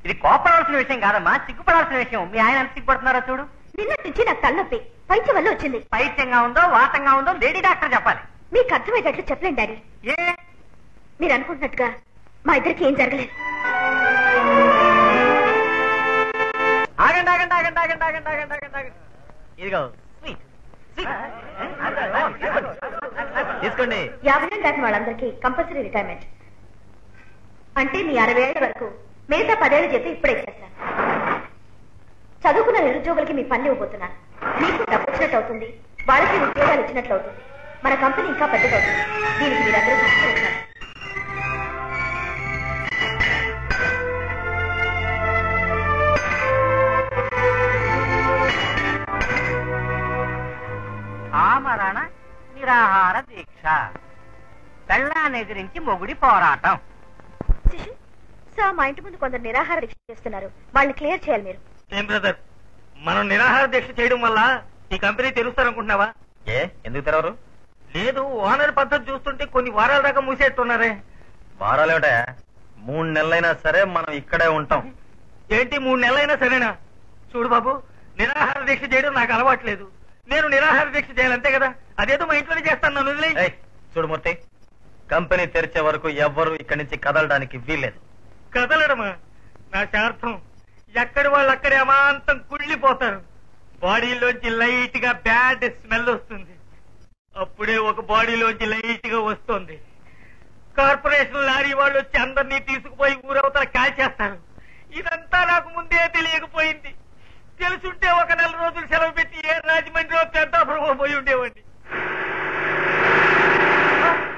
ఇది కోపడాల్సిన విషయం కాదమ్మా, సిగ్గుపడాల్సిన విషయం. మీ ఆయన ఎంత సిగ్గుపడుతున్నారో చూడు. నిన్నటి నుంచి నాకు తలనొప్పి, పైత్యం వల్ల వచ్చింది. పైత్యంగా ఉందో వాతంగా ఉందో లేడీ డాక్టర్ చెప్పాలి. మీకు అర్థమయ్యేటట్లు చెప్పలేండి డాడీ. మీరు అనుకుంటున్నట్టుగా మా ఇద్దరికి ఏం జరగలేదు. ఆగండి ఆగండి ఆగండి ఆగండి ఆగండి ఆగండి ఆగండి ఆగండి. ఇదిగో తీసుకోండి. 50 ఏళ్ళు దాటిన వాళ్ళందరికీ కంపల్సరీ రిటైర్మెంట్. అంటే మీ 60 ఏళ్ల వరకు మిగతా 10 ఏళ్ళ జీతం ఇప్పుడే ఇచ్చేస్తాను. చదువుకున్న నిరుద్యోగులకి మీ పని ఇవ్వబోతున్నాను. మీకు డబ్బు వచ్చినట్టు అవుతుంది, వాళ్ళకి ఉద్యోగాలు ఇచ్చినట్లు అవుతుంది. మన కంపెనీ ఇంకా పెద్దదవుతుంది. దీనికి మీరందరూ సహకరించాలి. ఆమరణ నిరాహార దీక్ష, పెళ్ళాన్ని ఎదిరించి మొగుడి పోరాటం. శిశు సార్, మా ఇంటి ముందు కొందరు నిరాహార దీక్ష చేస్తున్నారు. వాళ్ళని క్లియర్ చేయాలి మీరు. ఏం బ్రదర్, మనం నిరాహార దీక్ష చేయడం వల్ల ఈ కంపెనీ తెరుస్తారనుకుంటున్నావా? ఎందుకు తెరవరు? లేదు, ఓనర్ పద్ధతి చూస్తుంటే కొన్ని వారాల దాకా మూసేస్తున్నారే. వారాలేమిటా, 3 నెలలైనా సరే మనం ఇక్కడే ఉంటాం. ఏంటి 3 నెలలైనా సరేనా? చూడు బాబు, నిరాహార దీక్ష చేయడం నాకు అలవాట్లేదు. నేను నిరాహార దీక్ష చేయాలంతే కదా. అదేదో మా ఇంట్లోనే చేస్తాను, నన్ను వదిలేయ్. చూడు మూర్తి, కంపెనీ తెరిచే వరకు ఎవ్వరూ ఇక్కడి నుంచి కదలడానికి వీల్లేదు. కదలడమా? నా శార్థం ఎక్కడి వాళ్ళు అక్కడే అమాంతం కుళ్ళిపోతారు. బాడీలోంచి లైట్ గా బ్యాడ్ స్మెల్ వస్తుంది. అప్పుడే ఒక బాడీలోంచి లైట్ గా వస్తుంది. కార్పొరేషన్ లారీ వాళ్ళు వచ్చి అందరినీ తీసుకుపోయి ఊరవతల కాల్చేస్తారు. ఇదంతా నాకు ముందే తెలియకపోయింది. తెలుసుంటే ఒక 4 రోజులు సెలవు పెట్టి ఏ రాజమండ్రిలో పెద్దాపురం పోయి ఉండేవాడిని.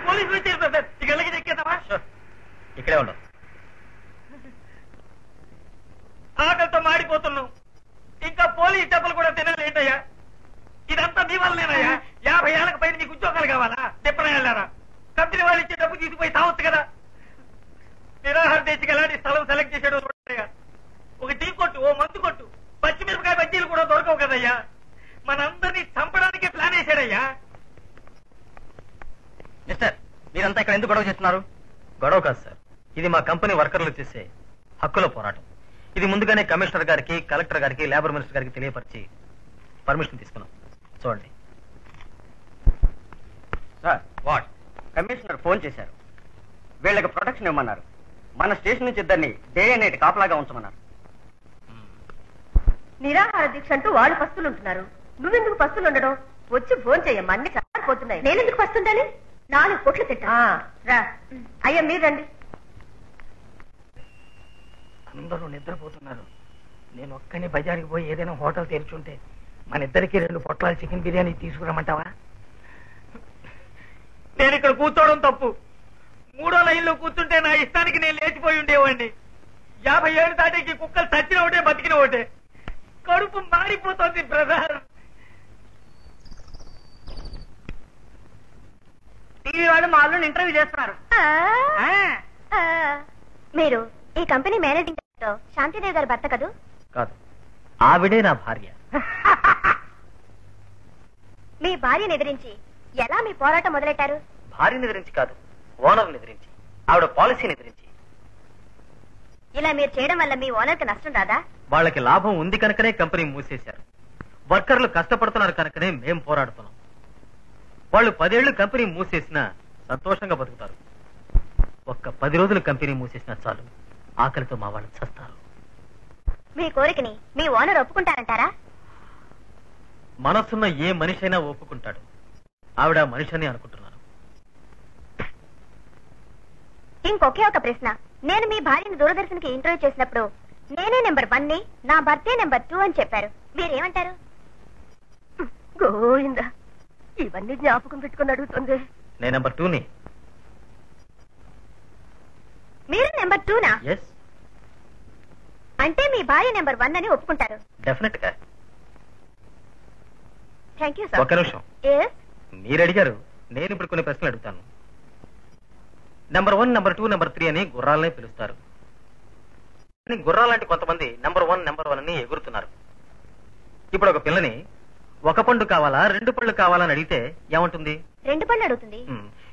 పోలీసులు వచ్చారు బ్రదర్, ఇక్కడికి ఎక్కేద్దామా? ఇక్కడే ఉండవు. ఆకలితో మాడిపోతున్నాం, ఇంకా పోలీస్ డబ్బులు కూడా తినలేంటయ్యా. ఇదంతా మీ వల్లనేనయ్యా. 50 ఏళ్ళకి పైన మీకు ఉద్యోగాలు కావాలా? చెప్పనయ్యారా? కంపెనీ వాళ్ళు ఇచ్చే డబ్బు తీసుకుపోయి తావచ్చు కదా. నిరాహార దీక్షకి ఎలాంటి స్థలం సెలెక్ట్ చేసాడో చూడయ్యా. ఒక టీ కొట్టు, ఓ మందు కొట్టు, పచ్చిమిరపకాయ బజ్జీలు కూడా దొరకవు కదయ్యా. మనందరినీ చంపడానికే ప్లాన్ వేసాడయ్యా. మిస్టర్, మీరంతా ఇక్కడ ఎందుకు గొడవ చేస్తున్నారు? గొడవ కాదు సార్, ఇది మా కంపెనీ వర్కర్లు చేసే హక్కుల పోరాటం. ఇది ముందుగానే కమిషనర్ గారికి, కలెక్టర్ గారికి, లేబర్ మినిస్టర్ గారికి తెలియపరిచి పర్మిషన్ తీసుకున్నాం. చూడండి సార్. వాట్? కమిషనర్ ఫోన్ చేశారు. వీళ్ళకి ప్రొటెక్షన్ ఇవ్వమన్నారు. మన స్టేషన్ నుంచి ఇద్దరిని డే అండ్ నైట్ కాపలాగా ఉంచమన్నారు. నిరాహార దీక్ష అంటూ వాళ్ళు పస్తులు ఉంటున్నారు. నువ్వెందుకు పస్తులు ఉండడం? వచ్చి ఫోన్ చెయ్యమ్మా, అన్ని చాలిపోతున్నాయి. నేనెందుకు వస్తుండాలి? 4 కోట్లు తింటా. రా అయ్యా, మీరు రండి. అందరూ నిద్రపోతున్నారు. నేను ఒక్కని బజార్కి పోయి ఏదైనా హోటల్ తెరిచుంటే మన ఇద్దరికి 2 పొట్లాలు చికెన్ బిర్యానీ తీసుకురమ్మంటావా? నేను ఇక్కడ కూర్చోవడం తప్పు. 3వ లైన్లో కూర్చుంటే నా ఇష్టానికి నేను లేచిపోయి ఉండేవాడిని. 50 ఏళ్ళు దాటికి కుక్కలు చచ్చిన ఒకటే, బతికిన ఒకటే. కడుపు మారిపోతుంది బ్రదర్. టీవీ వాళ్ళు మా అల్లుని ఇంటర్వ్యూ చేస్తున్నారు. మీరు ఈ కంపెనీ మేనేజింగ్ డైరెక్టర్ శాంతిదేవి గారి భర్త కదూ? కాదు, ఆవిడే నా భార్య. మీ భార్యను ఎదిరించి ఎలా మీ పోరాటం మొదలెట్టారు? భార్యని ఎదిరించి కాదు, ఓనర్ని ఎదిరించి, ఆవిడ పాలసీని ఎదిరించి. ఇలా మీరు చేయడం వల్ల మీ ఓనర్కి నష్టం రాదా? వాళ్ళకి లాభం ఉంది కనుకనే కంపెనీ మూసేశారు. వర్కర్లు కష్టపడుతున్నారు కనుకనే మేం పోరాడుతున్నాం. వాళ్ళు 10 ఏళ్లు కంపెనీ మూసేసినా సంతోషంగా బతుకుతారు. ఒక్క 10 రోజులు కంపెనీ మూసేసినా చాలు, ఆకలితో మా వాళ్ళు చస్తారు. మీ కోరికని మీ ఓనర్ ఒప్పుకుంటారంటారా? మనసున్న ఏ మనిషి అయినా ఒప్పుకుంటాడు. ఆవిడ మనిషి అని అనుకుంటున్నాను. ఇంకొకే ఒక ప్రశ్న. నేను మీ భార్యని దూరదర్శన్కి ఇంటర్వ్యూ చేసినప్పుడు నేనే నెంబర్ 1 ని, నా భర్తే నెంబర్ 2 అని చెప్పారు. మీరేమంటారు? గోయిందా, ఇవన్నీ జ్ఞాపకం పెట్టుకుని అడుగుతుంది. నేను నెంబర్ 2ని. మీరు నెంబర్ 2నా? ఎస్. అంటే మీ భార్య నెంబర్ 1 అని ఒప్పుకుంటారు? డెఫినెట్ గా. Thank you sir. ఒక్క నిమిషం. మీరు అడిగారు, నేను ఇప్పుడు కొన్ని ప్రశ్నలు అడుగుతాను. నెంబర్ 1, నెంబర్ 2, నెంబర్ 3 అని గుర్రాలనే పిలుస్తారు. గుర్రాలంటే కొంతమంది నెంబర్ 1, నెంబర్ 1 అని ఎగురుతున్నారు. ఇప్పుడు ఒక పిల్లని ఒక పండు కావాలా 2 పళ్ళు కావాలని అడిగితే ఏమంటుంది? 2 పళ్ళు అడుగుతుంది.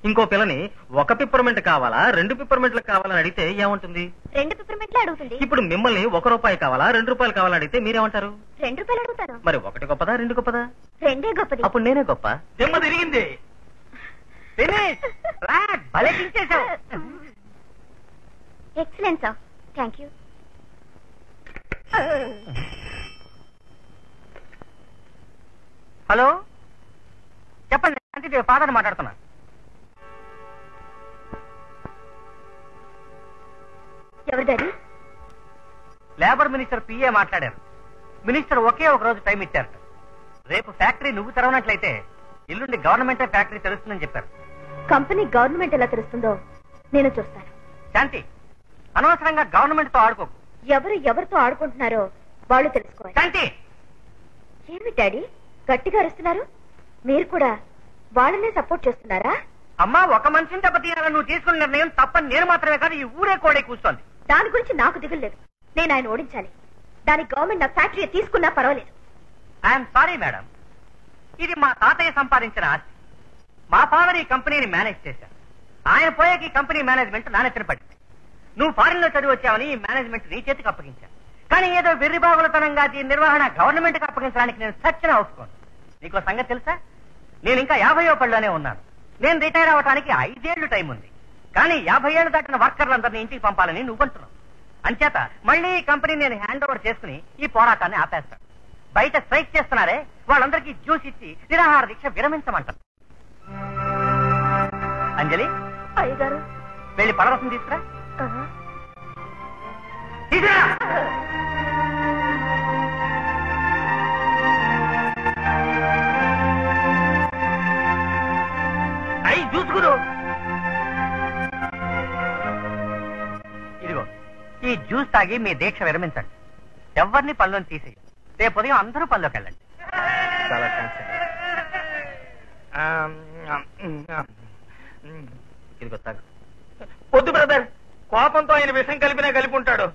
ఇంకో పిల్లని ఒక పిప్పర్మెంట్ కావాలా 2 పిప్పర్మెంట్లు కావాలని అడిగితే ఏమంటుంది? 2 పిప్పర్మెంట్లు అడుగుతుంది. ఇప్పుడు మిమ్మల్ని 1 రూపాయి కావాలా 2 రూపాయలు కావాలని అడిగితే మీరేమంటారు? 2 రూపాయలు అడుగుతారు. మరి 1 గొప్పదా 2 గొప్పదా? 2 గొప్పది. అప్పుడు నేనే గొప్ప. దిమ్మ తిరిగింది. Excellent sir. Thank you. Hello, చెప్పండి. అంటే ఫాదర్ మాట్లాడుతున్నా. ఎవరు డాడీ? లేబర్ మినిస్టర్ పిఏ మాట్లాడారు. మినిస్టర్ ఒకే ఒక రోజు టైం ఇచ్చారట. రేపు ఫ్యాక్టరీ నువ్వు తెరవనట్లయితే ఎల్లుండి గవర్నమెంటే ఫ్యాక్టరీ తెరుస్తుందని చెప్పారు. కంపెనీ గవర్నమెంట్ ఎలా తెలుస్తుందో నేను చూస్తాను. శాంతి, అనవసరంగా గవర్నమెంట్ తో ఆడుకోకు. ఎవరు ఎవరితో ఆడుకుంటున్నారో వాళ్ళు తెలుసుకోవాలి. శాంతి, ఏమి డాడీ గట్టిగా అరుస్తున్నారు? మీరు కూడా వాళ్ళనే సపోర్ట్ చేస్తున్నారా? అమ్మా, ఒక మనిషిని దెబ్బతీయాలని నువ్వు తీసుకున్న నిర్ణయం తప్పని నేను మాత్రమే కాదు, ఈ ఊరే కోడే కూర్చోంది. దాని గురించి నాకు దిగులేదు. నేను ఆయన ఓడించాలి. దానికి గవర్నమెంట్ నా ఫ్యాక్టరీ తీసుకున్నా పర్వాలేదు. ఐఎమ్ సారీ మేడం, ఇది మా తాతయ్య సంపాదించిన ఆస్తి. మా ఫాదర్ ఈ కంపెనీని మేనేజ్ చేశారు. ఆయన పోయాక ఈ కంపెనీ మేనేజ్మెంట్ నా నెత్తిన పడింది. నువ్వు ఫారిన్ లో చదివి వచ్చావని ఈ మేనేజ్మెంట్ నీ చేతికి అప్పగించాను. కానీ ఏదో వెర్రిబాగులతనంగా దీని నిర్వహణ గవర్నమెంట్ కి అప్పగించడానికి నేను సచ్చిన ఒప్పుకోను. నీకు సంగతి తెలుసా? నేను ఇంకా 50వ పళ్ళలోనే ఉన్నాను. నేను రిటైర్ అవడానికి 5 ఏళ్లు టైం ఉంది. కానీ 50 ఏళ్లు దాటిన వర్కర్లందరినీ ఇంటికి పంపాలని నువ్వు అంటున్నావు. అంచేత మళ్ళీ ఈ కంపెనీ నేను హ్యాండ్ ఓవర్ చేసుకుని ఈ పోరాటాన్ని ఆపేస్తాను. బయట స్ట్రైక్ చేస్తున్నారే వాళ్ళందరికీ జ్యూస్ ఇచ్చి నిరాహార దీక్ష విరమించమంటారు. అంజలి, అయ్యగారు వెళ్ళి పలరసం తీసుకురా. అయి చూసుకురు. ఇదిగో ఈ జ్యూస్ తాగి మీ దీక్ష విరమించండి. ఎవరిని పనిలో తీసేయి. రేపు ఉదయం అందరూ పనిలోకి వెళ్ళండి. చాలా థ్యాంక్స్ అండి. ఇదిగో తాగు. వద్దు బ్రదర్, కోపంతో ఆయన విషం కలిపినా కలిపి ఉంటాడు.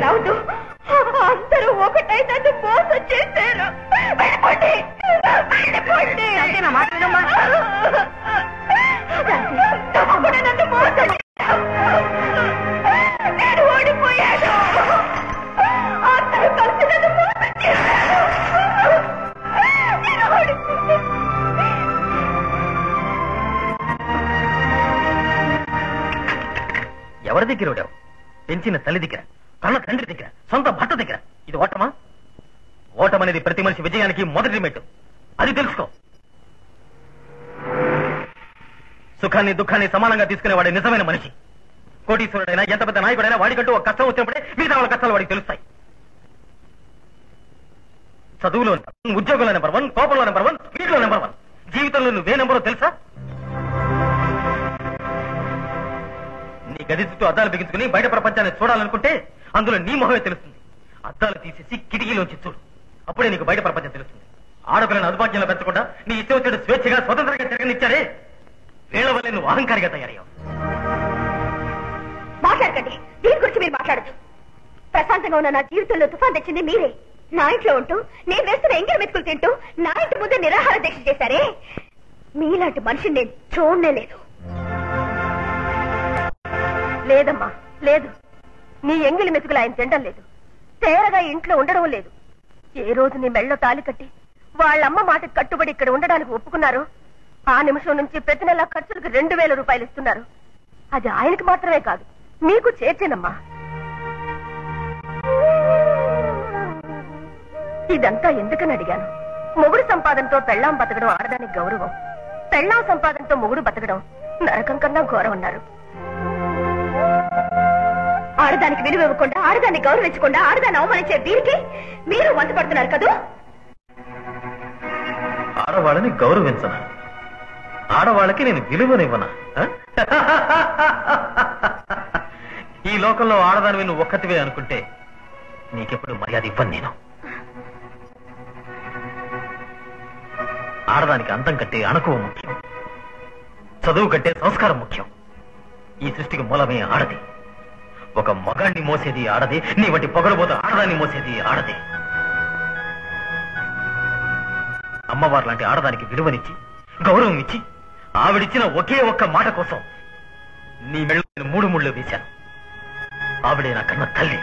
రావద్దు, అందరూ ఒకటై నన్ను మోసం చేశారు. వెళ్ళిపోండి, వెళ్ళిపోండి. నువ్వు కూడా నన్ను మోసం చేశావు. నేను ఓడిపోయాను. అందరూ కలిసి నన్ను మోసం చేశారు. నేను ఓడిపోయాను. ఎవరి దగ్గర ఓడావు? పెంచిన తల్లి దగ్గర, కన్న తండ్రి దగ్గర, సొంత భర్త దగ్గర. ఇది ఓటమా? ఓటమనేది ప్రతి మనిషి విజయానికి మొదటి మెట్టు. అది తెలుసుకో. సుఖాన్ని దుఃఖాన్ని సమానంగా తీసుకునేవాడే నిజమైన మనిషి. కోటీశ్వరుడైనా ఎంత పెద్ద నాయకుడైనా వాడికంటూ ఒక కష్టం వచ్చినప్పుడే మిగతా వాళ్ళ కష్టాలు వాడికి తెలుస్తాయి. చదువులో నెంబర్ 1, ఉద్యోగంలో నెంబర్ 1, కోపంలో నెంబర్ 1, స్పీడ్లో నెంబర్ 1. జీవితంలో నువ్వే నెంబరో తెలుసా? నీ గది చుట్టూ అద్దాలు బిగించుకుని బయట ప్రపంచాన్ని చూడాలనుకుంటే అందులో నీ మొహమే తెలుస్తుంది. అద్దాలు తీసేసి కిటికీలోంచి చూడు. అప్పుడే నీకు బయట ప్రపంచం తెలుస్తుంది. ఆడపిల్లని అదుపాజ్యంలో పెంచకుండా నీ ఇష్టం వచ్చేడు స్వేచ్ఛగా స్వతంత్రంగా తిరగనిచ్చారే, వీళ్ళ వల్లే నువ్వు అహంకారిగా తయారయ్యావు. మాట్లాడకండి. దీని గురించి మీరు మాట్లాడదు. ప్రశాంతంగా ఉన్న నా జీవితంలో తుఫాన్ తెచ్చింది మీరే. నా ఇంట్లో ఉంటూ నేను వేస్తున్న ఎంగిలి మెతుకులు తింటూ నా ఇంటి ముందే నిరాహార దీక్ష చేశారే, మీలాంటి మనిషిని నేను చూడనే లేదు. లేదమ్మా లేదు. నీ ఎంగిలి మెతుకులు ఆయన తినడం లేదు. తేరగా ఇంట్లో ఉండడం లేదు. ఏ రోజు నీ మెళ్ళో తాలి కట్టి వాళ్ళమ్మ మాటకు కట్టుబడి ఇక్కడ ఉండడానికి ఒప్పుకున్నారు, ఆ నిమిషం నుంచి ప్రతి నెల ఖర్చులకు 2000 రూపాయలు ఇస్తున్నారు. అది ఆయనకి మాత్రమే కాదు, మీకు చేర్చేనమ్మా. ఇదంతా ఎందుకని అడిగాను. మొగుడు సంపాదనతో పెళ్ళాం బతకడం ఆడదానికి గౌరవం, పెళ్ళాం సంపాదనతో మొగుడు బతకడం నరకం కన్నా ఘోరం అన్నారు. ఆడదానికి విలువ ఇవ్వకుండా, ఆడదాన్ని గౌరవించకుండా, ఆడదాన్ని అవమానించే వీరికి మీరు వంట పడుతున్నారు కదూ. ఆడవాళ్ళని గౌరవించనా? ఆడవాళ్ళకి నేను విలువనివ్వనా? ఈ లోకంలో ఆడదానివి నువ్వు ఒక్కటివే అనుకుంటే నీకెప్పుడు మర్యాద ఇవ్వను నేను. ఆడదానికి అంతం కట్టే అణకువ ముఖ్యం, చదువు కట్టే సంస్కారం ముఖ్యం. ఈ సృష్టికి మూలమే ఆడది. ఒక మగాన్ని మోసేది ఆడది, నీ వంటి పొగరబోత ఆడదాన్ని మోసేది ఆడది. అమ్మవారు లాంటి ఆడదానికి విలువనిచ్చి గౌరవం ఇచ్చి ఆవిడిచ్చిన ఒకే ఒక్క మాట కోసం నీ మెళ్ళ 3 ముళ్ళు వేశాను. ఆవిడే నా కన్న తల్లి.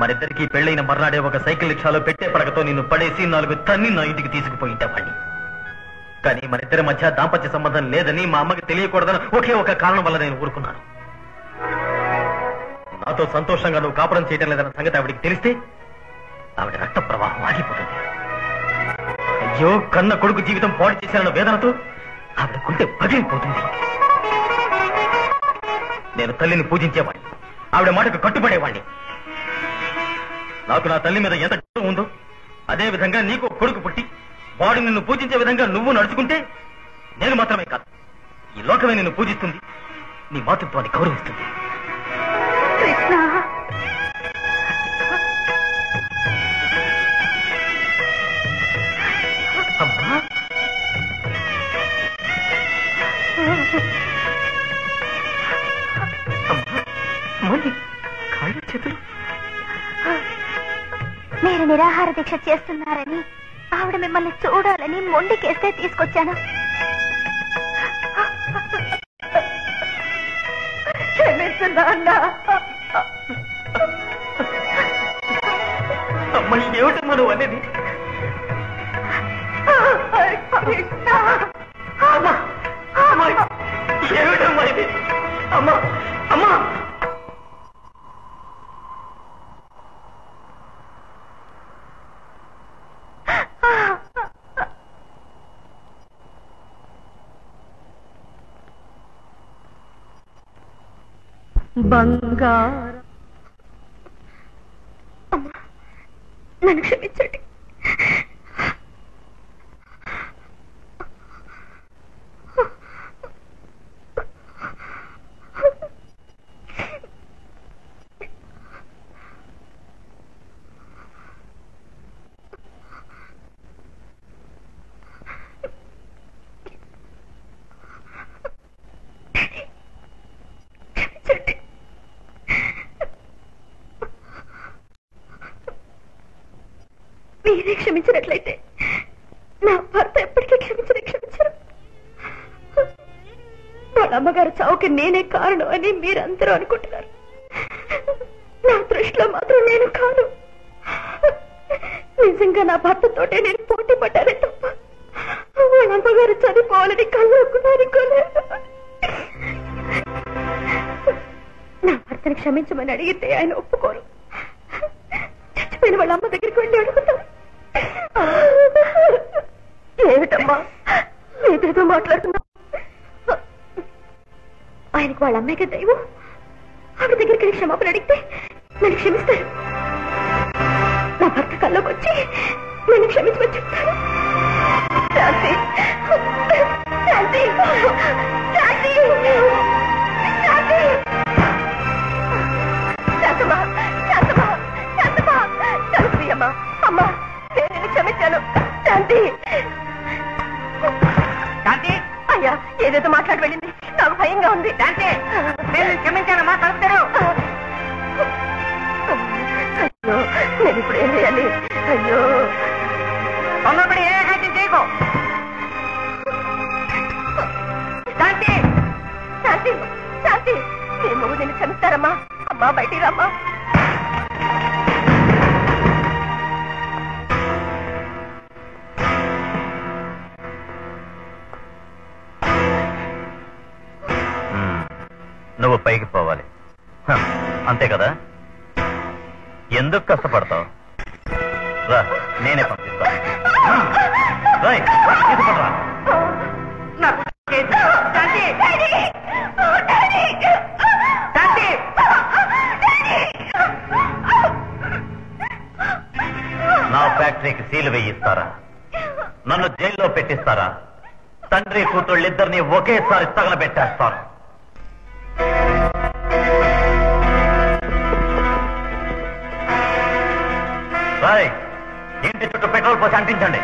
మరిద్దరికీ పెళ్లైన మర్నాడే ఒక సైకిల్ రిక్షాలో పెట్టే పడకతో నిన్ను పడేసి 4 తన్ని నా ఇంటికి తీసుకుపోయింటావాణ్ణి. కానీ మరిద్దరి మధ్య దాంపత్య సంబంధం లేదని మా అమ్మకి తెలియకూడదని ఒకే ఒక కారణం వల్ల నేను ఊరుకున్నాను. నాతో సంతోషంగా నువ్వు కాపురం చేయటం లేదన్న సంగతి ఆవిడికి తెలిస్తే ఆవిడ రక్త ప్రవాహం ఆగిపోతుంది. అయ్యో కన్న కొడుకు జీవితం పాడు చేశానన్న వేదనతో ఆవిడ కుంటే పగిలిపోతుంది. నేను తల్లిని పూజించేవాడిని, ఆవిడ మాటకు కట్టుబడేవాడిని. నాకు నా తల్లి మీద ఎంత గౌరవం ఉందో అదే విధంగా నీకు కొడుకు పుట్టి వాడు నిన్ను పూజించే విధంగా నువ్వు నడుచుకుంటే నేను మాత్రమే కాదు, ఈ లోకమే నిన్ను పూజిస్తుంది, నీ మాతృత్వాన్ని గౌరవిస్తుంది. కృష్ణ, అమ్మా మళ్ళీ కాళ్ళు చేతులు. మీరు నిరాహార దీక్ష చేస్తున్నారని ఆవిడ మిమ్మల్ని చూడాలని మొండికేస్తే తీసుకొచ్చాను. అమ్మాయి ఏమిటమ్మా నువ్వు అనేది? ఏమిటమ్మా ఇది? అమ్మా అమ్మా బంగారం. నన్ను క్షమించండి. మీరే క్షమించినట్లయితే నా భర్త ఎప్పటికీ క్షమించరు. వాళ్ళ అమ్మగారు చావుకి నేనే కారణం అని మీరందరూ అనుకుంటున్నారు. నా దృష్టిలో మాత్రం నేను కాను. నిజంగా నా భర్తతోటే నేను పోటీ పడ్డానే తప్ప వాళ్ళ అమ్మగారు చదువుకోవాలని కళ్ళొక్కున్నారనుకోలేదు. నా భర్తని క్షమించమని అడిగితే ఆయన ఒప్పుకోరు. చచ్చిపోయిన వాళ్ళ అమ్మ దగ్గరికి వెళ్ళి అడుగుతారు. ఏమిటమ్మా ఏదేదో మాట్లాడుతున్నా? ఆయనకు వాళ్ళ అమ్మాయికి దైవం. ఆవిడ దగ్గరికి వెళ్ళి క్షమాపణ అడిగితే నన్ను క్షమిస్తారు. నా భర్త కల్లోకి వచ్చి నన్ను క్షమించమని చెప్తారు. శాంతి, శాంతి, శాంతి, శాంతి. శాంతమ్మా, శాంతమ్మా, శాంతమ్మా, శాంతి అమ్మా. అమ్మా నేను క్షమించాను. శాంతి, శాంతి, అయ్యా ఏదేదో మాట్లాడి వెళ్ళింది. నాకు భయంగా ఉంది. శాంతి, నేను క్షమించానమ్మా, తలుపుతారు. అయ్యో నేను ఇప్పుడు ఏం చేయాలి? అయ్యో తొందరపడి ఏ హత్య చేయకు. మీ మొగుడిని క్షమిస్తారమ్మా. అమ్మా బయటికి రమ్మా. నువ్వు పైకి పోవాలి అంతే కదా? ఎందుకు కష్టపడతావు? రా, నేనే పంపిస్తాను. తీసుకుంటా. నా ఫ్యాక్టరీకి సీలు వేయిస్తారా? నన్ను జైల్లో పెట్టిస్తారా? తండ్రి కూతుళ్ళిద్దరినీ ఒకేసారి తగలబెట్టేస్తాను. ఇంటి చుట్టూ పెట్రోల్ పోసి అంటించండి.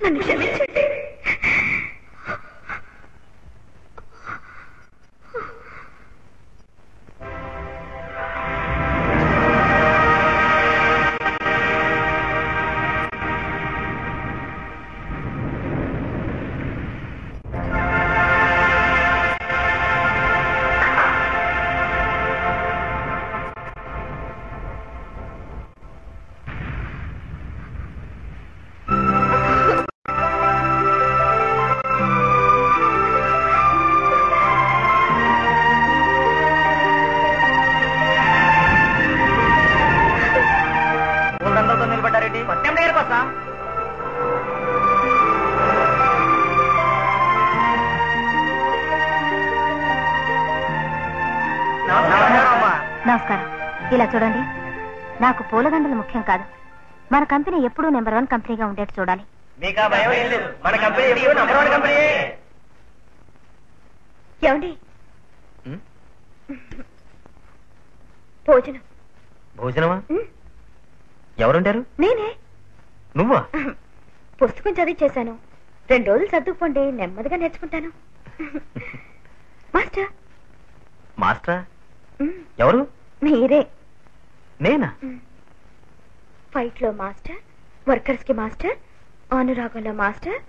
నన్ను క్షమించండి. నిలబడ్డారెడ్డి సత్యం దగ్గరకు వస్తా. నమస్కారం. ఇలా చూడండి, నాకు పూలదండలు ముఖ్యం కాదు. మన కంపెనీ ఎప్పుడూ నెంబర్ 1 కంపెనీగా ఉండేట్టు చూడాలి. ఏమండి భోజనం? భోజనమా? ఎవరుంటారు? నేనే. నువ్వా? పుస్తకం చదివి చేశాను. 2 రోజులు సర్దుకుపోండి, నెమ్మదిగా నేర్చుకుంటాను. మాస్టర్. మాస్టరా? ఎవరు? మీరే. నేనా? ఫైట్ లో మాస్టర్, వర్కర్స్ కి మాస్టర్, అనురాగంలో మాస్టర్,